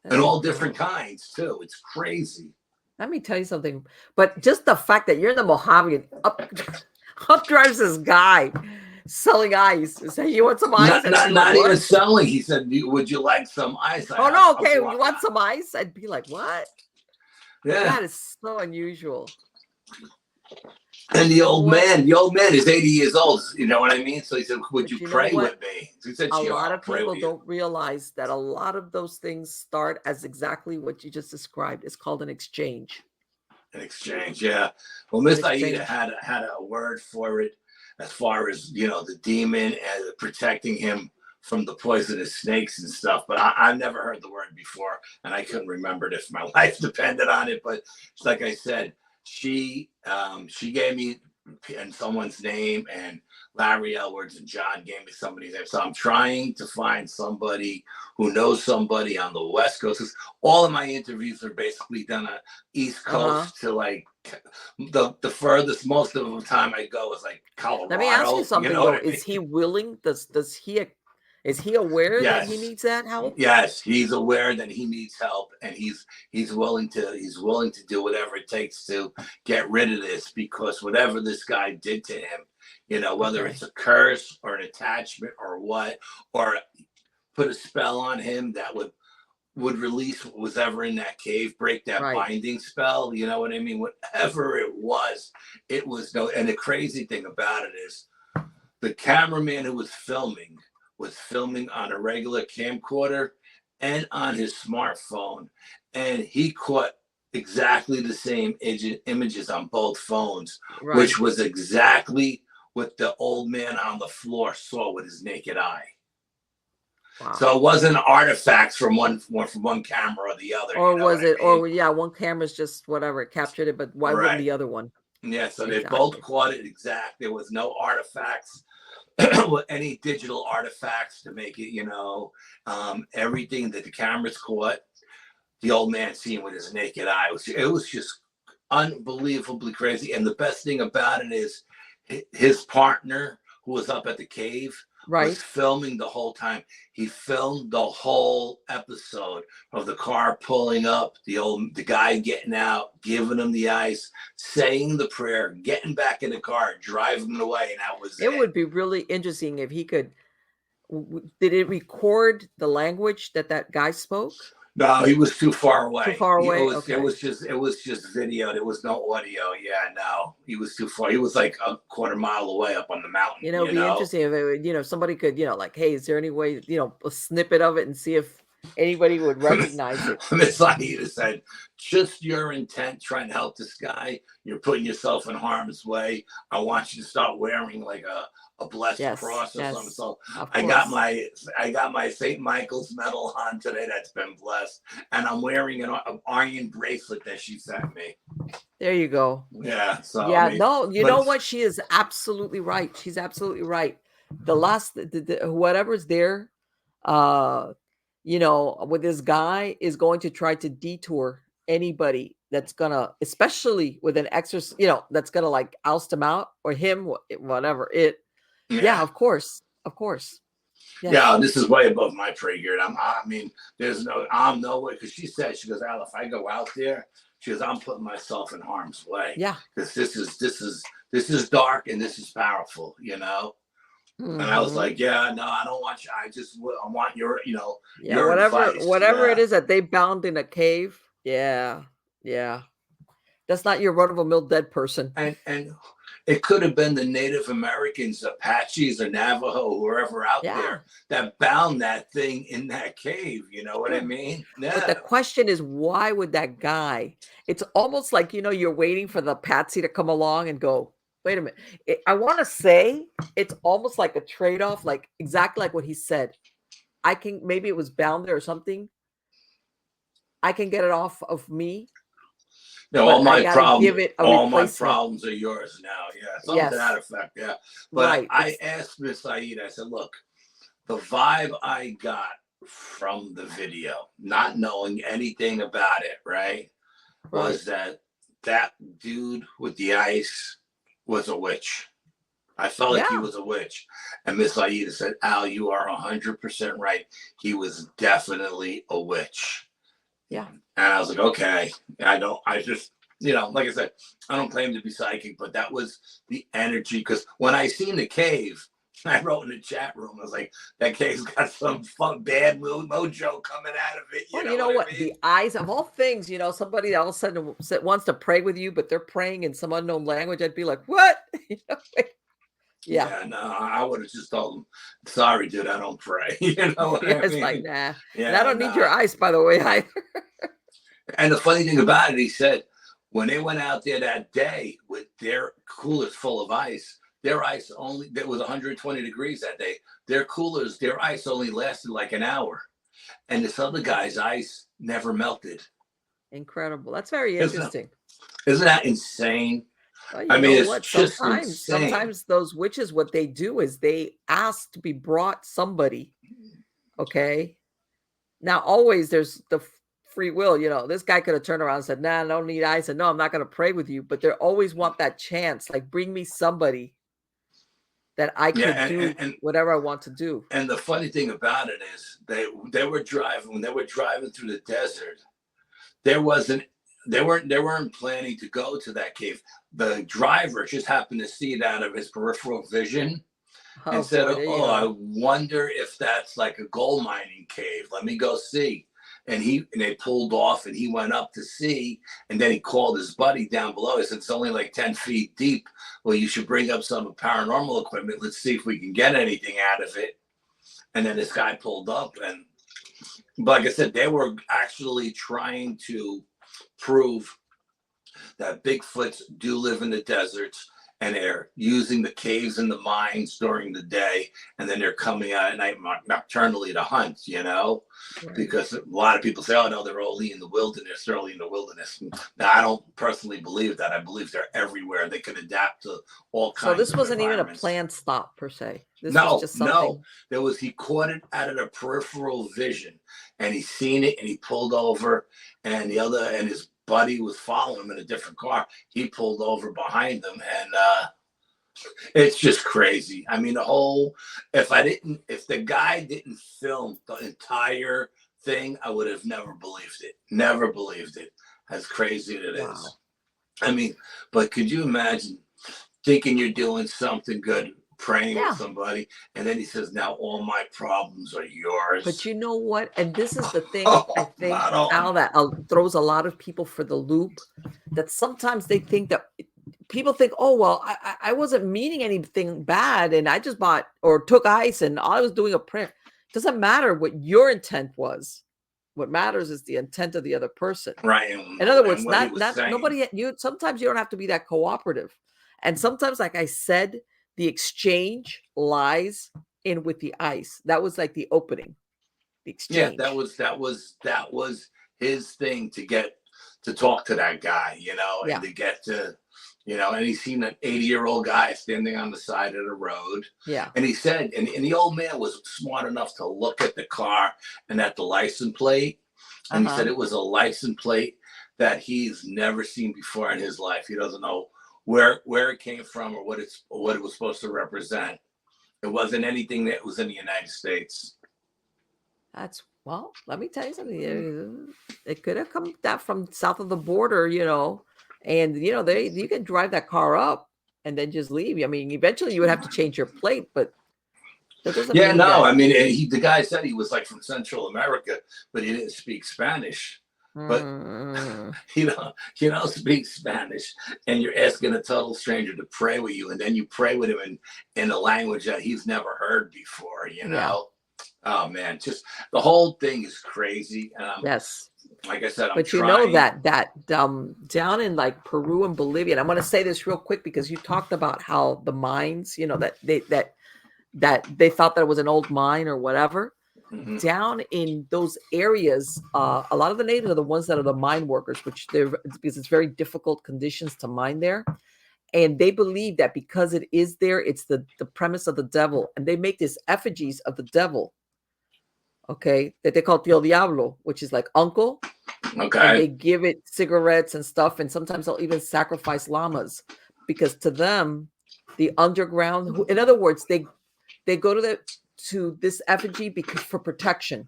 And all different kinds, too. It's crazy. Let me tell you something. But just the fact that you're in the Mojave, up drives this guy selling ice. Say, you want some ice? Not even selling. He said, would you like some ice? Oh, no, okay. You want some ice? I'd be like, what? Yeah. That is so unusual. And the old man is 80 years old. You know what I mean? So he said, would you pray with me? He said, a lot of people don't realize that a lot of those things start as exactly what you just described. It's called an exchange. An exchange, yeah. Well, Miss Aida had a word for it as far as, you know, the demon and protecting him from the poisonous snakes and stuff. But I never heard the word before, and I couldn't remember it if my life depended on it. But like I said, she gave me and someone's name, and Larry Elwards and John gave me somebody's name. So I'm trying to find somebody who knows somebody on the West Coast. All of my interviews are basically done on East Coast to like the furthest most of the time I go is like Colorado. Let me ask you something, though. Is he willing? Is he aware that he needs that help? Yes, he's aware that he needs help, and he's willing to do whatever it takes to get rid of this, because whatever this guy did to him, you know, whether it's a curse or an attachment or what, or put a spell on him that would release what was ever in that cave, break that binding spell, you know what I mean? Whatever it was no. And the crazy thing about it is the cameraman who was filming on a regular camcorder and on his smartphone, and he caught exactly the same images on both phones, which was exactly what the old man on the floor saw with his naked eye. Wow. So it wasn't artifacts from one camera or the other. Or You know was what I it? mean? Or yeah, one camera's just whatever it captured it, but why wouldn't Right. the other one? Yeah. So they both Exactly. caught it exact. There was no artifacts. With any digital artifacts to make it, everything that the cameras caught, the old man seen with his naked eye. It was just unbelievably crazy. And the best thing about it is his partner, who was up at the cave, was Right. filming the whole time. He filmed the whole episode of the car pulling up, the guy getting out, giving him the ice, saying the prayer, getting back in the car, driving away, and that was it. It would be really interesting if he could. Did it record the language that guy spoke? No, he was too far away. Too far away. It was just video. There was no audio. Yeah, no, he was too far. He was like a quarter mile away up on the mountain. It'd be interesting if it would, somebody could, like, hey, is there any way, a snippet of it and see if anybody would recognize it? Miss Aida said, just your intent trying to help this guy, you're putting yourself in harm's way. I want you to start wearing like a blessed cross or something. So I got my St. Michael's medal on today that's been blessed, and I'm wearing an iron bracelet that she sent me. There you go. Yeah. So yeah, no, you know what? She is absolutely right. She's absolutely right. The last whatever's there, with this guy is going to try to detour anybody that's gonna, especially with an exorcist, that's gonna like oust him out or him, whatever it. Yeah, of course. Yes. Yeah, this is way above my pay grade. I'm no way, because she goes, Al, if I go out there, she goes, I'm putting myself in harm's way. Yeah, because this is dark and this is powerful, And I was like, yeah, no, I don't want you. I want your, your advice. Whatever it is that they bound in a cave. Yeah. That's not your run-of-the-mill dead person. And it could have been the Native Americans, Apaches, or Navajo, whoever out there that bound that thing in that cave. You know what I mean? Yeah. But the question is, why would that guy? It's almost like, you're waiting for the patsy to come along and go, wait a minute. I want to say it's almost like a trade-off, like exactly like what he said. Maybe it was bound there or something. I can get it off of me. No, all my problems are yours now. Yeah, something to that effect. Yeah, but I asked Miss Aida. I said, "Look, the vibe I got from the video, not knowing anything about it, right, was that dude with the ice was a witch. I felt like he was a witch." And Miss Aida said, "Al, you are 100% right. He was definitely a witch." Yeah. And I was like, okay, I just, like I said, I don't claim to be psychic, but that was the energy. Because when I seen the cave, I wrote in the chat room, I was like, that cave's got some bad mojo coming out of it. You know what? I mean? The eyes of all things, somebody all of a sudden wants to pray with you, but they're praying in some unknown language. I'd be like, what? Yeah, no, I would have just told him, sorry, dude, I don't pray. It's like, nah. Yeah, and I don't need your eyes, by the way, either. And the funny thing about it, he said, when they went out there that day with their coolers full of ice, their ice it was 120 degrees that day. Their ice only lasted like an hour. And this other guy's ice never melted. Incredible. That's very interesting. Isn't that insane? Well, it's just insane. Sometimes those witches, what they do is they ask to be brought somebody. Okay. Now, always there's the free will. This guy could have turned around and said, nah, I don't need ice. And no, I'm not going to pray with you. But they always want that chance. Like, bring me somebody that I could do whatever I want to do. And the funny thing about it is they were driving, when they were driving through the desert, they weren't planning to go to that cave. The driver just happened to see it out of his peripheral vision and said, I wonder if that's like a gold mining cave. Let me go see. And they pulled off and he went up to see, and then he called his buddy down below. He said, it's only like 10 feet deep. Well, you should bring up some paranormal equipment. Let's see if we can get anything out of it. And then this guy pulled up, and like I said, they were actually trying to prove that Bigfoots do live in the deserts and they're using the caves and the mines during the day, and then they're coming out at night nocturnally to hunt, you know, Right. because a lot of people say, oh no, they're only in the wilderness, they're only in the wilderness. Now, I don't personally believe that. I believe they're everywhere. They can adapt to all kinds of So this wasn't even a environments. planned stop per se. This was just something. No. He caught it out of the peripheral vision, and he seen it, and he pulled over, and his buddy was following him in a different car. He pulled over behind them, and it's just crazy. I mean, if the guy didn't film the entire thing, I would have never believed it. Never believed it. As crazy as it is. I mean, but could you imagine thinking you're doing something good, praying with somebody, and then he says, now all my problems are yours. But you know what? And this is the thing, I think, Al, that throws a lot of people for the loop, that sometimes they think that people think, oh, well, I wasn't meaning anything bad, and I just bought or took ice, and I was doing a prayer. It doesn't matter what your intent was. What matters is the intent of the other person. Right. In other words, sometimes you don't have to be that cooperative. And sometimes, like I said, the exchange lies in with the ice. That was like the opening. The exchange. Yeah, that was his thing to get to talk to that guy, you know, and to get to, you know, and he's seen an 80-year-old guy standing on the side of the road. Yeah. And he said, and the old man was smart enough to look at the car and at the license plate. And he said it was a license plate that he's never seen before in his life. He doesn't know where it came from or what it was supposed to represent. It wasn't anything that was in the United States. Well, let me tell you something. It could have come that from south of the border, you know, and you know, you can drive that car up and then just leave. I mean, eventually you would have to change your plate, but that doesn't mean that. I mean, the guy said he was like from Central America, but he didn't speak Spanish. But you don't speak Spanish, and you're asking a total stranger to pray with you, and then you pray with him in a language that he's never heard before, you know. Oh man, just the whole thing is crazy. Yes. Like I said, but you know that down in like Peru and Bolivia, and I'm going to say this real quick because you talked about how the mines, you know, that they thought that it was an old mine or whatever. Mm-hmm. Down in those areas, a lot of the natives are the ones that are the mine workers, because it's very difficult conditions to mine there. And they believe that because it is there, it's the premise of the devil. And they make these effigies of the devil, okay, that they call Tío Diablo, which is like uncle. Okay. And they give it cigarettes and stuff. And sometimes they'll even sacrifice llamas because to them, the underground, in other words, they go to this effigy for protection.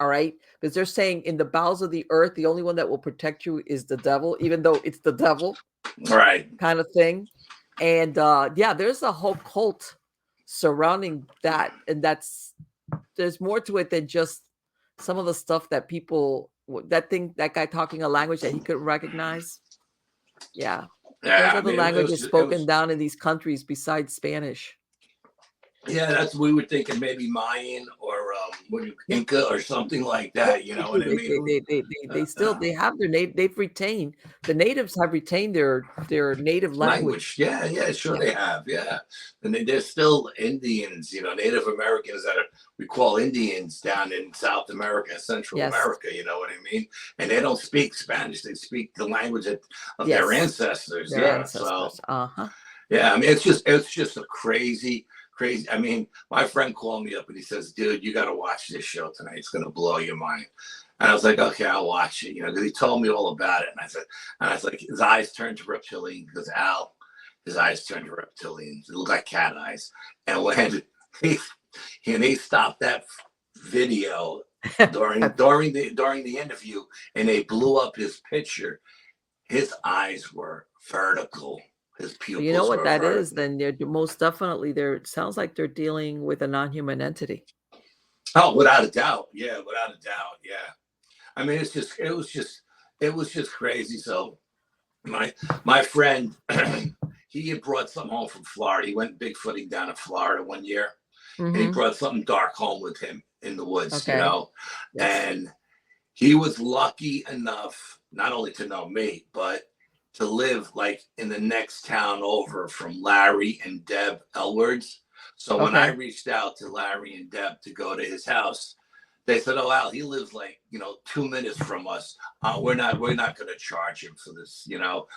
All right. Because they're saying in the bowels of the earth, the only one that will protect you is the devil, even though it's the devil. Right. Kind of thing. And there's a whole cult surrounding that. And there's more to it than just some of the stuff that that guy talking a language that he couldn't recognize. Yeah. Those other languages spoken down in these countries besides Spanish. Yeah, we were thinking maybe Mayan or Inca or something like that. You know what I mean? They have their native. The natives have retained their native language. Yeah, sure they have. Yeah, and they're still Indians. You know, Native Americans that we call Indians down in South America, Central America. You know what I mean? And they don't speak Spanish. They speak the language of their ancestors. So yeah, I mean, it's just a crazy. I mean, my friend called me up and he says, dude, you got to watch this show tonight. It's going to blow your mind. And I was like, okay, I'll watch it. You know, because he told me all about it. And I was like, his eyes turned to reptilian because his eyes turned to reptilian. It looked like cat eyes. And when he stopped that video during the interview and they blew up his picture, his eyes were vertical. His pupils. You know what that is? Then they're most definitely it sounds like they're dealing with a non-human entity. Oh, without a doubt. Yeah, without a doubt. Yeah. I mean, it was just crazy. So my friend, he had brought something home from Florida. He went bigfooting down in Florida one year, and he brought something dark home with him in the woods, you know. Yes. And he was lucky enough not only to know me, but to live like in the next town over from Larry and Deb Elwards. So when I Okay. reached out to Larry and Deb to go to his house, they said, "Oh, Al, he lives like 2 minutes from us. We're not going to charge him for this.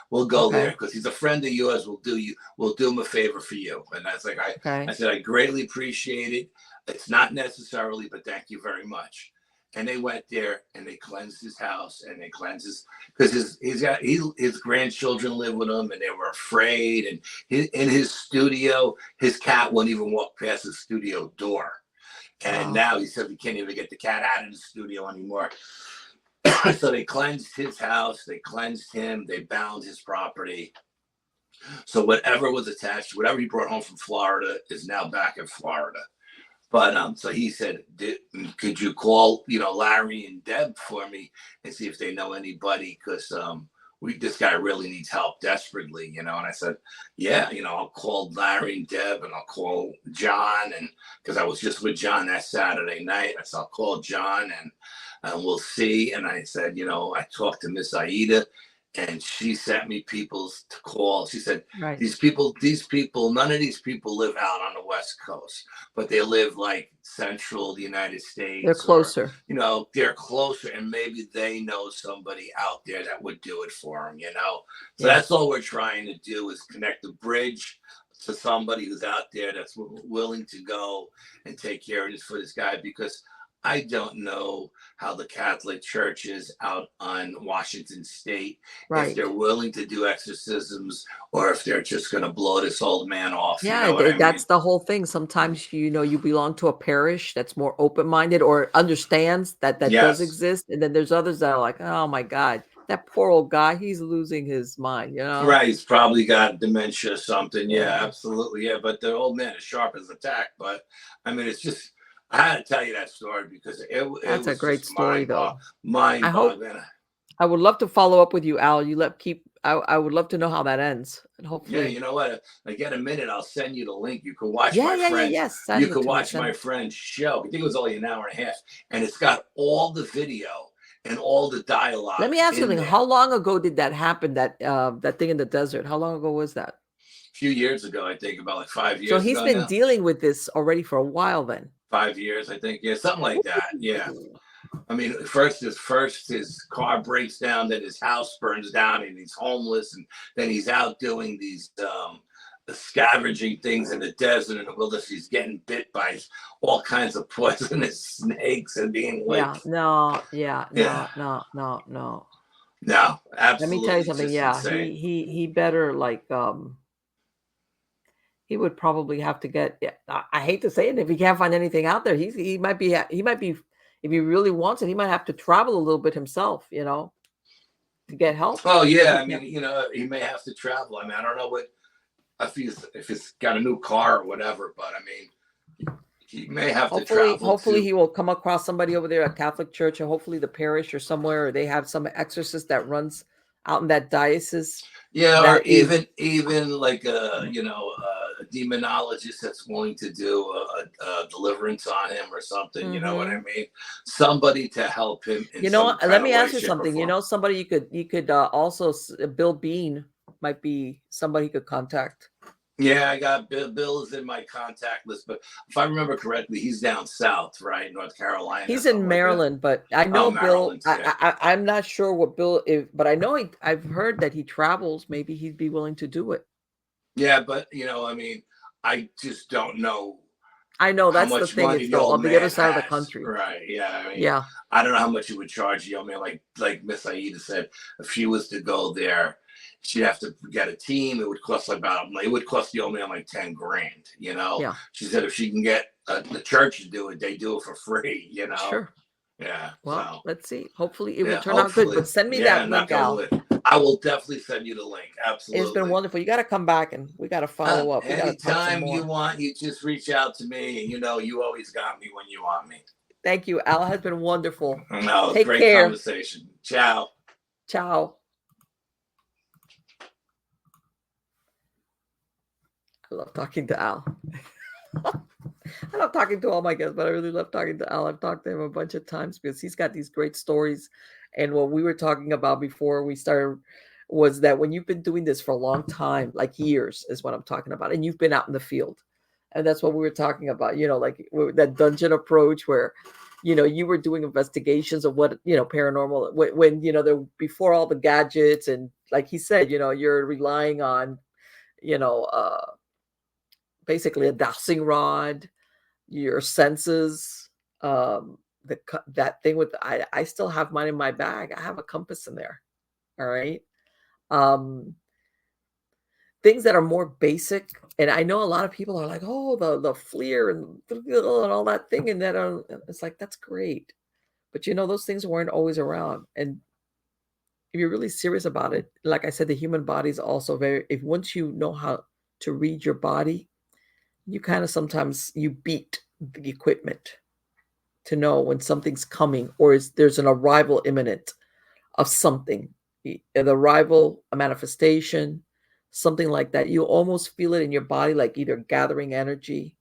We'll go there Okay. because he's a friend of yours. We'll do him a favor for you." And that's like Okay. I said, I greatly appreciate it. It's not necessarily, but thank you very much. And they went there and they cleansed his house and they cleansed because his grandchildren live with him and they were afraid. And in his studio, his cat wouldn't even walk past the studio door. And now he said we can't even get the cat out of the studio anymore. So they cleansed his house, they cleansed him, they bound his property. So whatever was attached, whatever he brought home from Florida is now back in Florida. But so he said, could you call, Larry and Deb for me and see if they know anybody? Because this guy really needs help desperately, And I said, yeah, I'll call Larry and Deb and I'll call John. And because I was just with John that Saturday night, I said, I'll call John and we'll see. And I said, I talked to Miss Aida and she sent me people to call. She said, Right. these people, none of these people live out on the West Coast, but they live like central the United States. They're closer. Or, they're closer and maybe they know somebody out there that would do it for them, So that's all we're trying to do is connect the bridge to somebody who's out there that's willing to go and take care of this for this guy, because I don't know how the Catholic Church is out on Washington State, if they're willing to do exorcisms or if they're just going to blow this old man off. Yeah, that's the whole thing. Sometimes, you belong to a parish that's more open-minded or understands that does exist. And then there's others that are like, oh my God, that poor old guy, he's losing his mind, Right, he's probably got dementia or something. Yeah, absolutely. Yeah, but the old man is sharp as a tack. But I mean, it's just, I had to tell you that story because it that's was a great story, though. Mind-boggling. I would love to follow up with you, Al. I would love to know how that ends. And hopefully, yeah, you know what? Like in a minute, I'll send you the link. You can watch yes. You can watch my friend's show. I think it was only an hour and a half, and it's got all the video and all the dialogue. Let me ask you something. How long ago did that happen? That thing in the desert. How long ago was that? A few years ago, I think, about like 5 years. So he's been dealing with this already for a while, then. 5 years, I think. Yeah, something like that. Yeah. I mean, first his car breaks down, then his house burns down, and he's homeless, and then he's out doing these scavenging things in the desert and the wilderness. He's getting bit by all kinds of poisonous snakes and being like, no, absolutely. Let me tell you something. Yeah, insane. He better he would probably have to get. I hate to say it, if he can't find anything out there, he might be. If he really wants it, he might have to travel a little bit himself, to get help. Oh yeah, I mean, he may have to travel. I mean, I don't know if he's got a new car or whatever, but I mean, he may have to travel. Hopefully, he will come across somebody over there at Catholic Church, or hopefully the parish or somewhere, or they have some exorcist that runs out in that diocese. Yeah, or even like a demonologist that's willing to do a deliverance on him or something. Mm-hmm. You know what I mean? Somebody to help him. Let me ask you something. Somebody you could also Bill Bean might be somebody you could contact. Yeah, I got Bill is in my contact list, but if I remember correctly, he's down south, right, North Carolina. He's in Maryland, but I know Bill. I'm not sure what Bill is, but I know I've heard that he travels. Maybe he'd be willing to do it. Yeah, but I mean, I just don't know. I know that's the thing. It's on the other side of the country, right? Yeah, I mean, I don't know how much it would charge you. I mean, like Miss Aida said, if she was to go there, she'd have to get a team. It would cost it would cost the old man like $10,000. Yeah. She said if she can get the church to do it, they do it for free. Sure. Yeah. Well, let's see. Hopefully, it will turn out good. But send me that link, Al. I will definitely send you the link. Absolutely. It's been wonderful. You got to come back and we got to follow up. Anytime you want, you just reach out to me, and you always got me when you want me. Thank you, Al. It has been wonderful. No, it's great conversation. Ciao. Ciao. I love talking to Al. I love talking to all my guests, but I really love talking to Al. I've talked to him a bunch of times because he's got these great stories. And what we were talking about before we started was that when you've been doing this for a long time, like years is what I'm talking about, and you've been out in the field, and that's what we were talking about, like that dungeon approach where, you were doing investigations of what, paranormal, when there before all the gadgets, and like he said, you're relying on, basically a dowsing rod, your senses, that thing with, I still have mine in my bag. I have a compass in there. All right. Um, things that are more basic, and I know a lot of people are like, oh, the FLIR and all that thing, and that it's like, that's great, but those things weren't always around. And if you're really serious about it, like I said, the human body is also very, if once you know how to read your body, you kind of sometimes you beat the equipment to know when something's coming, or there's an arrival imminent of something, an arrival, a manifestation, something like that. You almost feel it in your body, like either gathering energy,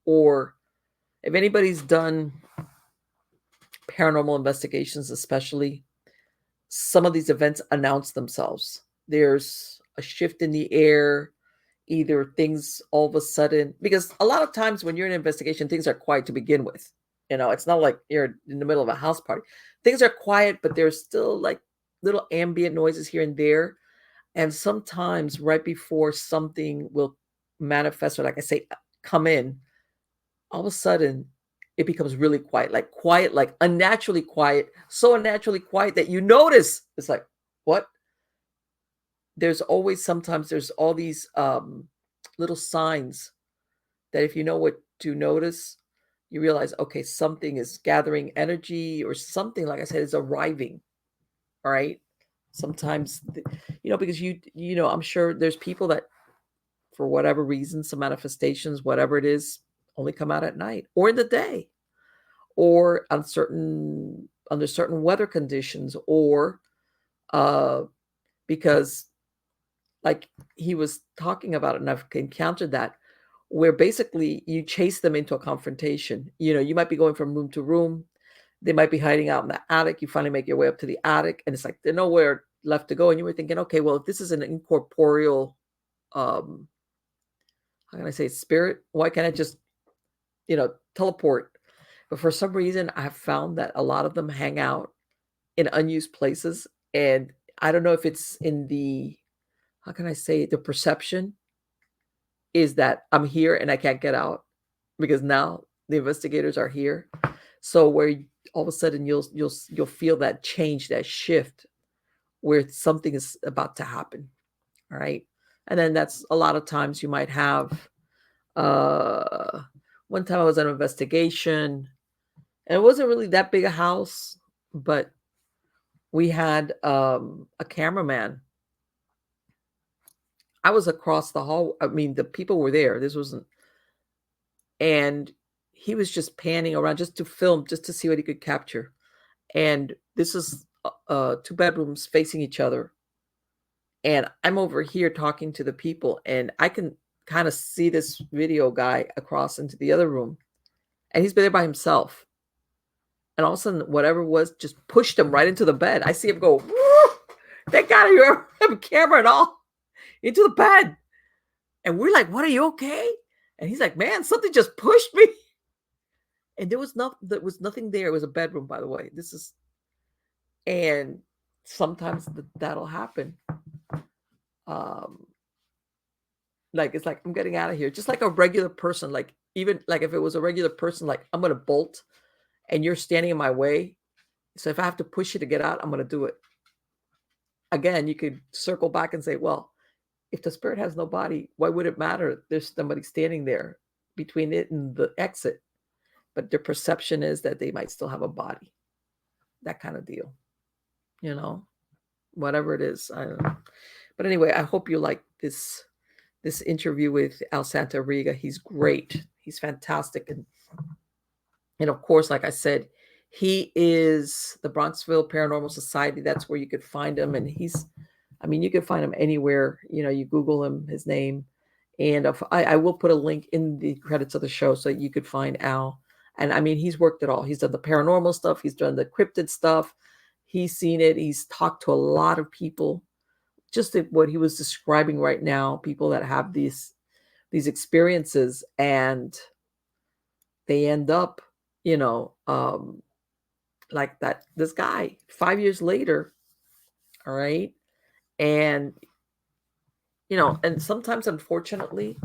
or if anybody's done paranormal investigations, especially, some of these events announce themselves. There's a shift in the air, either things all of a sudden, because a lot of times when you're in an investigation, things are quiet to begin with. It's not like you're in the middle of a house party. Things are quiet, but there's still like little ambient noises here and there. And sometimes right before something will manifest, or like I say, come in, all of a sudden it becomes really quiet, like unnaturally quiet, so unnaturally quiet that you notice. It's like, what? Sometimes there's all these little signs that if you know what to notice, you realize, okay, something is gathering energy, or something, like I said, is arriving. All right. Sometimes, because I'm sure there's people that, for whatever reason, some manifestations, whatever it is, only come out at night or in the day, or under certain weather conditions, or because, like he was talking about it, and I've encountered that, where basically you chase them into a confrontation. You might be going from room to room. They might be hiding out in the attic. You finally make your way up to the attic, and it's like there's nowhere left to go. And you were thinking, okay, well, if this is an incorporeal, how can I say, spirit, why can't I just, teleport? But for some reason, I have found that a lot of them hang out in unused places. And I don't know if it's in the, how can I say, the perception is that I'm here and I can't get out, because now the investigators are here. So where all of a sudden you'll feel that change, that shift, where something is about to happen. All right. And then that's a lot of times you might have, one time I was on an investigation, and it wasn't really that big a house, but we had a cameraman. I was across the hall. I mean, the people were there. This wasn't, and he was just panning around just to film, just to see what he could capture. And this is two bedrooms facing each other. And I'm over here talking to the people, and I can kind of see this video guy across into the other room, and he's been there by himself. And all of a sudden, whatever was just pushed him right into the bed. I see him go, woo! Thank God you have a camera and all, into the bed. And we're like, what, are you okay? And he's like, man, something just pushed me. And there was nothing there. It was a bedroom, by the way. And sometimes that'll happen. Like, it's like, I'm getting out of here. Just like a regular person, like, even like if it was a regular person, like, I'm going to bolt and you're standing in my way. So if I have to push you to get out, I'm going to do it. Again, you could circle back and say, well, if the spirit has no body, why would it matter? There's somebody standing there between it and the exit. But their perception is that they might still have a body. That kind of deal. Whatever it is. I don't know. But anyway, I hope you like this interview with Al Santariga. He's great. He's fantastic. And of course, like I said, he is the Bronxville Paranormal Society. That's where you could find him. And you can find him anywhere. You Google him, his name. And I will put a link in the credits of the show so you could find Al. And he's worked it all. He's done the paranormal stuff. He's done the cryptid stuff. He's seen it. He's talked to a lot of people, just what he was describing right now, people that have these experiences and they end up, you know, like that this guy 5 years later, all right, and you know, and sometimes unfortunately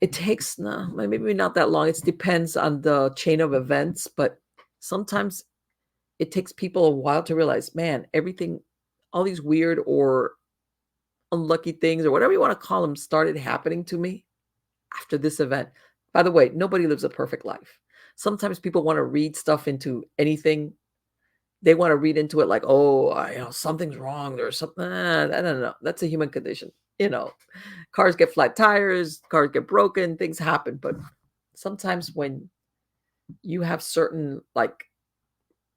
it takes no, maybe not that long. It depends on the chain of events, but sometimes it takes people a while to realize, man, everything, all these weird or unlucky things or whatever you want to call them started happening to me after this event. By the way, nobody lives a perfect life. Sometimes people want to read stuff into anything. They want to read into it like, oh, you know, something's wrong. There's something. I don't know. That's a human condition. You know, cars get flat tires, cars get broken, things happen. But sometimes when you have certain like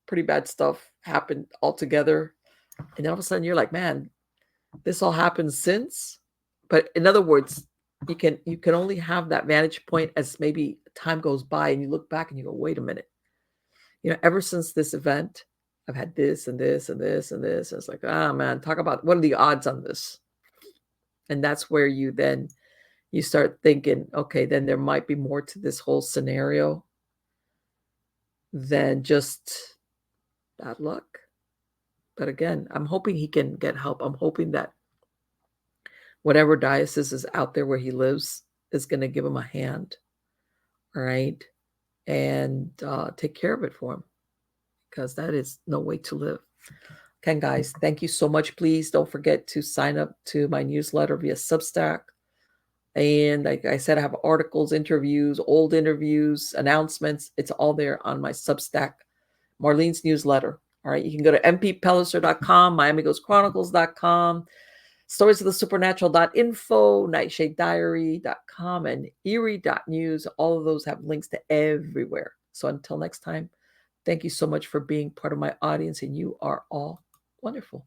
pretty bad stuff happen all together, and then all of a sudden you're like, man, this all happened since. But in other words, you can only have that vantage point as maybe time goes by and you look back and you go, wait a minute. You know, ever since this event, I've had this and this and this and this. And it's like, ah, man, talk about what are the odds on this? And that's where you start thinking, okay, then there might be more to this whole scenario than just bad luck. But again, I'm hoping he can get help. I'm hoping that whatever diocese is out there where he lives is going to give him a hand, all right, and take care of it for him, because that is no way to live. Okay, guys, thank you so much. Please don't forget to sign up to my newsletter via Substack. And like I said, I have articles, interviews, old interviews, announcements. It's all there on my Substack, Marlene's newsletter. All right, you can go to mppellicer.com, miamighostchronicles.com, storiesofthesupernatural.info, nightshadediary.com, and eerie.news. All of those have links to everywhere. So until next time, thank you so much for being part of my audience, and you are all wonderful.